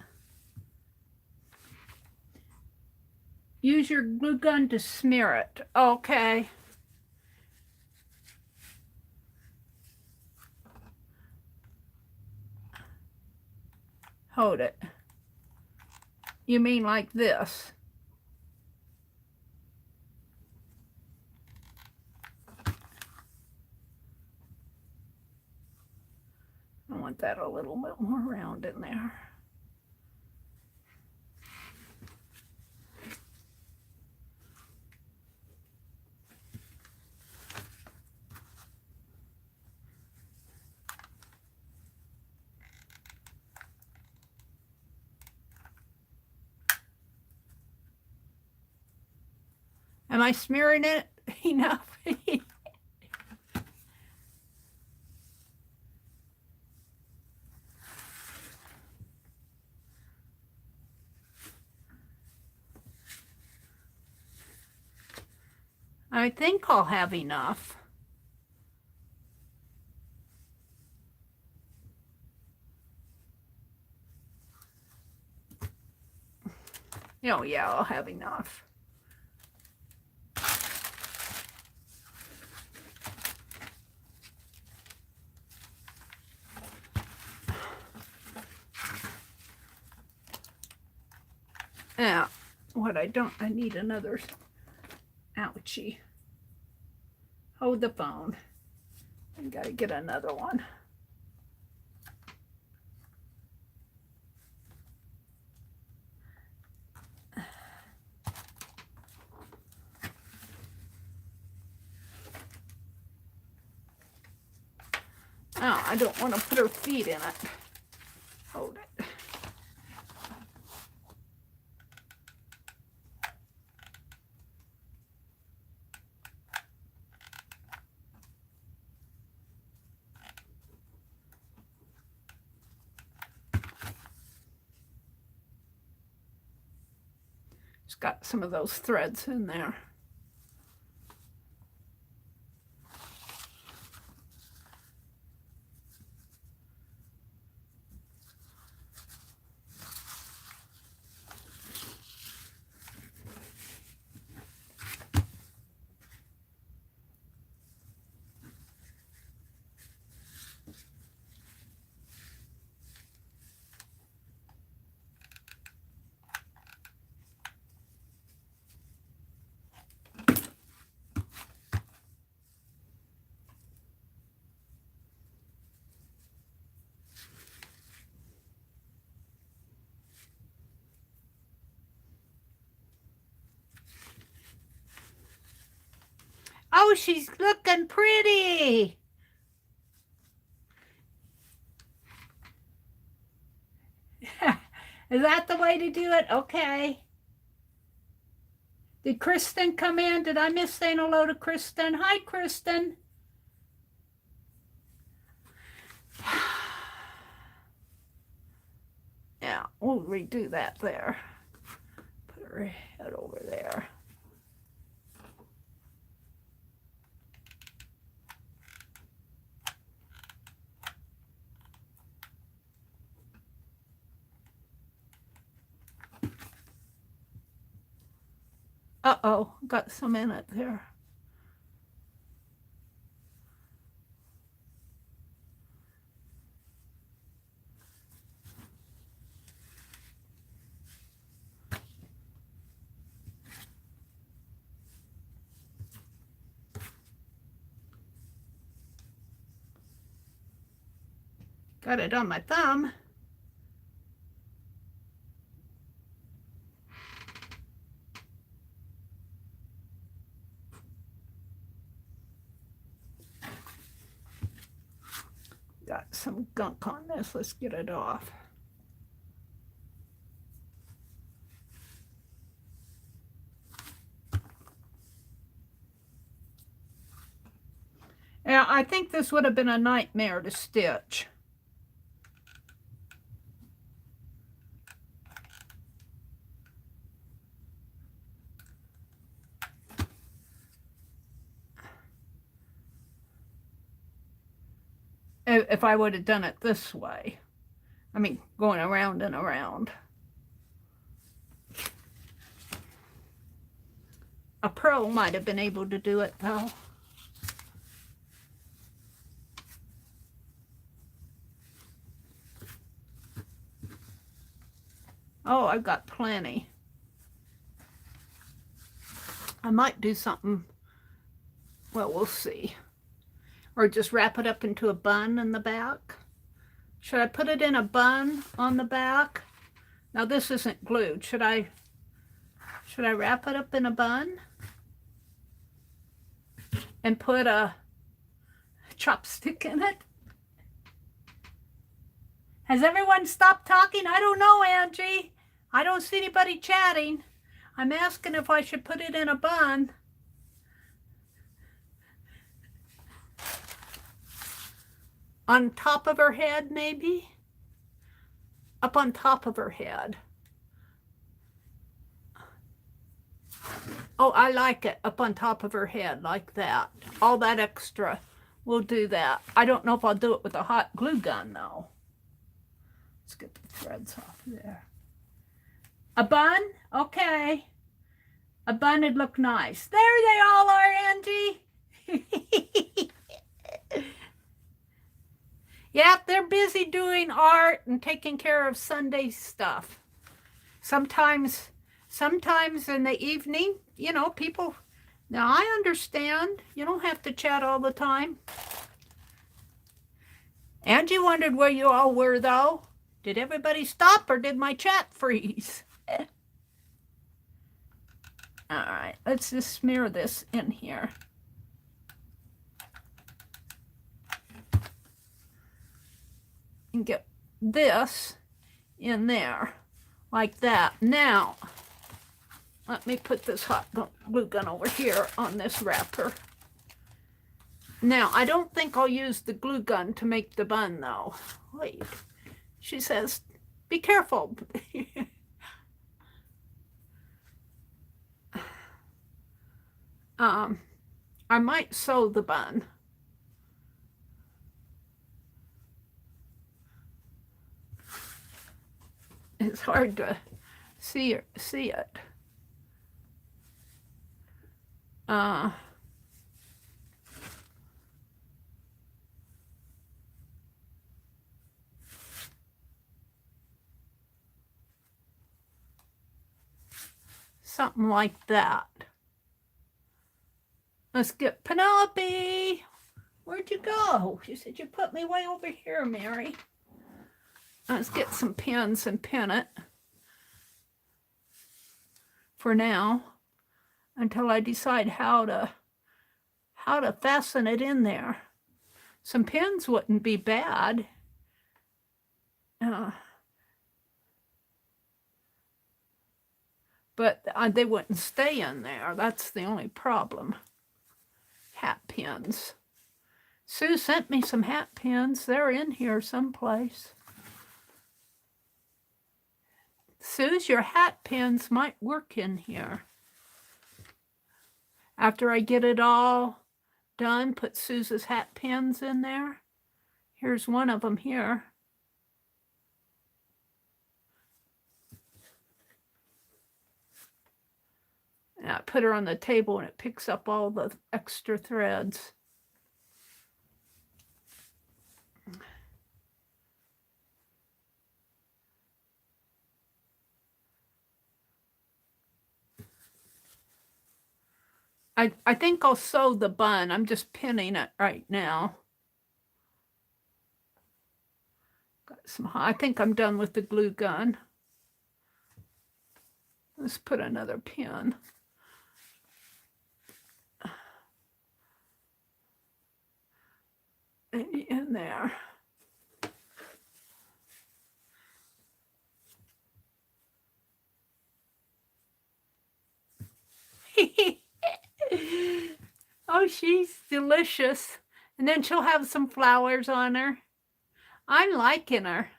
Use your glue gun to smear it. Okay. Hold it. You mean like this? I want that a little bit more round in there. Am I smearing it enough? I think I'll have enough. Oh yeah, I'll have enough. Now, what I need another, ouchie. Hold the phone. I gotta get another one. Oh, I don't want to put her feet in it. Hold it. It's got some of those threads in there. Oh, she's looking pretty. Is that the way to do it? Okay. Did Kristen come in? Did I miss saying hello to Kristen? Hi, Kristen. Yeah, we'll redo that there. Put her head over there. Uh-oh, got some in it there. Got it on my thumb. Got some gunk on this. Let's get it off. Yeah, I think this would have been a nightmare to stitch. If I would have done it this way. I mean, going around and around. A pro might have been able to do it, though. Oh, I've got plenty. I might do something, well, we'll see. Or just wrap it up into a bun in the back. Should I put it in a bun on the back? Now this isn't glued. Should I wrap it up in a bun? And put a chopstick in it? Has everyone stopped talking? I don't know, Angie. I don't see anybody chatting. I'm asking if I should put it in a bun. On top of her head, maybe? Up on top of her head. Oh, I like it up on top of her head like that. All that extra. We'll do that. I don't know if I'll do it with a hot glue gun, though. Let's get the threads off there. A bun? Okay. A bun would look nice. There they all are, Angie. Yep, they're busy doing art and taking care of Sunday stuff. Sometimes in the evening, you know, people, now I understand. You don't have to chat all the time. Angie wondered where you all were, though. Did everybody stop or did my chat freeze? All right, let's just smear this in here. And get this in there like that. Now, let me put this hot glue gun over here on this wrapper. Now, I don't think I'll use the glue gun to make the bun, though. Wait, she says, be careful. I might sew the bun. It's hard to see it. Something like that. Let's get Penelope. Where'd you go? She said, you put me way over here, Meri. Let's get some pins and pin it for now until I decide how to fasten it in there. Some pins wouldn't be bad. But they wouldn't stay in there. That's the only problem. Hat pins. Sue sent me some hat pins. They're in here someplace. Sue's, your hat pins might work in here. After I get it all done, put Sue's hat pins in there. Here's one of them here. And I put her on the table and it picks up all the extra threads. I think I'll sew the bun. I'm just pinning it right now. Got some, I think I'm done with the glue gun. Let's put another pin. In there. Oh, she's delicious. And then she'll have some flowers on her. I'm liking her.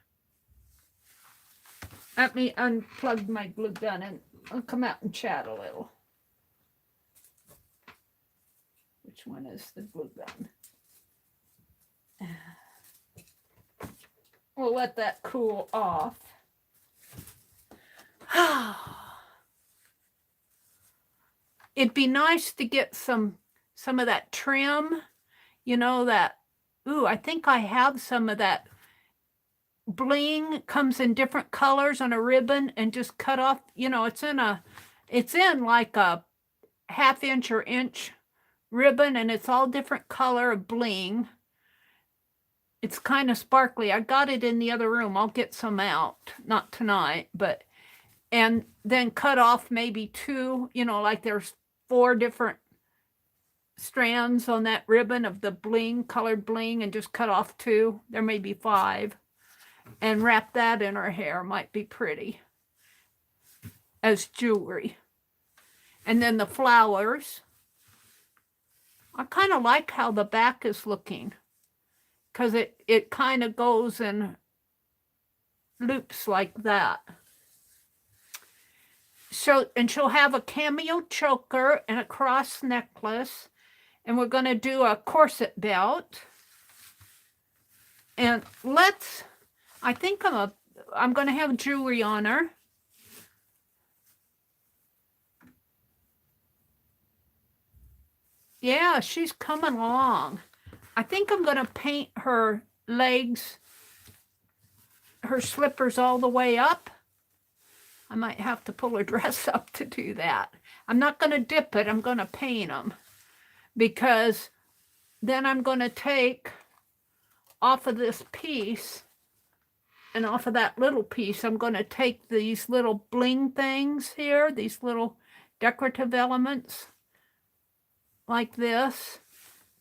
Let me unplug my glue gun and I'll come out and chat a little. Which one is the glue gun? We'll let that cool off. It'd be nice to get some of that trim, you know, that, ooh, I think I have some of that bling. Comes in different colors on a ribbon and just cut off, you know, it's in like a 1/2 inch or inch ribbon and it's all different color of bling. It's kind of sparkly. I got it in the other room. I'll get some out, not tonight, but, and then cut off maybe 2, you know, like there's 4 different strands on that ribbon of the bling, colored bling, and just cut off 2. There may be 5. And wrap that in her hair. Might be pretty as jewelry. And then the flowers. I kind of like how the back is looking, because it kind of goes in loops like that. So, and she'll have a cameo choker and a cross necklace. And we're going to do a corset belt. And I think I'm going to have jewelry on her. Yeah, she's coming along. I think I'm going to paint her legs, her slippers all the way up. I might have to pull her dress up to do that. I'm not going to dip it. I'm going to paint them. Because then I'm going to take off of this piece and off of that little piece, I'm going to take these little bling things here, these little decorative elements like this,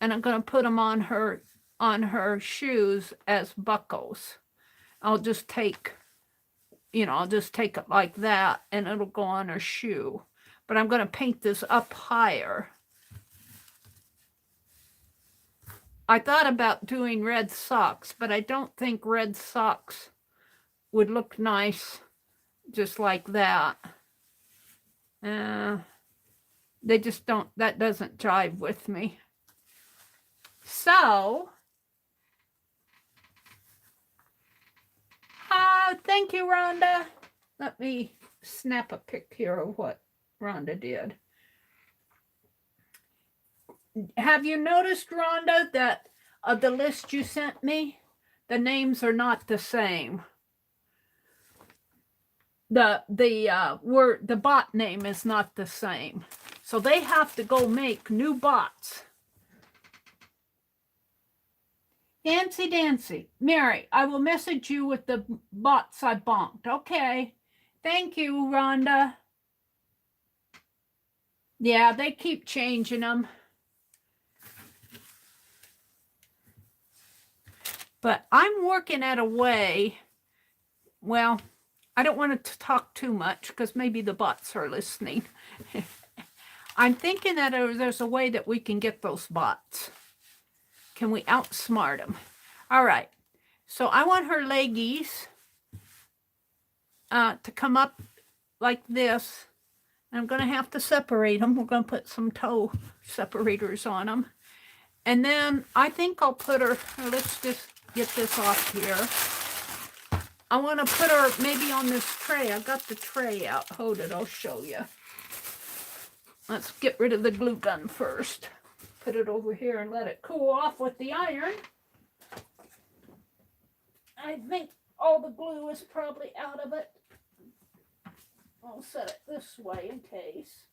and I'm going to put them on her shoes as buckles. I'll just take it like that, and it'll go on her shoe. But I'm going to paint this up higher. I thought about doing red socks, but I don't think red socks would look nice just like that. They just don't, that doesn't jive with me. So, thank you, Rhonda. Let me snap a pic here of what Rhonda did. Have you noticed, Rhonda, that of the list you sent me, the names are not the same? The bot name is not the same. So they have to go make new bots. Dancy. Meri, I will message you with the bots I bonked. Okay. Thank you, Rhonda. Yeah, they keep changing them. But I'm working at a way, well, I don't want to talk too much because maybe the bots are listening. I'm thinking that there's a way that we can get those bots. Can we outsmart them? All right. So I want her leggies to come up like this. I'm going to have to separate them. We're going to put some toe separators on them. And then I think I'll put her, let's just get this off here. I want to put her maybe on this tray. I've got the tray out. Hold it, I'll show you. Let's get rid of the glue gun first. Put it over here and let it cool off with the iron. I think all the glue is probably out of it. I'll set it this way in case.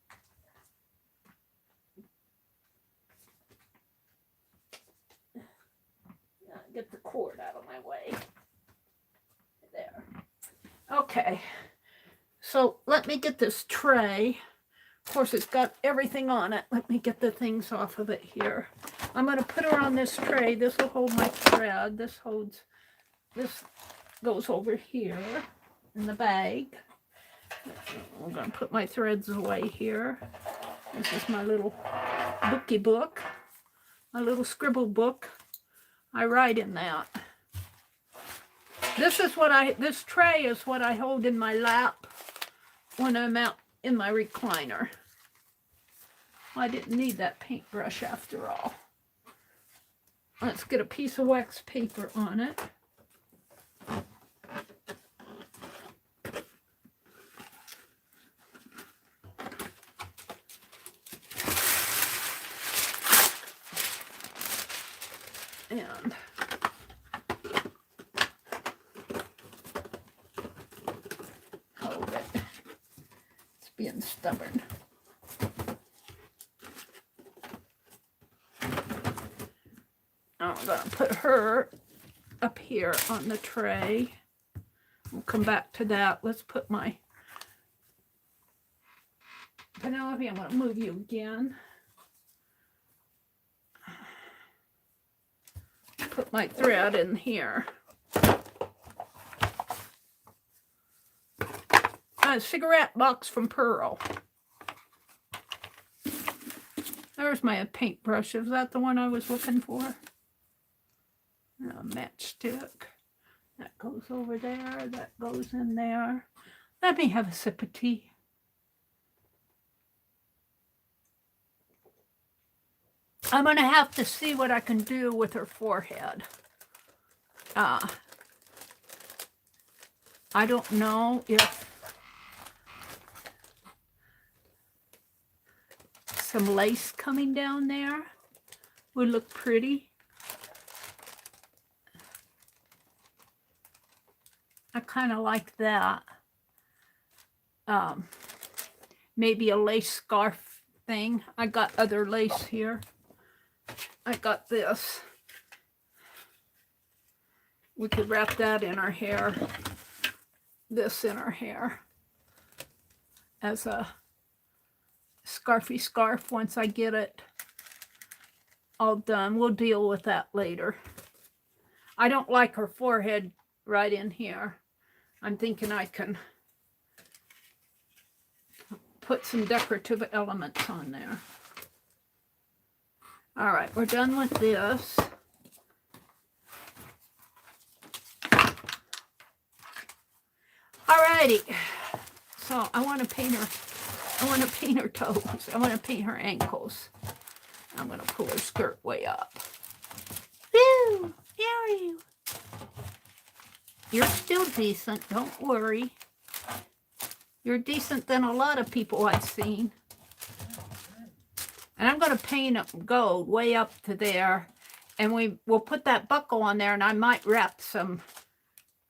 Get the cord out of my way. There. Okay. So let me get this tray. Of course, it's got everything on it. Let me get the things off of it here. I'm going to put her on this tray. This will hold my thread. This goes over here in the bag. I'm going to put my threads away here. This is my little bookie book, my little scribble book. I write in that. This tray is what I hold in my lap when I'm out in my recliner. I didn't need that paintbrush after all. Let's get a piece of wax paper on it. And hold it. It's being stubborn. I'm going to put her up here on the tray. We'll come back to that. Let's put my Penelope, I'm going to move you again. Put my thread in here. A cigarette box from Pearl. There's my paintbrush. Is that the one I was looking for? A matchstick. That goes over there. That goes in there. Let me have a sip of tea. I'm going to have to see what I can do with her forehead. I don't know if some lace coming down there would look pretty. I kind of like that. Maybe a lace scarf thing. I got other lace here. I got this. We could wrap that in our hair. This in our hair. As a scarfy scarf once I get it all done. We'll deal with that later. I don't like her forehead right in here. I'm thinking I can put some decorative elements on there. All right, we're done with this. Alrighty, so I want to paint her. I want to paint her toes. I want to paint her ankles. I'm going to pull her skirt way up. Woo! Meri, you're still decent. Don't worry. You're decent than a lot of people I've seen. And I'm going to paint it gold way up to there. And we'll put that buckle on there, and I might wrap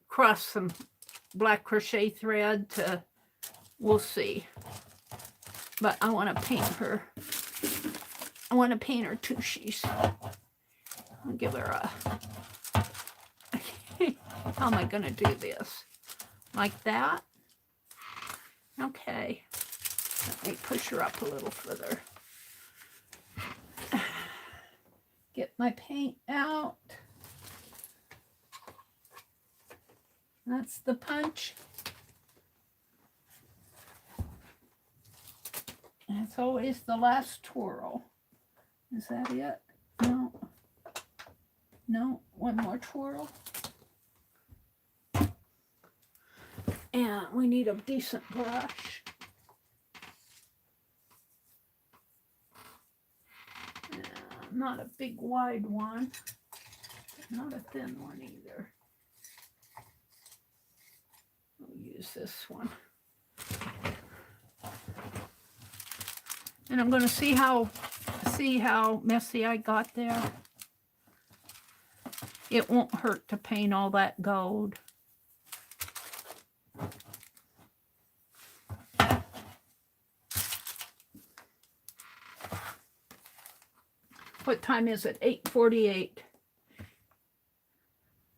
cross some black crochet thread to, we'll see. But I want to paint her. I want to paint her tushies. I'll give her a, how am I going to do this? Like that? Okay. Let me push her up a little further. Get my paint out. That's the punch. That's always the last twirl. Is that it? No. No, one more twirl. And we need a decent brush. Not a big wide one. Not a thin one either. I'll use this one. And I'm going to see how messy I got there. It won't hurt to paint all that gold. What time is it? 8:48.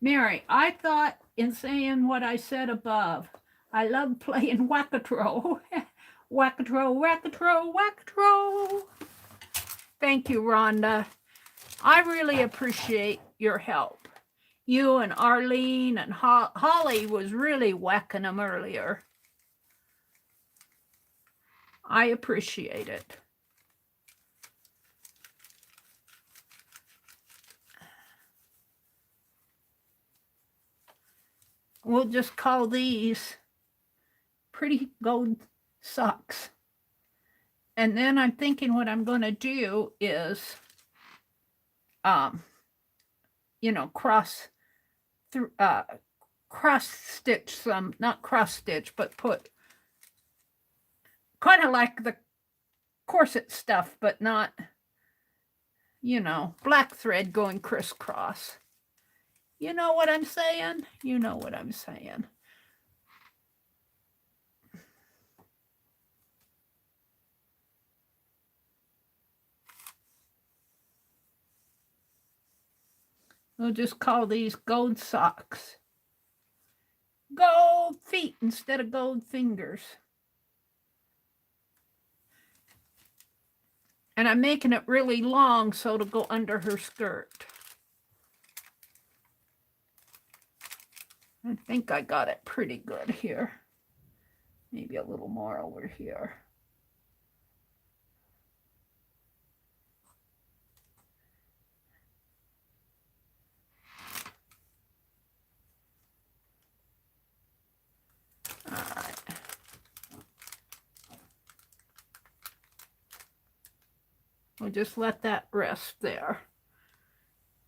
Meri, I thought in saying what I said above, I love playing Wackatro. Wackatro, Wackatro, Wackatro. Thank you, Rhonda. I really appreciate your help. You and Arlene and Holly was really whacking them earlier. I appreciate it. We'll just call these pretty gold socks. And then I'm thinking what I'm going to do is, you know, cross stitch some, not cross stitch, but put kind of like the corset stuff, but not, you know, black thread going crisscross. You know what I'm saying? You know what I'm saying. We'll just call these gold socks. Gold feet instead of gold fingers. And I'm making it really long so it'll go under her skirt. I think I got it pretty good here. Maybe a little more over here. All right. We'll just let that rest there.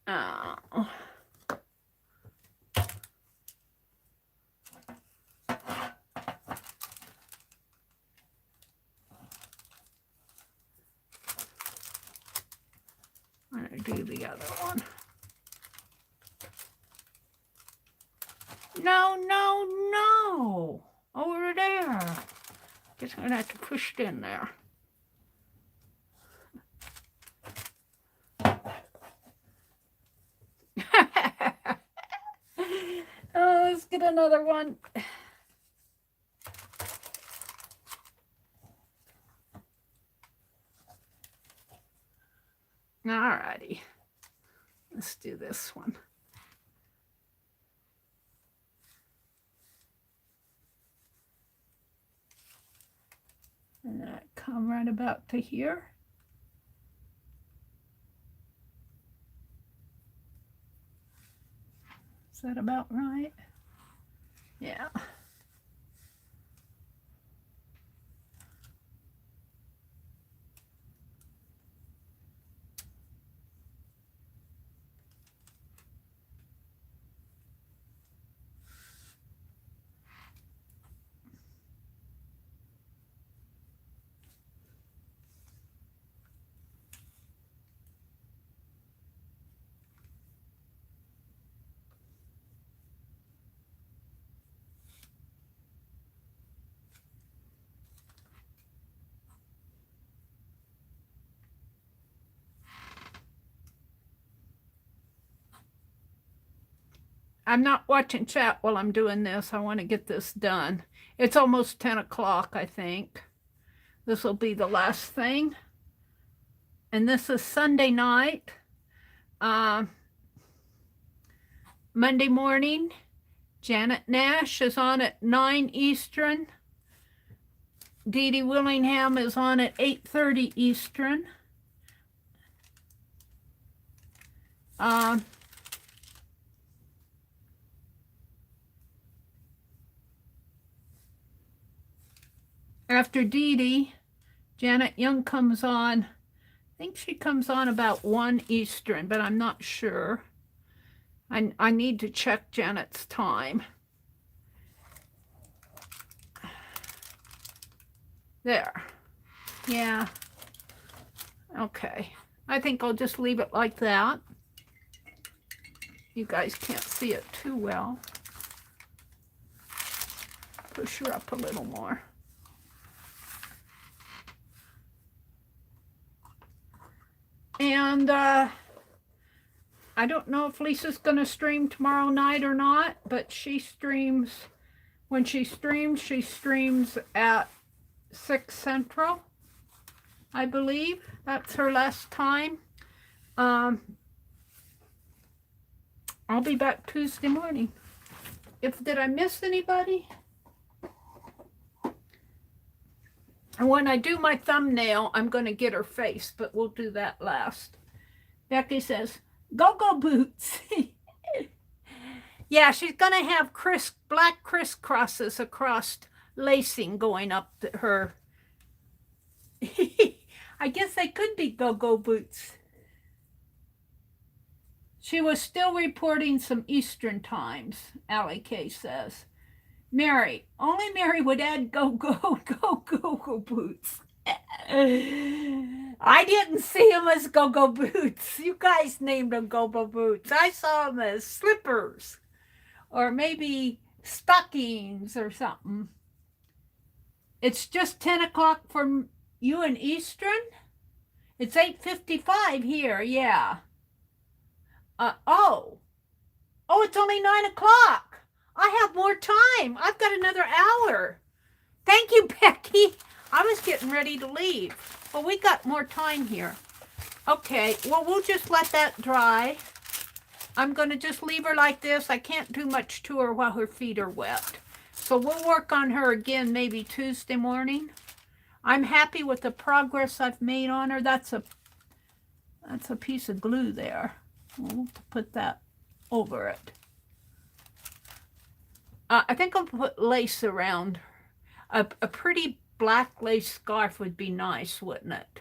I'm going to do the other one. No, no, no. Over there. Just going to have to push it in there. Oh, let's get another one. Alrighty. Let's do this one. And that come right about to here. Is that about right? Yeah. I'm not watching chat while I'm doing this. I want to get this done. It's almost 10 o'clock, I think. This will be the last thing. And this is Sunday night. Monday morning, Janet Nash is on at 9 Eastern. Dee Dee Willingham is on at 8:30 Eastern. After Dee Dee, Janet Young comes on. I think she comes on about 1 Eastern, but I'm not sure. I need to check Janet's time. There. Yeah. Okay. I think I'll just leave it like that. You guys can't see it too well. Push her up a little more. And I don't know if Lisa's going to stream tomorrow night or not, but she streams, when she streams at 6 Central, I believe. That's her last time. I'll be back Tuesday morning. Did I miss anybody? And when I do my thumbnail, I'm going to get her face, but we'll do that last. Becky says, go-go boots. Yeah, she's going to have black crisscrosses across lacing going up to her. I guess they could be go-go boots. She was still reporting some Eastern times, Allie K says. Meri, only Meri would add go-go boots. I didn't see them as go-go boots. You guys named them go-go boots. I saw them as slippers or maybe stockings or something. It's just 10 o'clock for you in Eastern? It's 8:55 here, yeah. Oh, it's only 9 o'clock. I have more time. I've got another hour. Thank you, Becky. I was getting ready to leave. Well, we got more time here. Okay, well, we'll just let that dry. I'm going to just leave her like this. I can't do much to her while her feet are wet. So we'll work on her again maybe Tuesday morning. I'm happy with the progress I've made on her. That's a piece of glue there. We'll put that over it. I think I'll put lace around her. A pretty black lace scarf would be nice, wouldn't it?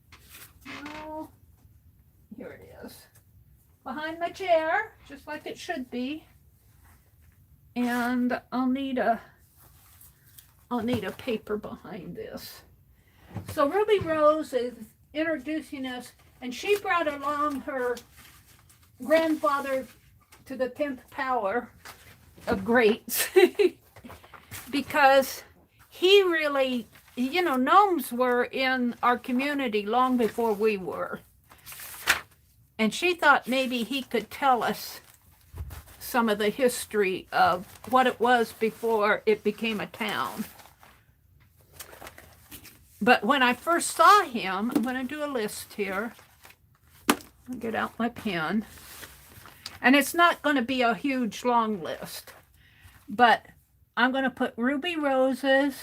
Oh, here it is. Behind my chair, just like it should be. And I'll need a paper behind this. So Ruby Rose is introducing us, and she brought along her grandfather to the 10th power of greats because he really, you know, gnomes were in our community long before we were. And she thought maybe he could tell us some of the history of what it was before it became a town. But when I first saw him, I'm going to do a list here. I'll get out my pen. And it's not going to be a huge long list, but I'm going to put ruby roses.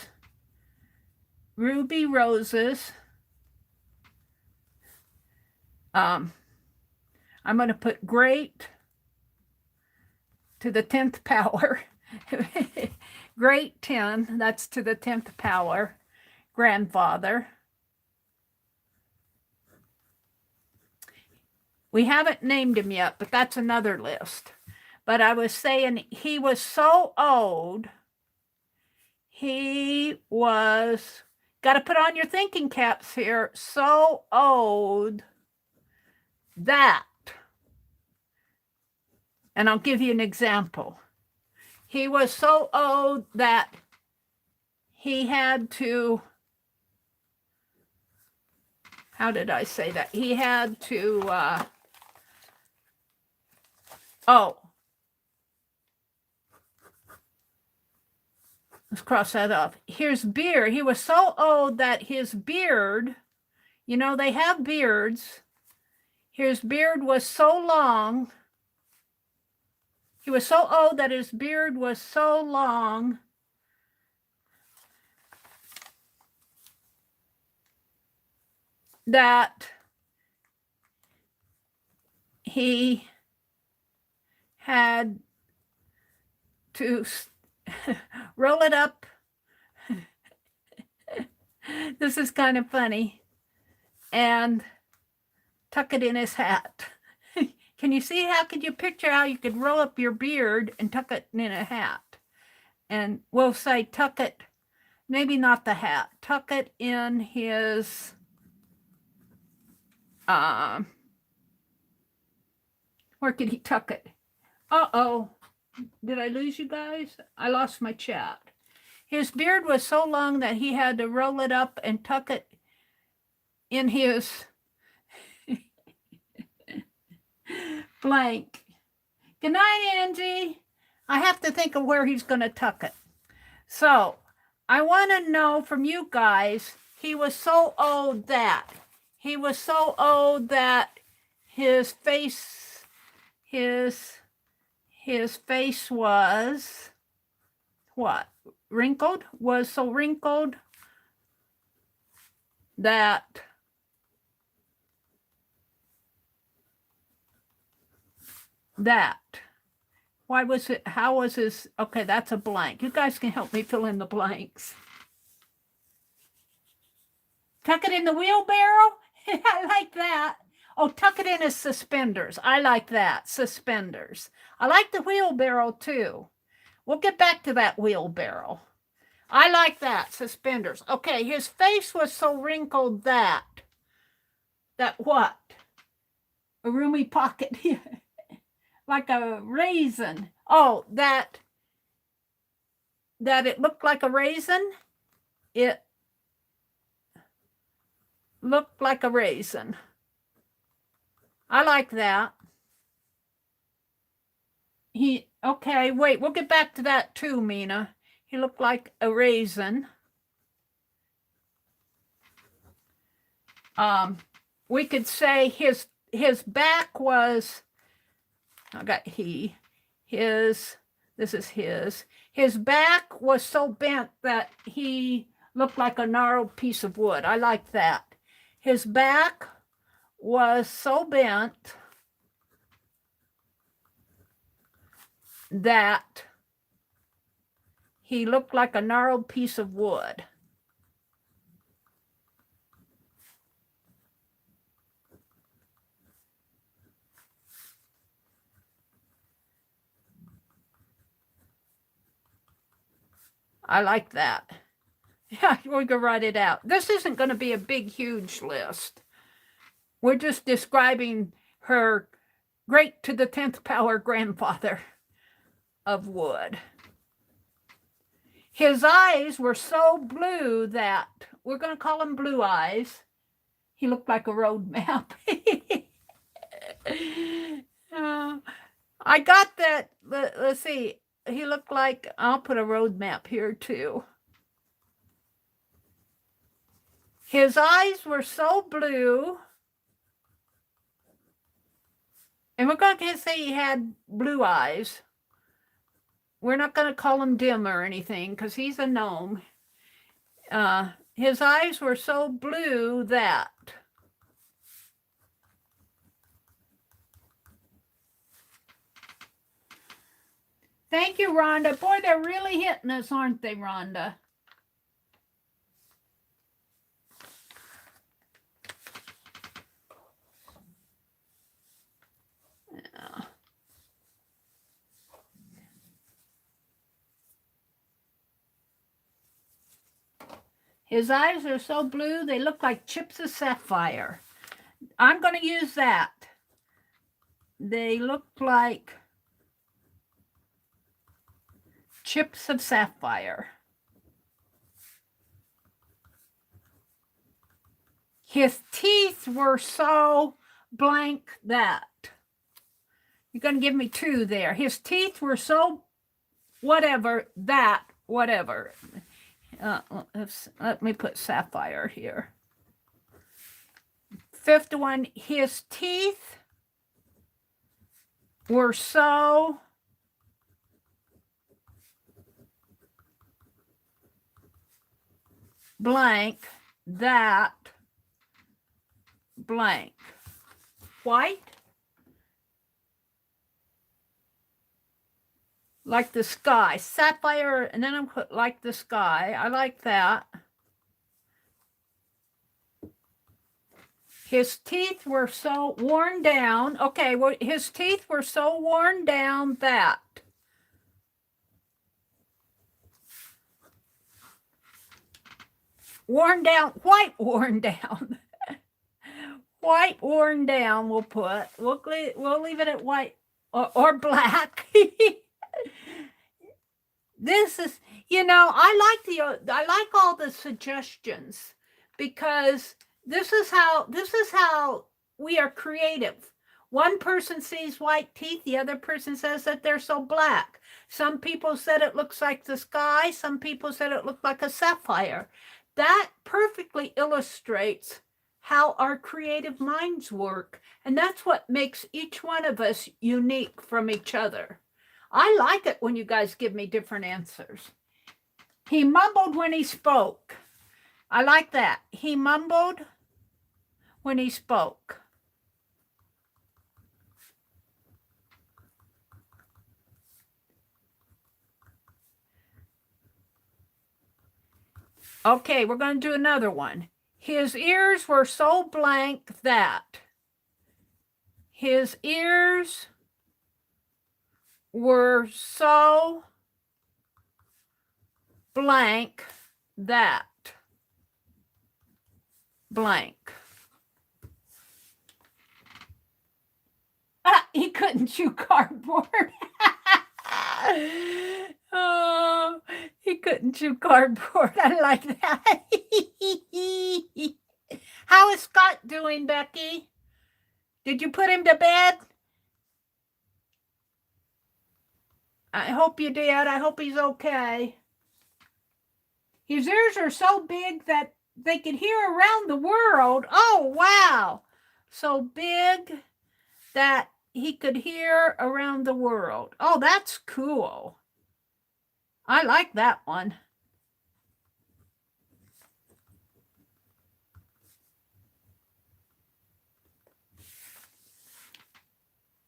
I'm going to put great to the 10th power. Great 10, that's to the 10th power. Grandfather. We haven't named him yet, but that's another list. But I was saying he was so old. He was, got to put on your thinking caps here, so old that, and I'll give you an example. He was so old that he had to, how did I say that? He had to, let's cross that off. His beard, he was so old that his beard, you know, they have beards. His beard was so long. He was so old that his beard was so long that he had to roll it up. This is kind of funny. And tuck it in his hat. Can you see, how could you picture how you could roll up your beard and tuck it in a hat? And we'll say tuck it, maybe not the hat, tuck it in his, where could he tuck it? Uh-oh, did I lose you guys? I lost my chat. His beard was so long that he had to roll it up and tuck it in his blank. Good night, Angie. I have to think of where he's going to tuck it. So I want to know from you guys, he was so old that, his face, his face was what? Wrinkled? Was so wrinkled that why was it, how was his, okay, that's a blank. You guys can help me fill in the blanks. Tuck it in the wheelbarrow? I like that. Oh, tuck it in his suspenders. I like that, suspenders. I like the wheelbarrow too. We'll get back to that wheelbarrow. I like that, suspenders. Okay, his face was so wrinkled that what? A roomy pocket. Like a raisin. Oh, that it looked like a raisin? It looked like a raisin. I like that. Okay, wait, we'll get back to that too, Mina. He looked like a raisin. We could say his back was, I got this is his back was so bent that he looked like a gnarled piece of wood. I like that. His back was so bent that he looked like a gnarled piece of wood. I like that. Yeah, we're going to write it out. This isn't going to be a big, huge list. We're just describing her great to the 10th power grandfather of wood. His eyes were so blue that, we're going to call him Blue Eyes. He looked like a road map. I got that. Let's see. He looked like, I'll put a road map here too. His eyes were so blue. And we're going to say he had blue eyes. We're not going to call him dim or anything because he's a gnome. His eyes were so blue that. Thank you, Rhonda. Boy, they're really hitting us, aren't they, Rhonda? Yeah. His eyes are so blue, they look like chips of sapphire. I'm going to use that. They look like chips of sapphire. His teeth were so blank that. You're going to give me 2 there. His teeth were so whatever that, whatever. Let me put sapphire here. 5th one, his teeth were so blank that blank. White? Like the sky. Sapphire, and then I'm put like the sky. I like that. His teeth were so worn down. Okay, well, his teeth were so worn down that. Worn down, white worn down. White worn down, we'll put. We'll leave it at white or black. This is, you know, I like all the suggestions because this is how we are creative. One person sees white teeth, the other person says that they're so black. Some people said it looks like the sky, some people said it looked like a sapphire. That perfectly illustrates how our creative minds work, and that's what makes each one of us unique from each other. I like it when you guys give me different answers. He mumbled when he spoke. I like that. He mumbled when he spoke. Okay, we're going to do another one. His ears were so blank that. His ears were so blank that. Blank. He couldn't chew cardboard. Oh, he couldn't chew cardboard. I like that. How is Scott doing, Becky? Did you put him to bed? I hope you did. I hope he's okay. His ears are so big that they could hear around the world. Oh, wow. So big that he could hear around the world. Oh, that's cool. I like that one.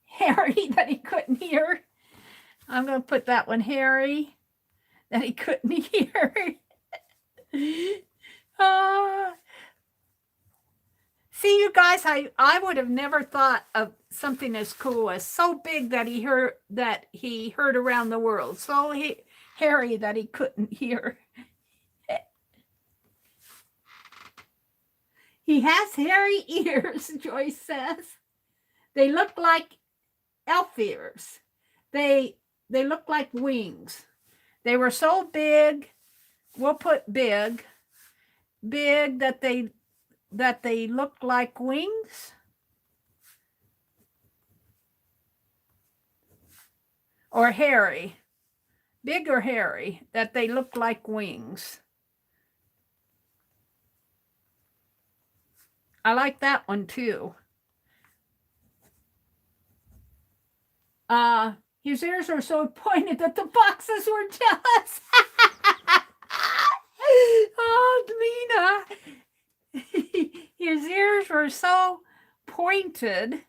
Harry, that he couldn't hear. I'm going to put that one, Harry, that he couldn't hear. See, you guys, I would have never thought of something as cool as so big that he heard around the world. So hairy that he couldn't hear. He has hairy ears, Joyce says. They look like elf ears. They look like wings. They were so big, we'll put big that they looked like wings. Or hairy. Big or hairy, that they look like wings. I like that one too. His ears were so pointed that the foxes were jealous. Oh, Lena. His ears were so pointed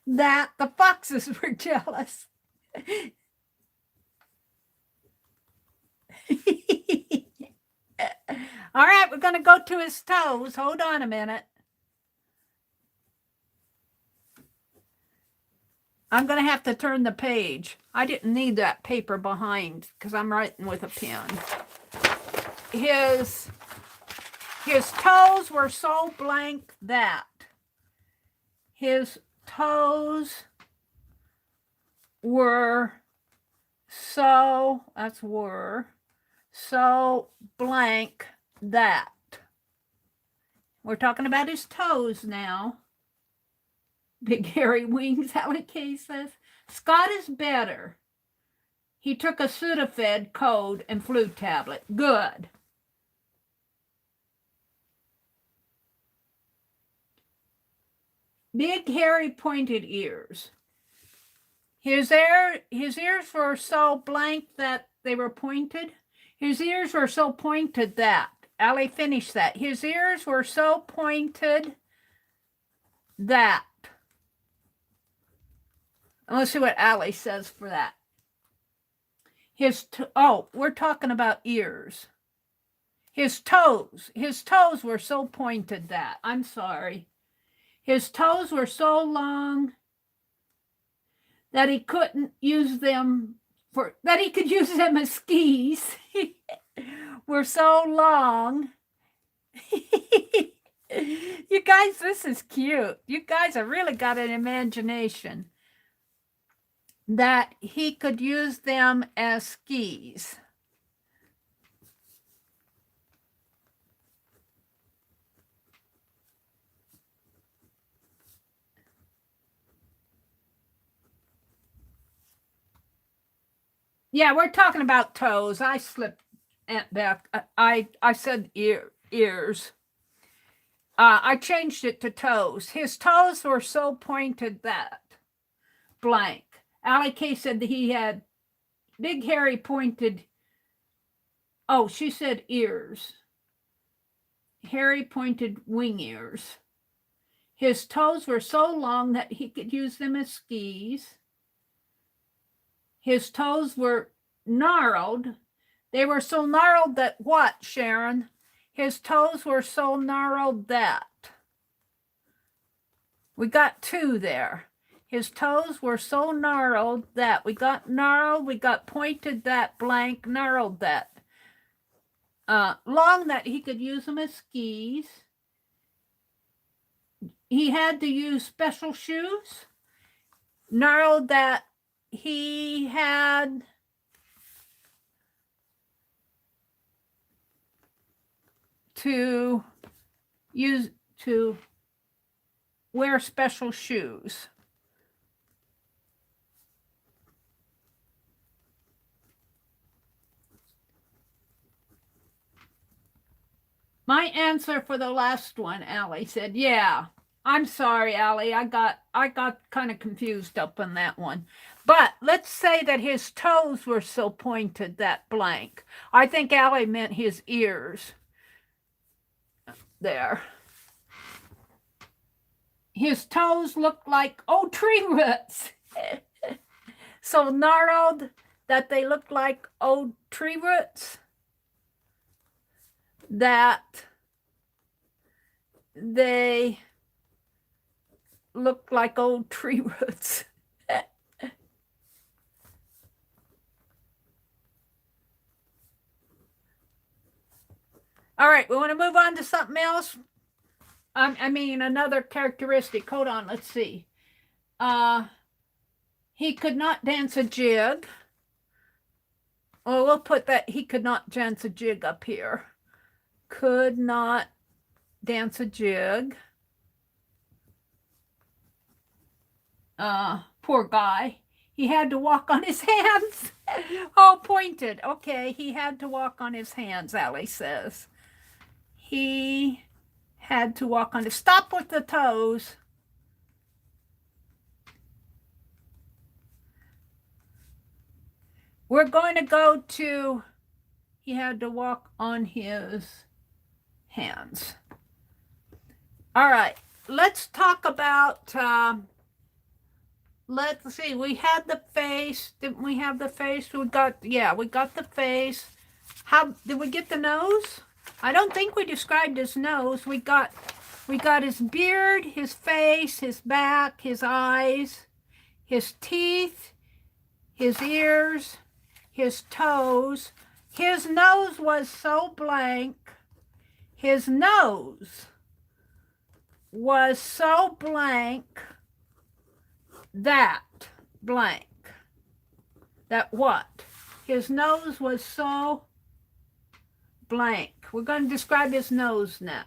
that the foxes were jealous. All right, we're going to go to his toes. Hold on a minute. I'm going to have to turn the page. I didn't need that paper behind because I'm writing with a pen. His toes were so blank that his toes were so, that's were, so blank that. We're talking about his toes now. Big hairy wings, Alec Kay says. Scott is better. He took a Sudafed cold and flu tablet. Good. Big hairy pointed ears. His ears were so blank that they were pointed. His ears were so pointed that. Allie finished that. His ears were so pointed that. Let's see what Allie says for that. We're talking about ears. His toes were so pointed that. I'm sorry. His toes were so long that he couldn't use them that he could use them as skis. Were so long. You guys, this is cute. You guys have really got an imagination. That he could use them as skis. Yeah, we're talking about toes. I slipped back. I said ears. I changed it to toes. His toes were so pointed that blank. Allie Kay said that he had big hairy pointed. Oh, she said ears. Hairy pointed wing ears. His toes were so long that he could use them as skis. His toes were gnarled. They were so gnarled that what, Sharon? His toes were so gnarled that. We got two there. His toes were so gnarled that. We got gnarled, we got pointed that, blank, gnarled that. Long that he could use them as skis. He had to use special shoes. Gnarled that he had to wear special shoes. My answer for the last one, Allie said, yeah. I'm sorry, Allie. I got kind of confused up on that one. But let's say that his toes were so pointed that blank. I think Allie meant his ears. There. His toes looked like tree roots. So gnarled that they looked like old tree roots. That they looked like old tree roots. All right, we want to move on to something else. I mean, another characteristic. Hold on, let's see. He could not dance a jig. Well, we'll put that he could not dance a jig up here. Could not dance a jig. Poor guy. He had to walk on his hands. Oh, pointed. Okay, he had to walk on his hands, Allie says. He had to walk on his... Stop with the toes. We're going to go to... He had to walk on his hands. All right, let's talk about... let's see, we had the face. Didn't we have the face? We got the face. How did we get the nose? I don't think we described his nose. We got his beard, his face, his back, his eyes, his teeth, his ears, his toes. His nose was so blank. His nose was so blank that blank. That what? His nose was so blank. We're going to describe his nose now.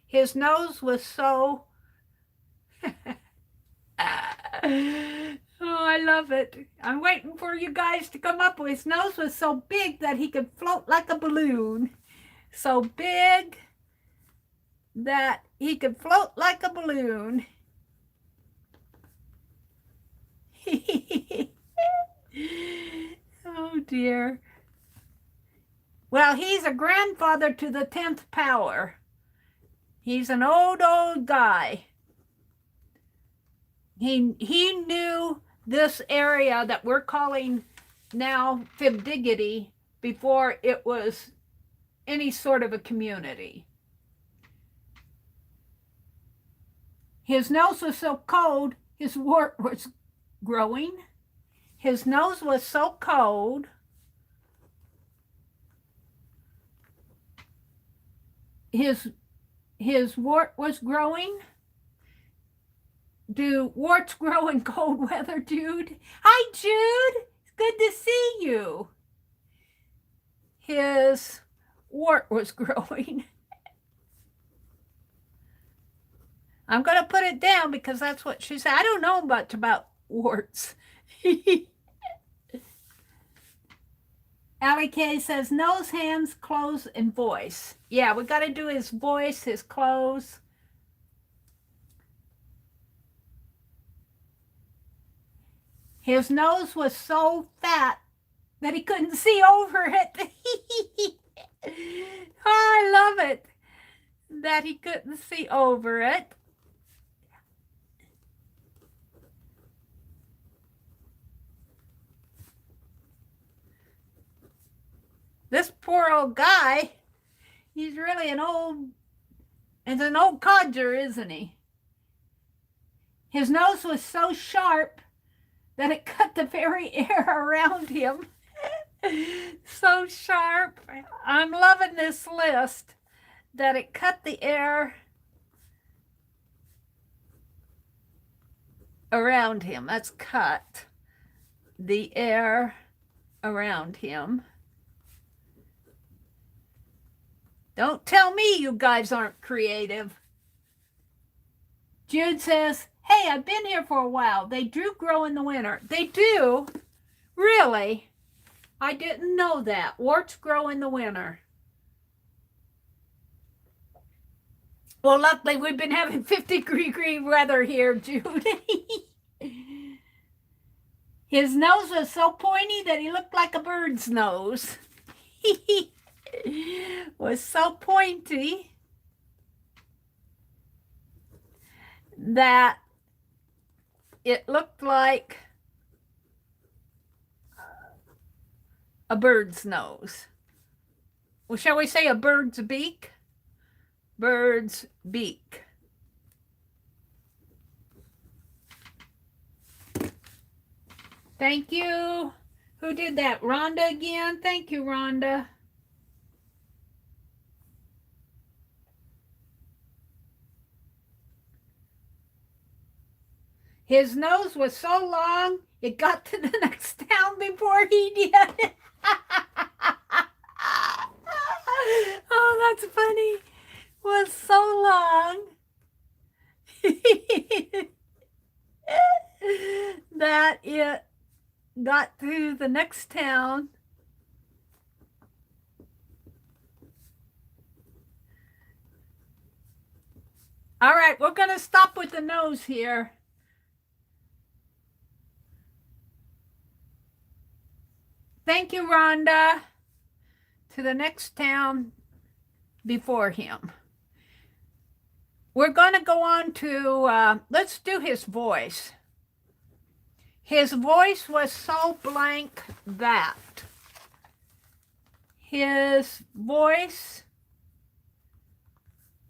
His nose was so... Oh, I love it. I'm waiting for you guys to come up with. His nose was so big that he could float like a balloon. So big that he could float like a balloon. Oh, dear. Well, he's a grandfather to the 10th power. He's an old guy. He knew this area that we're calling now FIBdiggity before it was any sort of a community. His nose was so cold, his wart was growing. His nose was so cold, his wart was growing. Do warts grow in cold weather, Jude? Hi, Jude. It's good to see you. His wart was growing. I'm going to put it down because that's what she said. I don't know much about warts. Allie K says nose, hands, clothes, and voice. Yeah, we got to do his voice, his clothes. His nose was so fat that he couldn't see over it. Oh, I love it. That he couldn't see over it. This poor old guy, he's really an old codger, isn't he? His nose was so sharp that it cut the very air around him. So sharp. I'm loving this list, that it cut the air around him. That's cut the air around him. Don't tell me you guys aren't creative. Jude says, hey, I've been here for a while. They do grow in the winter. They do? Really? I didn't know that. Warts grow in the winter. Well, luckily, we've been having 50-degree weather here, Jude. His nose was so pointy that he looked like a bird's nose. Was so pointy that it looked like a bird's nose. Well, shall we say a bird's beak? Bird's beak. Thank you. Who did that? Rhonda again? Thank you, Rhonda. His nose was so long, it got to the next town before he did. Oh, that's funny. Was so long that it got to the next town. All right, we're going to stop with the nose here. Thank you, Rhonda. To the next town before him. We're going to go on to, let's do his voice. His voice was so blank that. His voice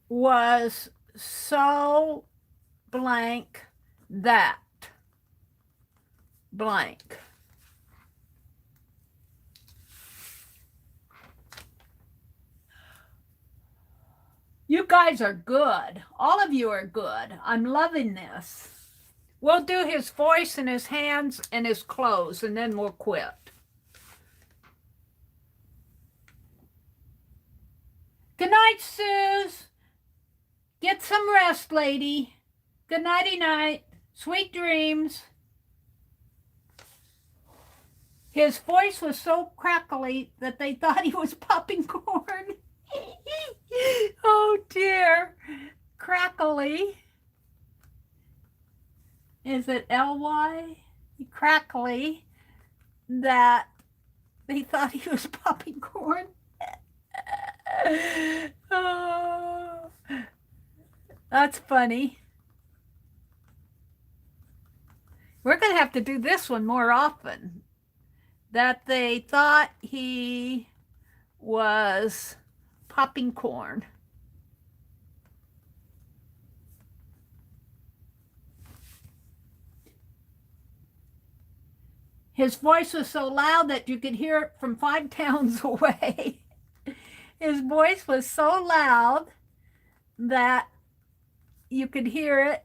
was so blank that. Blank. You guys are good. All of you are good. I'm loving this. We'll do his voice and his hands and his clothes, and then we'll quit. Good night, Suze. Get some rest, lady. Good nighty-night. Sweet dreams. His voice was so crackly that they thought he was popping corn. Oh dear. Crackly. Is it L-Y? Crackly. That they thought he was popping corn. Oh, that's funny. We're going to have to do this one more often. That they thought he was popping corn. His voice was so loud that you could hear it from 5 towns away. His voice was so loud that you could hear it.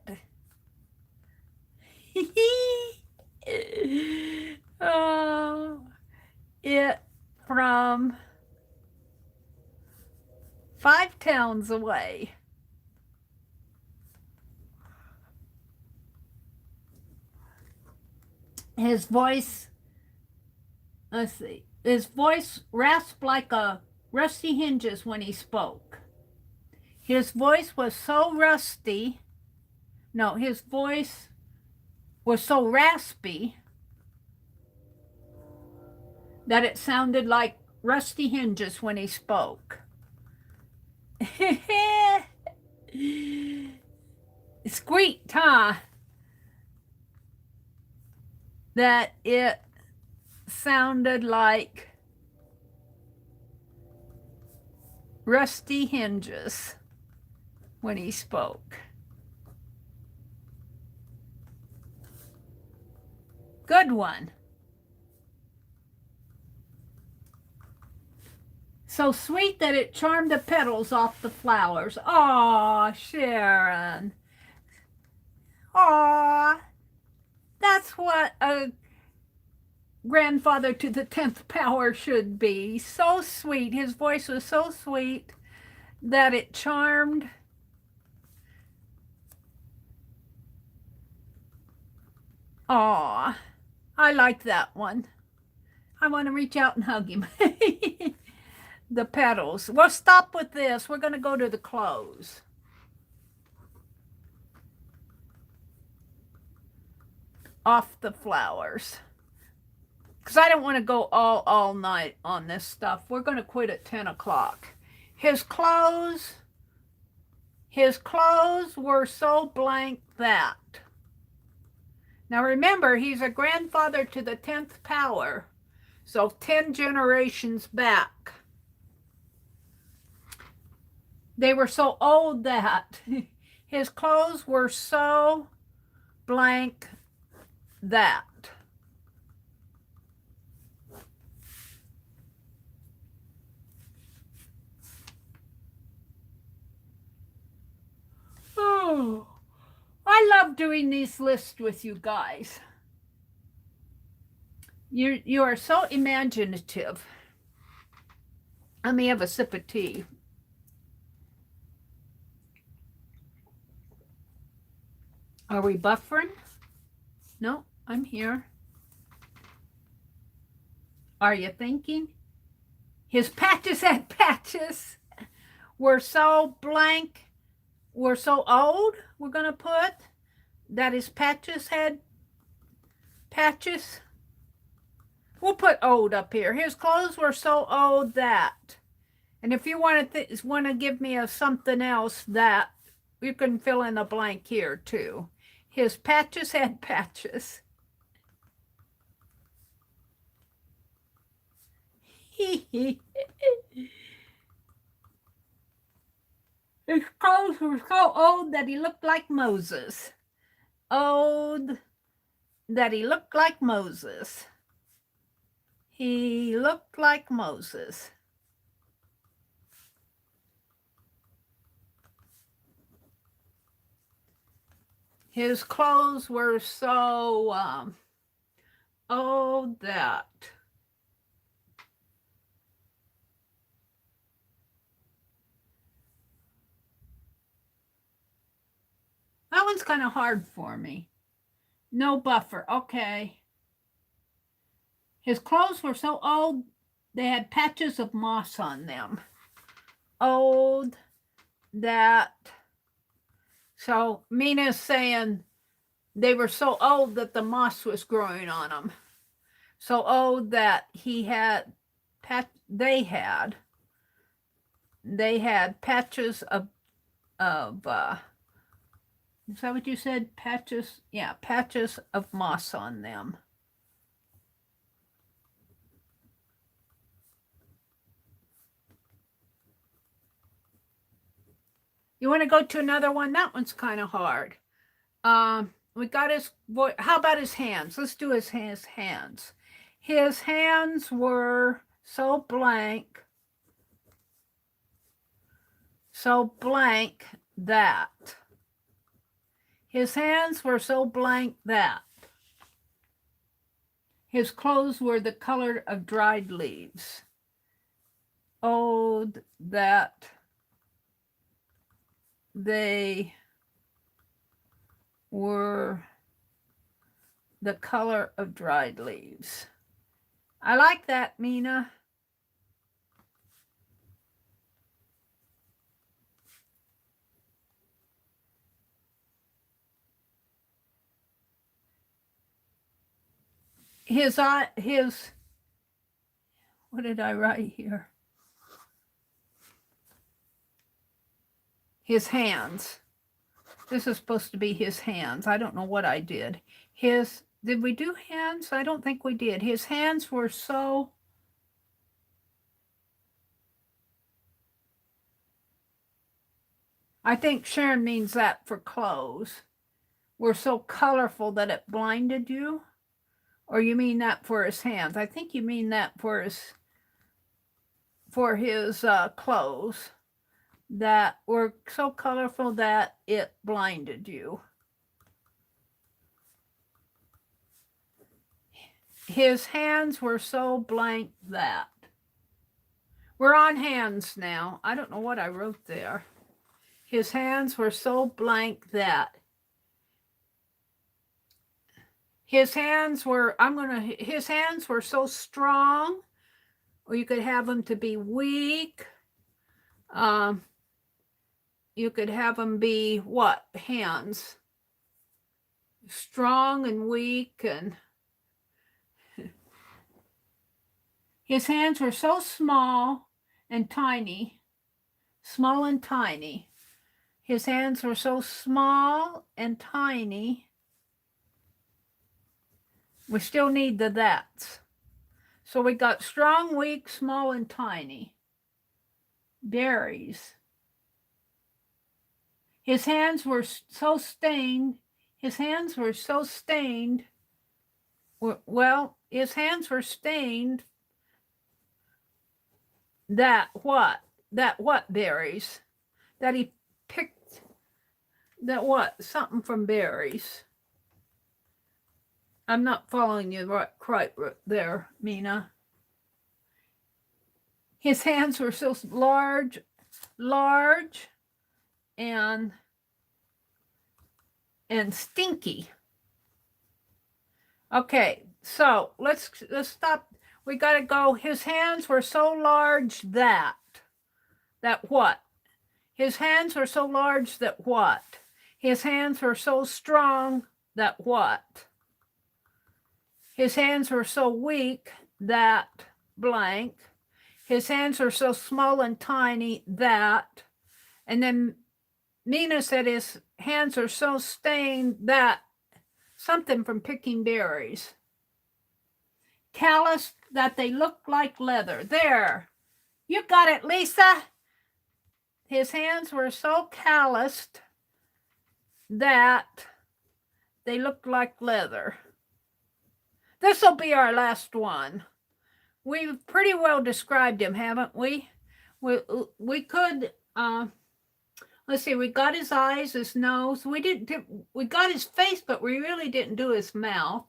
Oh, it from 5 towns away. His voice, let's see, his voice rasped like a rusty hinges when he spoke. His voice was so rusty, no, his voice was so raspy that it sounded like rusty hinges when he spoke. Squeaked, huh? That it sounded like rusty hinges when he spoke. Good one. So sweet that it charmed the petals off the flowers. Aw, Sharon. Aw. That's what a grandfather to the 10th power should be. So sweet. His voice was so sweet that it charmed. Aw, I like that one. I want to reach out and hug him. The petals. We'll stop with this. We're going to go to the clothes. Off the flowers. Because I don't want to go all night on this stuff. We're going to quit at 10 o'clock. His clothes were so blank that. Now remember, he's a grandfather to the 10th power. So 10 generations back. They were so old that his clothes were so blank that. Oh, I love doing these lists with you guys. You are so imaginative. Let me have a sip of tea. Are we buffering? No, I'm here. Are you thinking? His patches had patches. We're so blank. We're so old, we're going to put that his patches had patches. We'll put old up here. His clothes were so old that. And if you want to give me something else, that you can fill in a blank here too. His patches had patches. His clothes were so old that he looked like Moses. Old that he looked like Moses. He looked like Moses. His clothes were so old that. That one's kind of hard for me. No buffer. Okay. His clothes were so old, they had patches of moss on them. Old that. So Mina's saying they were so old that the moss was growing on them. So old that they had patches of is that what you said? Patches? Yeah, patches of moss on them. You want to go to another one? That one's kind of hard. We got his, how about his hands? Let's do his hands. His hands were so blank that. His hands were so blank that. His clothes were the color of dried leaves. Oh, that they were the color of dried leaves. I like that, Mina. What did I write here? His hands. This is supposed to be his hands. I don't know what I did. Did we do hands? I don't think we did. His hands were so, I think Sharon means that for clothes, were so colorful that it blinded you. Or you mean that for his hands? I think you mean that for his clothes that were so colorful that it blinded you. His hands were so blank that. We're on hands now. I don't know what I wrote there. His hands were so blank that. His hands were so strong, or you could have them to be weak. You could have them be what? Hands. Strong and weak. And his hands were so small and tiny. Small and tiny. His hands were so small and tiny. We still need the that's. So we got strong, weak, small, and tiny. Berries. His hands were so stained. His hands were so stained. Well, his hands were stained. That what? That what berries? That he picked That what? Something from berries. I'm not following you right there, Mina. His hands were so large, and stinky. Okay, so let's stop. We got to go. His hands were so large that what? His hands were so large that what? His hands were so strong that what? His hands were so weak that blank. His hands were so small and tiny that, and then Nina said his hands are so stained that something from picking berries. Calloused that they look like leather. There. You got it, Lisa. His hands were so calloused that they looked like leather. This will be our last one. We've pretty well described him, haven't we? We could, let's see, we got his eyes, his nose. We got his face, but we really didn't do his mouth.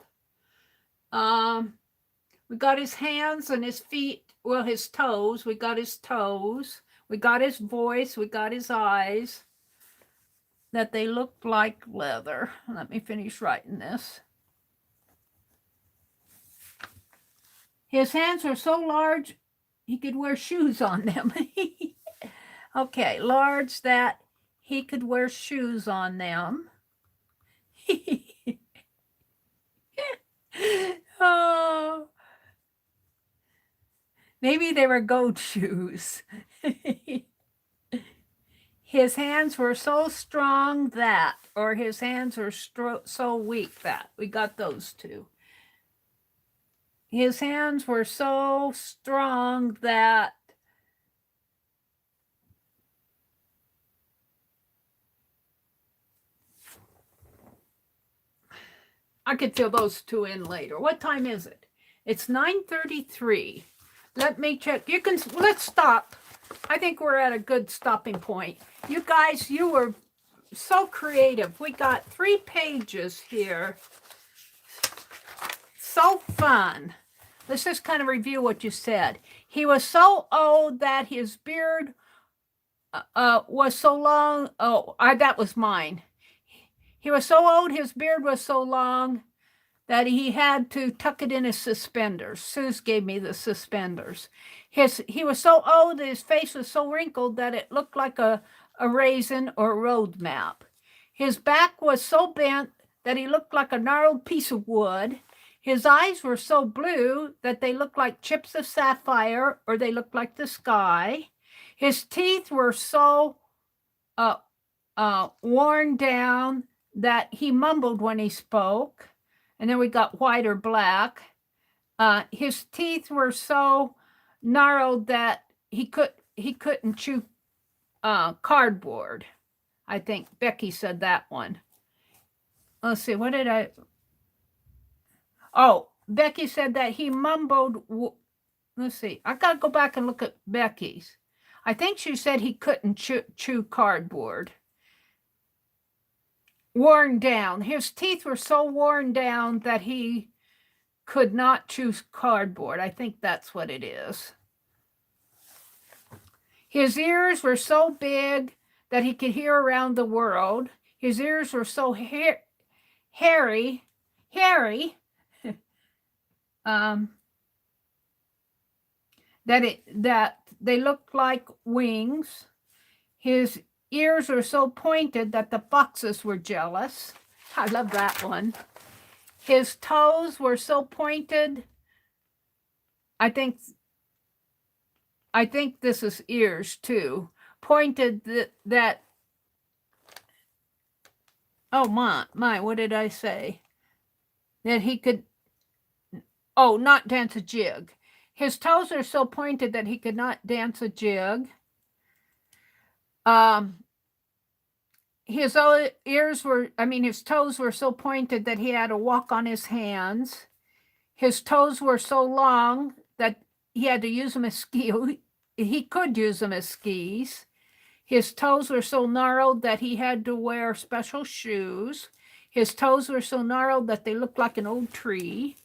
We got his hands and his feet, well, his toes. We got his toes. We got his voice. We got his eyes. That they looked like leather. Let me finish writing this. His hands were so large, he could wear shoes on them. Okay, large that he could wear shoes on them. Oh, maybe they were goat shoes. His hands were so strong that, or his hands were so weak that. We got those two. His hands were so strong that I could fill those two in later. What time is it? It's 9:33. Let me check. Let's stop. I think we're at a good stopping point. You guys, you were so creative. We got 3 pages here. So fun. Let's just kind of review what you said. He was so old that his beard was so long. Oh, that was mine. He was so old, his beard was so long that he had to tuck it in his suspenders. Suze gave me the suspenders. He was so old that his face was so wrinkled that it looked like a raisin or a road map. His back was so bent that he looked like a gnarled piece of wood. His eyes were so blue that they looked like chips of sapphire or they looked like the sky. His teeth were so worn down that he mumbled when he spoke. And then we got white or black. His teeth were so gnarled that he couldn't chew cardboard. I think Becky said that one. Let's see, what did I... Oh, Becky said that he mumbled... Let's see, I got to go back and look at Becky's. I think she said he couldn't chew cardboard. Worn down. His teeth were so worn down that he could not chew cardboard. I think that's what it is. His ears were so big that he could hear around the world. His ears were so hairy, that they looked like wings. His ears were so pointed that the foxes were jealous. I love that one. His toes were so pointed. I think this is ears too. Pointed that oh my, what did I say? That he could, oh, not dance a jig. His toes are so pointed that he could not dance a jig. His toes were so pointed that he had to walk on his hands. His toes were so long that he had to use them as skis. He could use them as skis. His toes were so gnarled that he had to wear special shoes. His toes were so gnarled that they looked like an old tree.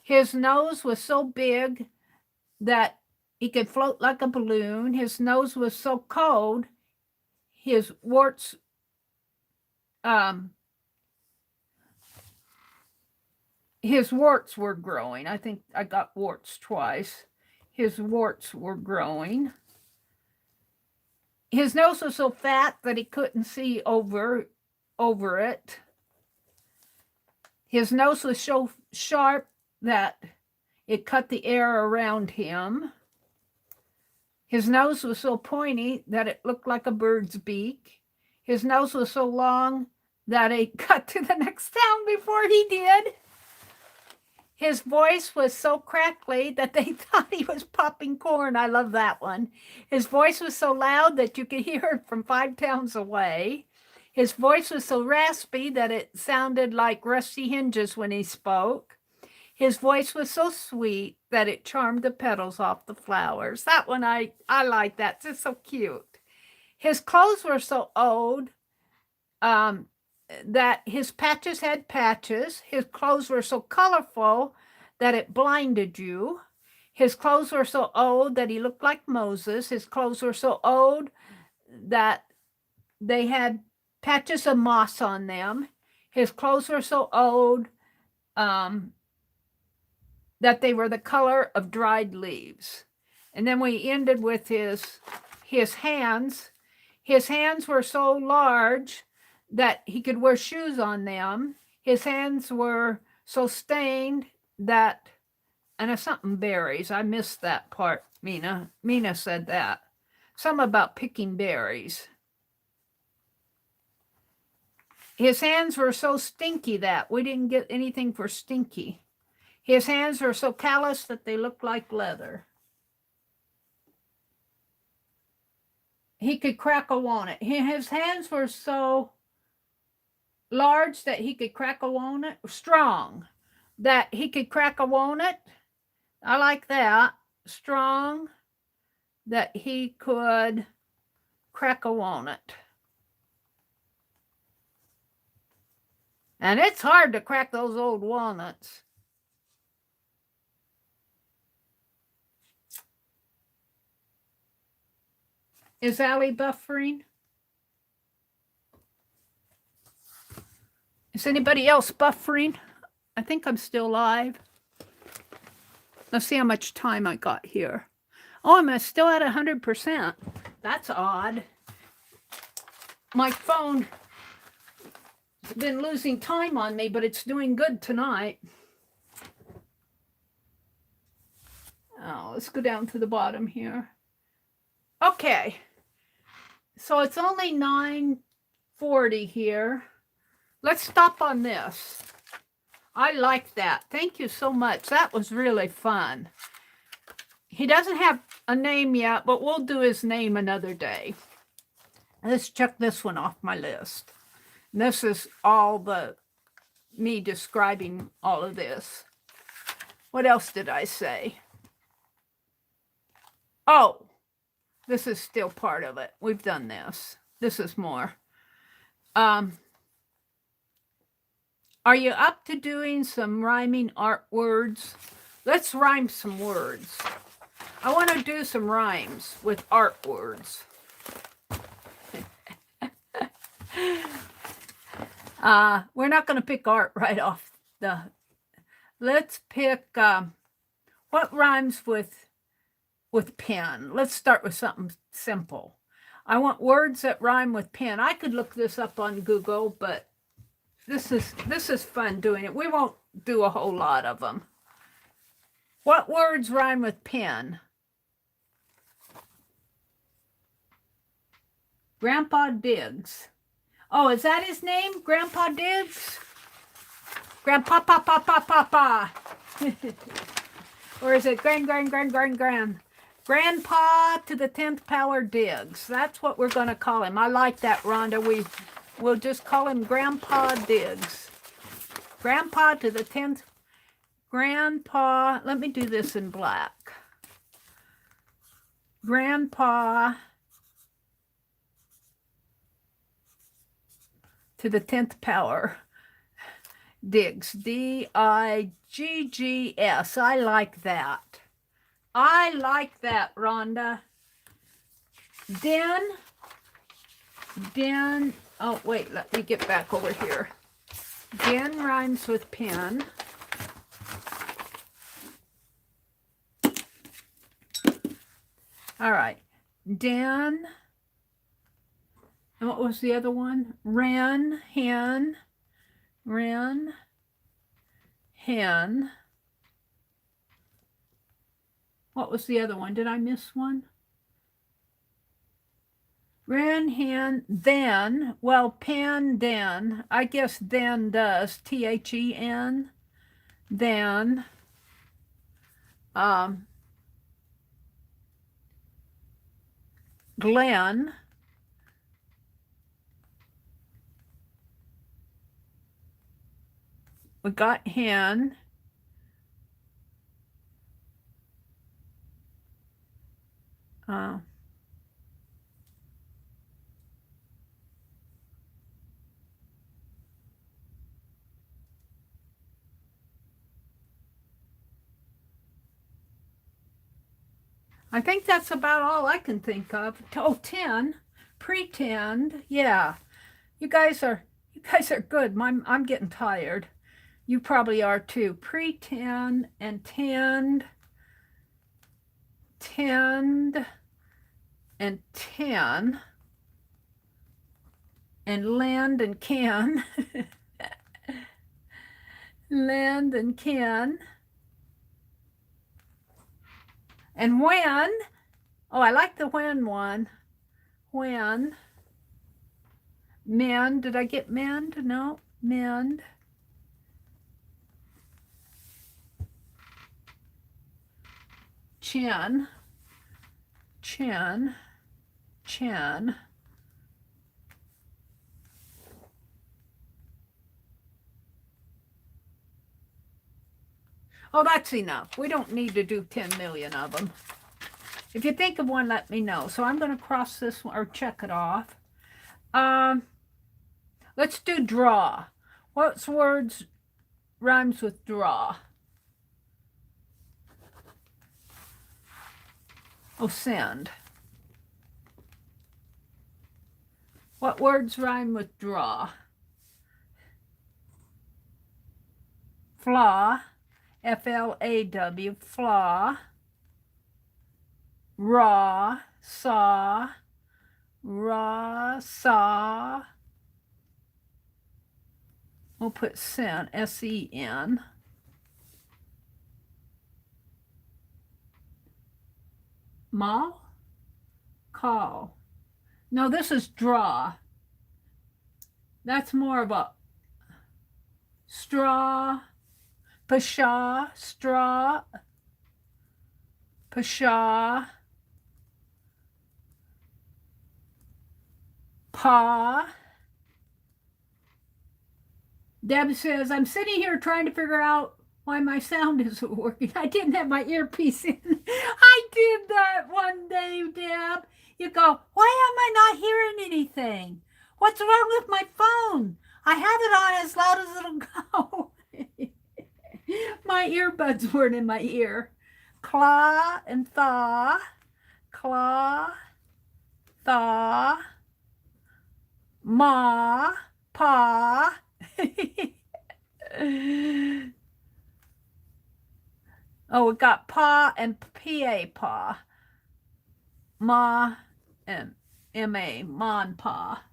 His nose was so big that he could float like a balloon. His nose was so cold, his warts were growing. I think I got warts twice. His warts were growing. His nose was so fat that he couldn't see over it. His nose was so sharp that it cut the air around him. His nose was so pointy that it looked like a bird's beak. His nose was so long that it got to the next town before he did. His voice was so crackly that they thought he was popping corn. I love that one. His voice was so loud that you could hear it from 5 towns away. His voice was so raspy that it sounded like rusty hinges when he spoke. His voice was so sweet that it charmed the petals off the flowers. That one, I like that. It's so cute. His clothes were so old that his patches had patches. His clothes were so colorful that it blinded you. His clothes were so old that he looked like Moses. His clothes were so old that they had patches of moss on them. His clothes were so old that they were the color of dried leaves. And then we ended with his hands. His hands were so large that he could wear shoes on them. His hands were so stained that, and it's something berries. I missed that part, Mina. Mina said that. Something about picking berries. His hands were so stinky that we didn't get anything for stinky. His hands were so callous that they looked like leather. He could crack a walnut. His hands were so large that he could crack a walnut. Strong, that he could crack a walnut. I like that. Strong, that he could crack a walnut. And it's hard to crack those old walnuts. Is Allie buffering? Is anybody else buffering? I think I'm still live. Let's see how much time I got here. Oh, I'm still at 100%. That's odd. My phone has been losing time on me, but it's doing good tonight. Oh, let's go down to the bottom here. Okay. So it's only 9:40 here. Let's stop on this. I like that. Thank you so much. That was really fun. He doesn't have a name yet, but we'll do his name another day. Let's check this one off my list. And this is all me describing all of this. What else did I say? Oh, this is still part of it. We've done this. This is more. Are you up to doing some rhyming art words? Let's rhyme some words. I want to do some rhymes with art words. We're not going to pick art right off the... Let's pick what rhymes with pen. Let's start with something simple. I want words that rhyme with pen. I could look this up on Google, but this is fun doing it. We won't do a whole lot of them. What words rhyme with pen? Grandpa Diggs. Oh, is that his name? Grandpa Diggs? Grandpa, pa, pa, pa, pa, pa. Or is it grand? Grandpa to the 10th power Diggs. That's what we're going to call him. I like that, Rhonda. We'll just call him Grandpa Diggs. Grandpa to the 10th. Grandpa. Let me do this in black. Grandpa to the 10th power. Diggs, D-I-G-G-S. I like that. I like that, Rhonda. Den, oh wait, let me get back over here. Den rhymes with pen. All right, den, and what was the other one? Ren, hen, ren, hen. What was the other one? Did I miss one? Ren, hen, then. Well, pen, then. I guess then does. T-H-E-N. Then. Glenn. We got hen. I think that's about all I can think of. Oh, 10. Pretend. Yeah. You guys are good. I'm getting tired. You probably are too. Pretend and tend. Tend and 10. And land and can. Land and can. And when. Oh, I like the when one. When. Mend. Did I get mend? No. Mend. Chin. Chin. Chin. Oh, that's enough. We don't need to do 10 million of them. If you think of one, let me know. So I'm going to cross this one or check it off. Let's do draw. What words rhymes with draw? Oh, send. What words rhyme with draw? Flaw. F-L-A-W. Flaw. Raw. Saw. Raw. Saw. We'll put sen. S-E-N. Ma. Call. No, this is draw. That's more of a straw. Pshaw. Straw. Pshaw. Paw. Deb says, I'm sitting here trying to figure out why my sound isn't working. I didn't have my earpiece in. I did that one day, Deb. You go, why am I not hearing anything? What's wrong with my phone? I have it on as loud as it'll go. My earbuds weren't in my ear. Claw and thaw. Claw. Thaw. Ma. Pa. Oh, we got pa and pa, pa. Ma and ma, ma and pa.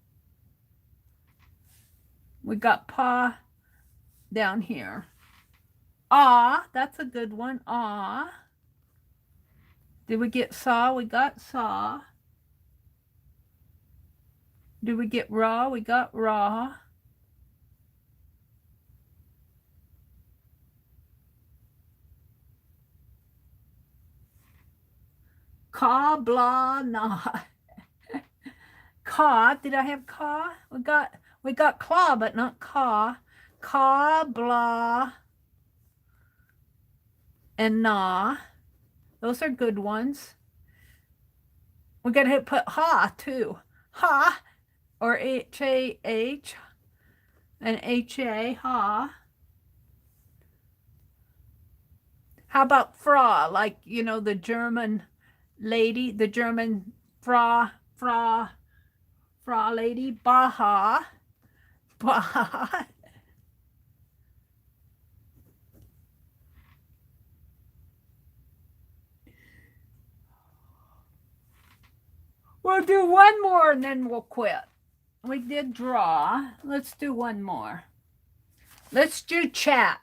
We got pa down here. Ah, that's a good one. Ah. Did we get saw? We got saw. Did we get raw? We got raw. Caw, blah, nah. Caw, did I have caw? We got claw, but not caw. Caw, blah, and nah. Those are good ones. We got to put ha too. Ha or H-A-H. an H-A, ha. How about Frau, like, you know, the German lady, the German Frau lady, Baha, Baha. We'll do one more and then we'll quit. We did draw. Let's do one more. Let's do chat.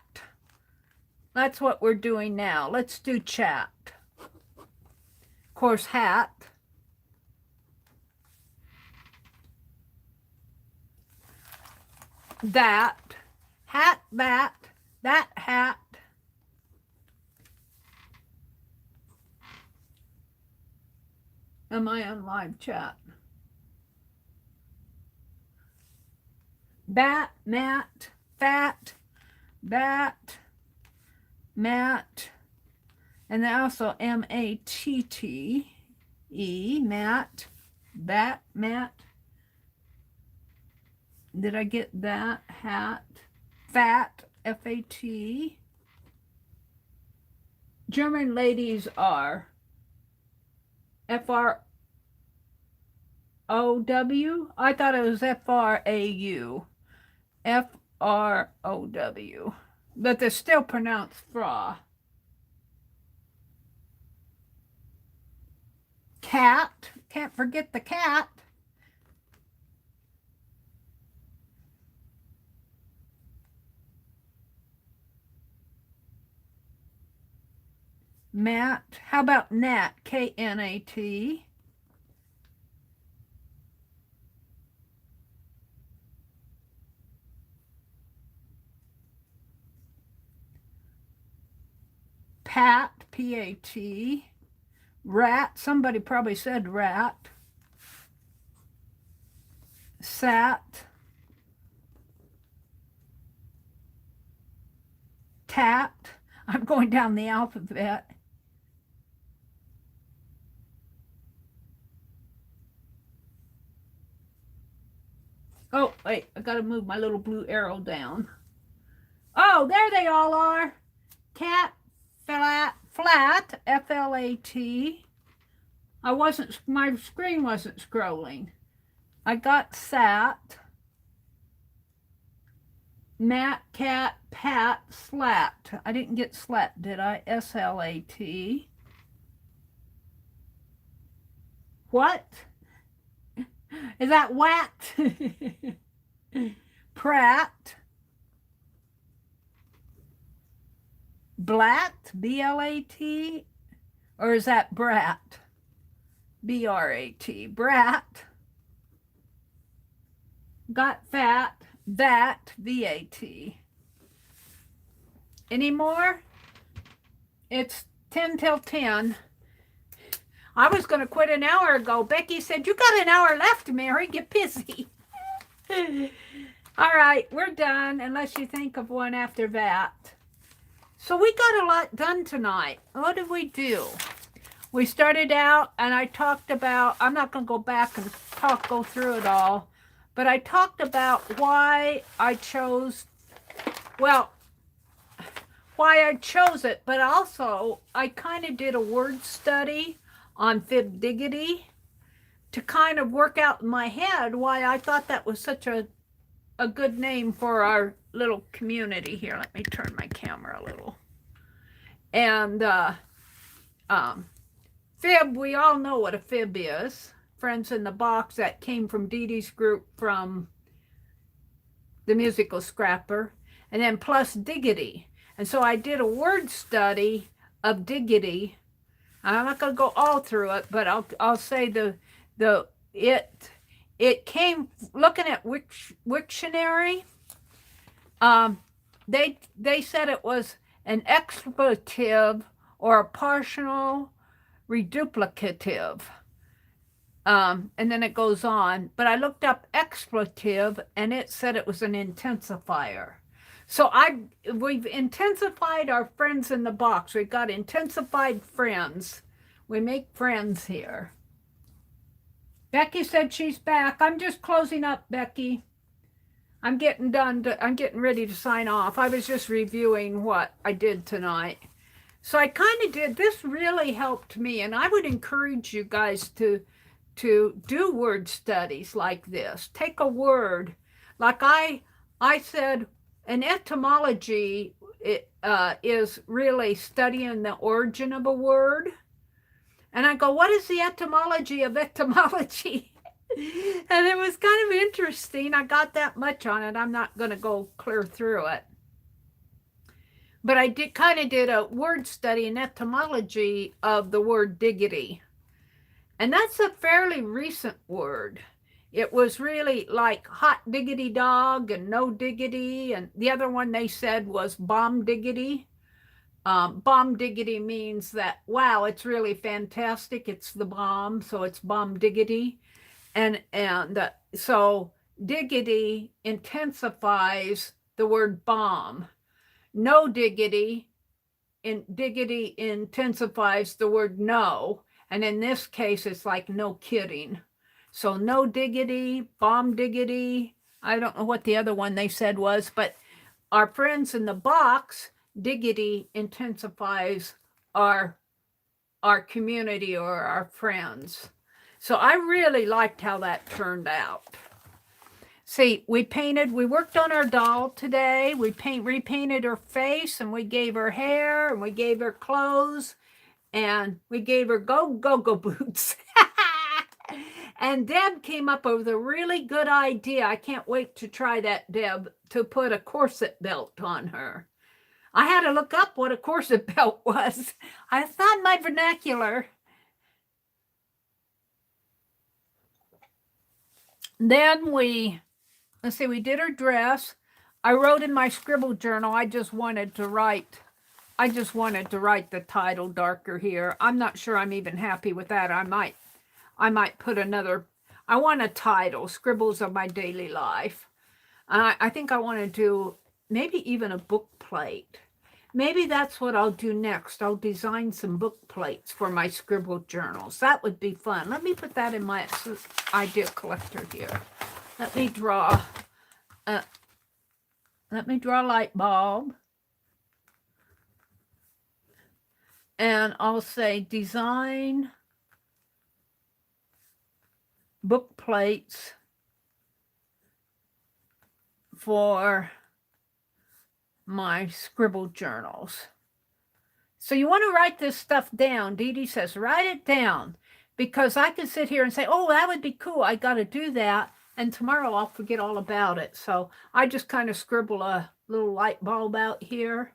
That's what we're doing now. Let's do chat. Of course, hat. That. Hat, that hat. Am I on live chat? Bat, mat, fat, bat, mat, and then also M-A-T-T-E, mat, bat, mat. Did I get that? Hat, fat, F-A-T. German ladies are F-R-O-W? I thought it was F-R-A-U. F-R-O-W. But they're still pronounced Frau. Cat. Can't forget the cat. Mat. How about Nat? K-N-A-T. Pat, P-A-T. Rat, somebody probably said rat. Sat. Tat. I'm going down the alphabet. Oh, wait, I gotta move my little blue arrow down. Oh, there they all are. Cat, flat, F-L-A-T. My screen wasn't scrolling. I got sat, mat, cat, pat, slat. I didn't get slat, did I? S-L-A-T. What? Is that wat? Pratt. Blat, B-L-A-T, or is that brat? B-R-A-T, brat. Got fat, that, V-A-T. Any more? It's 10 till 10. I was going to quit an hour ago. Becky said, you got an hour left, Meri. Get busy. All right, we're done, unless you think of one after that. So we got a lot done tonight. What did we do? We started out and I talked about, I'm not going to go back and go through it all, but I talked about why I chose, well, why I chose it, but also I kind of did a word study on FIBdiggity to kind of work out in my head why I thought that was such a good name for our little community here. Let me turn my camera a little. And fib, we all know what a fib is. Friends in the Box, that came from Dee Dee's group from the musical Scrapper. And then plus diggity. And so I did a word study of diggity. I'm not going to go all through it, but I'll say it came, looking at Wiktionary, they said it was an expletive or a partial reduplicative. And then it goes on, but I looked up expletive and it said it was an intensifier. So we've intensified our friends in the box. We've got intensified friends. We make friends here. Becky said she's back. I'm just closing up, Becky. I'm getting done. I'm getting ready to sign off. I was just reviewing what I did tonight. So I kind of did. This really helped me, and I would encourage you guys to do word studies like this. Take a word, like I said, an etymology is really studying the origin of a word. And I go, what is the etymology of etymology? And it was kind of interesting. I got that much on it. I'm not going to go clear through it. But I did a word study in etymology of the word diggity. And that's a fairly recent word. It was really like hot diggity dog and no diggity. And the other one they said was bomb diggity. Bomb diggity means that, wow, it's really fantastic. It's the bomb, so it's bomb diggity. And so diggity intensifies the word bomb. No diggity, diggity intensifies the word no. And in this case, it's like no kidding. So no diggity, bomb diggity. I don't know what the other one they said was, but our friends in the box, diggity intensifies our community or our friends. So I really liked how that turned out. See, we worked on our doll today. We repainted her face, and we gave her hair, and we gave her clothes, and we gave her go-go boots. And Deb came up with a really good idea. I can't wait to try that, Deb, to put a corset belt on her. I had to look up what a corset belt was. I thought my vernacular. Then we did her dress. I wrote in my scribble journal, I just wanted to write the title darker here. I'm not sure I'm even happy with that. I might put another, I want a title, Scribbles of My Daily Life. I think I want to do maybe even a book plate. Maybe that's what I'll do next. I'll design some book plates for my scribble journals. That would be fun. Let me put that in my idea collector here. Let me draw a light bulb. And I'll say design book plates for my scribble journals. So you want to write this stuff down. Dee Dee says, write it down, because I can sit here and say, oh, that would be cool. I got to do that. And tomorrow I'll forget all about it. So I just kind of scribble a little light bulb out here.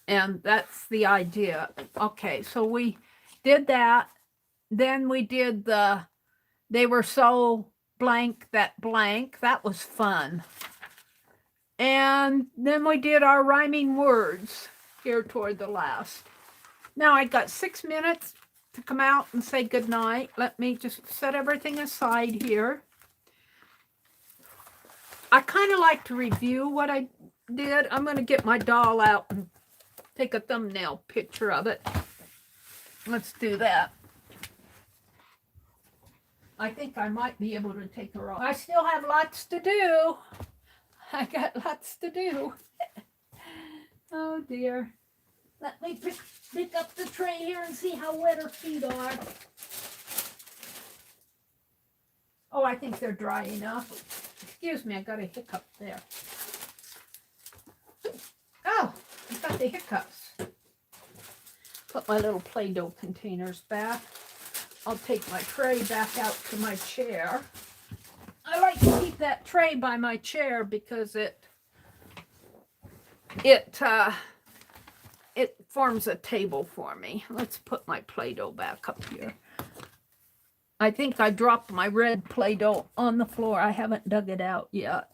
And that's the idea. Okay, so we did that. Then we did they were so blank that blank. That was fun. And then we did our rhyming words here toward the last. Now I got 6 minutes to come out and say goodnight. Let me just set everything aside here. I kind of like to review what I did. I'm going to get my doll out and take a thumbnail picture of it. Let's do that. I think I might be able to take her off. I still have lots to do. I got lots to do. Oh dear. Let me pick up the tray here and see how wet her feet are. Oh, I think they're dry enough. Excuse me, I got a hiccup there. Oh, I got the hiccups. Put my little Play-Doh containers back. I'll take my tray back out to my chair. I like to keep that tray by my chair because it forms a table for me. Let's put my Play-Doh back up here. I think I dropped my red Play-Doh on the floor. I haven't dug it out yet.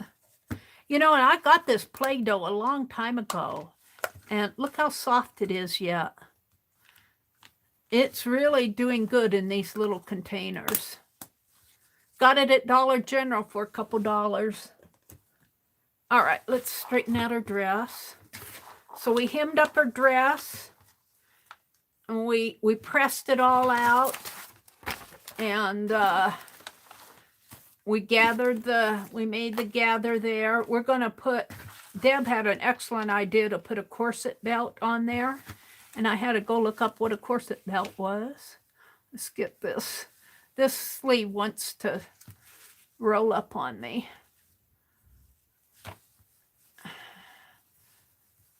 You know, and I got this Play-Doh a long time ago. And look how soft it is yet. It's really doing good in these little containers. Got it at Dollar General for a couple dollars. All right, let's straighten out her dress. So we hemmed up her dress. And we pressed it all out. And we made the gather there. We're going to put, Deb had an excellent idea to put a corset belt on there. And I had to go look up what a corset belt was. Let's get this. This sleeve wants to roll up on me.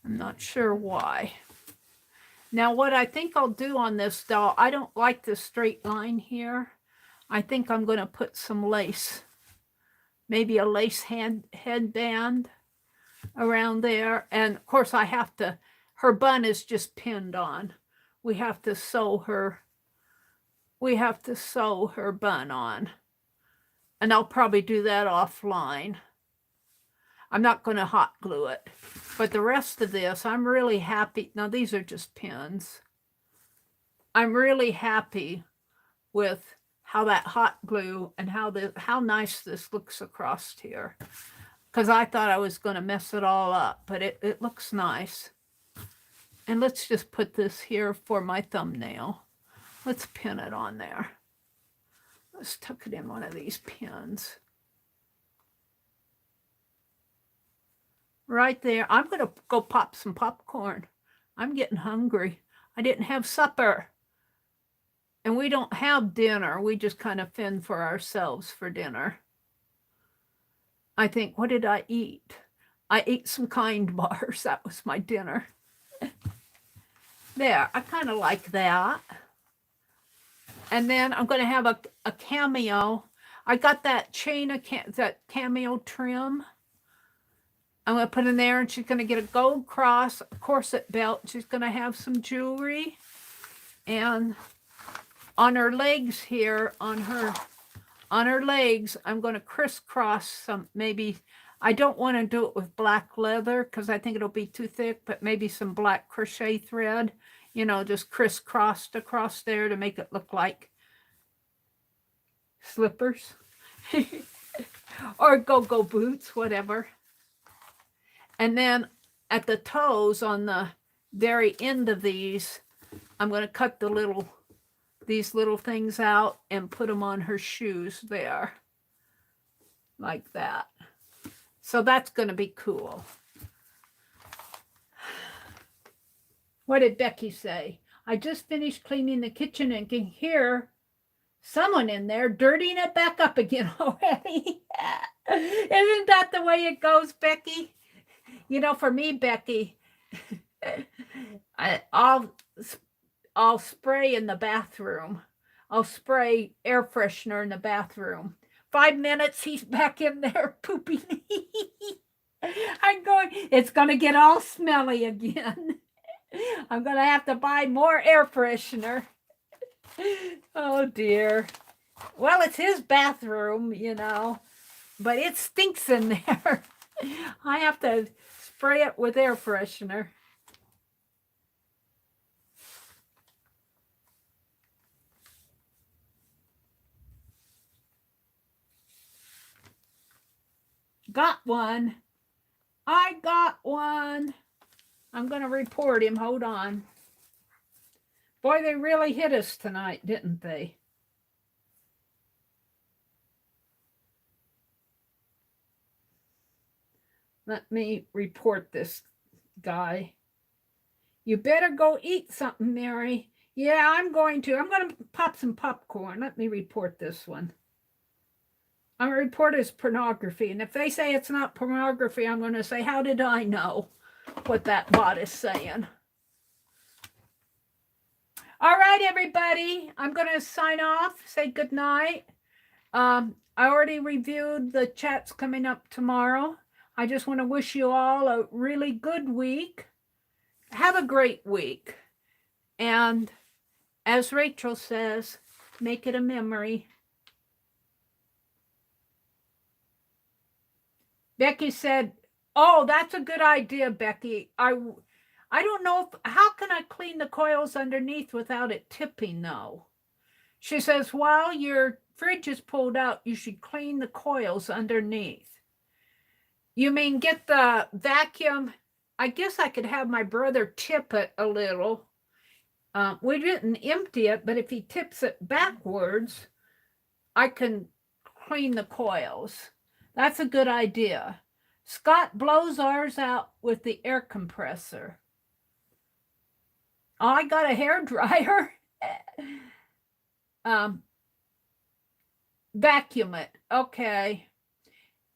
I'm not sure why. Now what I think I'll do on this doll, I don't like the straight line here. I think I'm going to put some lace. Maybe a lace headband around there. And of course I have to, her bun is just pinned on. We have to sew her bun on. And I'll probably do that offline. I'm not going to hot glue it. But the rest of this, I'm really happy. Now these are just pins. I'm really happy with how that hot glue and how nice this looks across here. Because I thought I was going to mess it all up, but it looks nice. And let's just put this here for my thumbnail. Let's pin it on there. Let's tuck it in one of these pins. Right there. I'm going to go pop some popcorn. I'm getting hungry. I didn't have supper. And we don't have dinner. We just kind of fend for ourselves for dinner. I think, what did I eat? I ate some Kind bars. That was my dinner. There, I kind of like that. And then I'm going to have a cameo. I got that chain of that cameo trim. I'm going to put in there, and she's going to get a gold cross, a corset belt. She's going to have some jewelry. And on her legs here, on her legs, I'm going to crisscross some, maybe, I don't want to do it with black leather because I think it'll be too thick, but maybe some black crochet thread, you know, just crisscrossed across there to make it look like slippers or go-go boots, whatever. And then at the toes, on the very end of these, I'm going to cut these little things out and put them on her shoes there, like that. So that's going to be cool. What did Becky say? I just finished cleaning the kitchen and can hear someone in there dirtying it back up again already. Isn't that the way it goes, Becky? You know, for me, Becky, I'll spray in the bathroom. I'll spray air freshener in the bathroom. 5 minutes, he's back in there pooping. I'm going, it's going to get all smelly again. I'm going to have to buy more air freshener. Oh, dear. Well, it's his bathroom, you know, but it stinks in there. I have to spray it with air freshener. Got one. I got one. I'm going to report him. Hold on. Boy, they really hit us tonight, didn't they? Let me report this guy. You better go eat something, Meri. Yeah, I'm going to pop some popcorn. Let me report this one. I'm going to report his pornography. And if they say it's not pornography, I'm going to say, how did I know what that bot is saying? All right, everybody. I'm going to sign off, say good night. I already reviewed the chats coming up tomorrow. I just want to wish you all a really good week. Have a great week. And as Rachel says, make it a memory. Becky said, oh, that's a good idea, Becky. I don't know how can I clean the coils underneath without it tipping, though? She says, while your fridge is pulled out, you should clean the coils underneath. You mean get the vacuum? I guess I could have my brother tip it a little. We didn't empty it, but if he tips it backwards, I can clean the coils. That's a good idea. Scott blows ours out with the air compressor. Oh, I got a hair dryer. Vacuum it. Okay.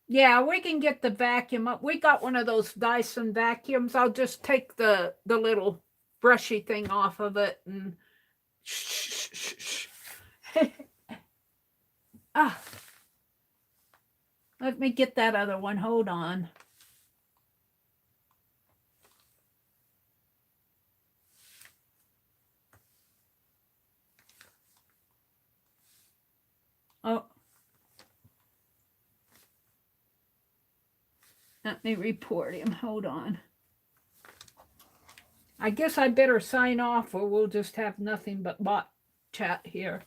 Yeah, we can get the vacuum up. We got one of those Dyson vacuums. I'll just take the little brushy thing off of it and ah. Let me get that other one. Hold on. Oh. Let me report him. Hold on. I guess I better sign off or we'll just have nothing but bot chat here.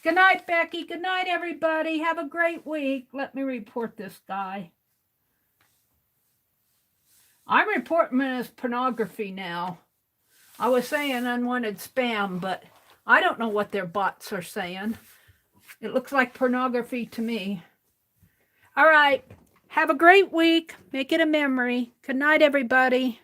Good night, Becky. Good night, everybody. Have a great week. Let me report this guy. I'm reporting him as pornography now. I was saying unwanted spam, but I don't know what their bots are saying. It looks like pornography to me. All right. Have a great week. Make it a memory. Good night, everybody.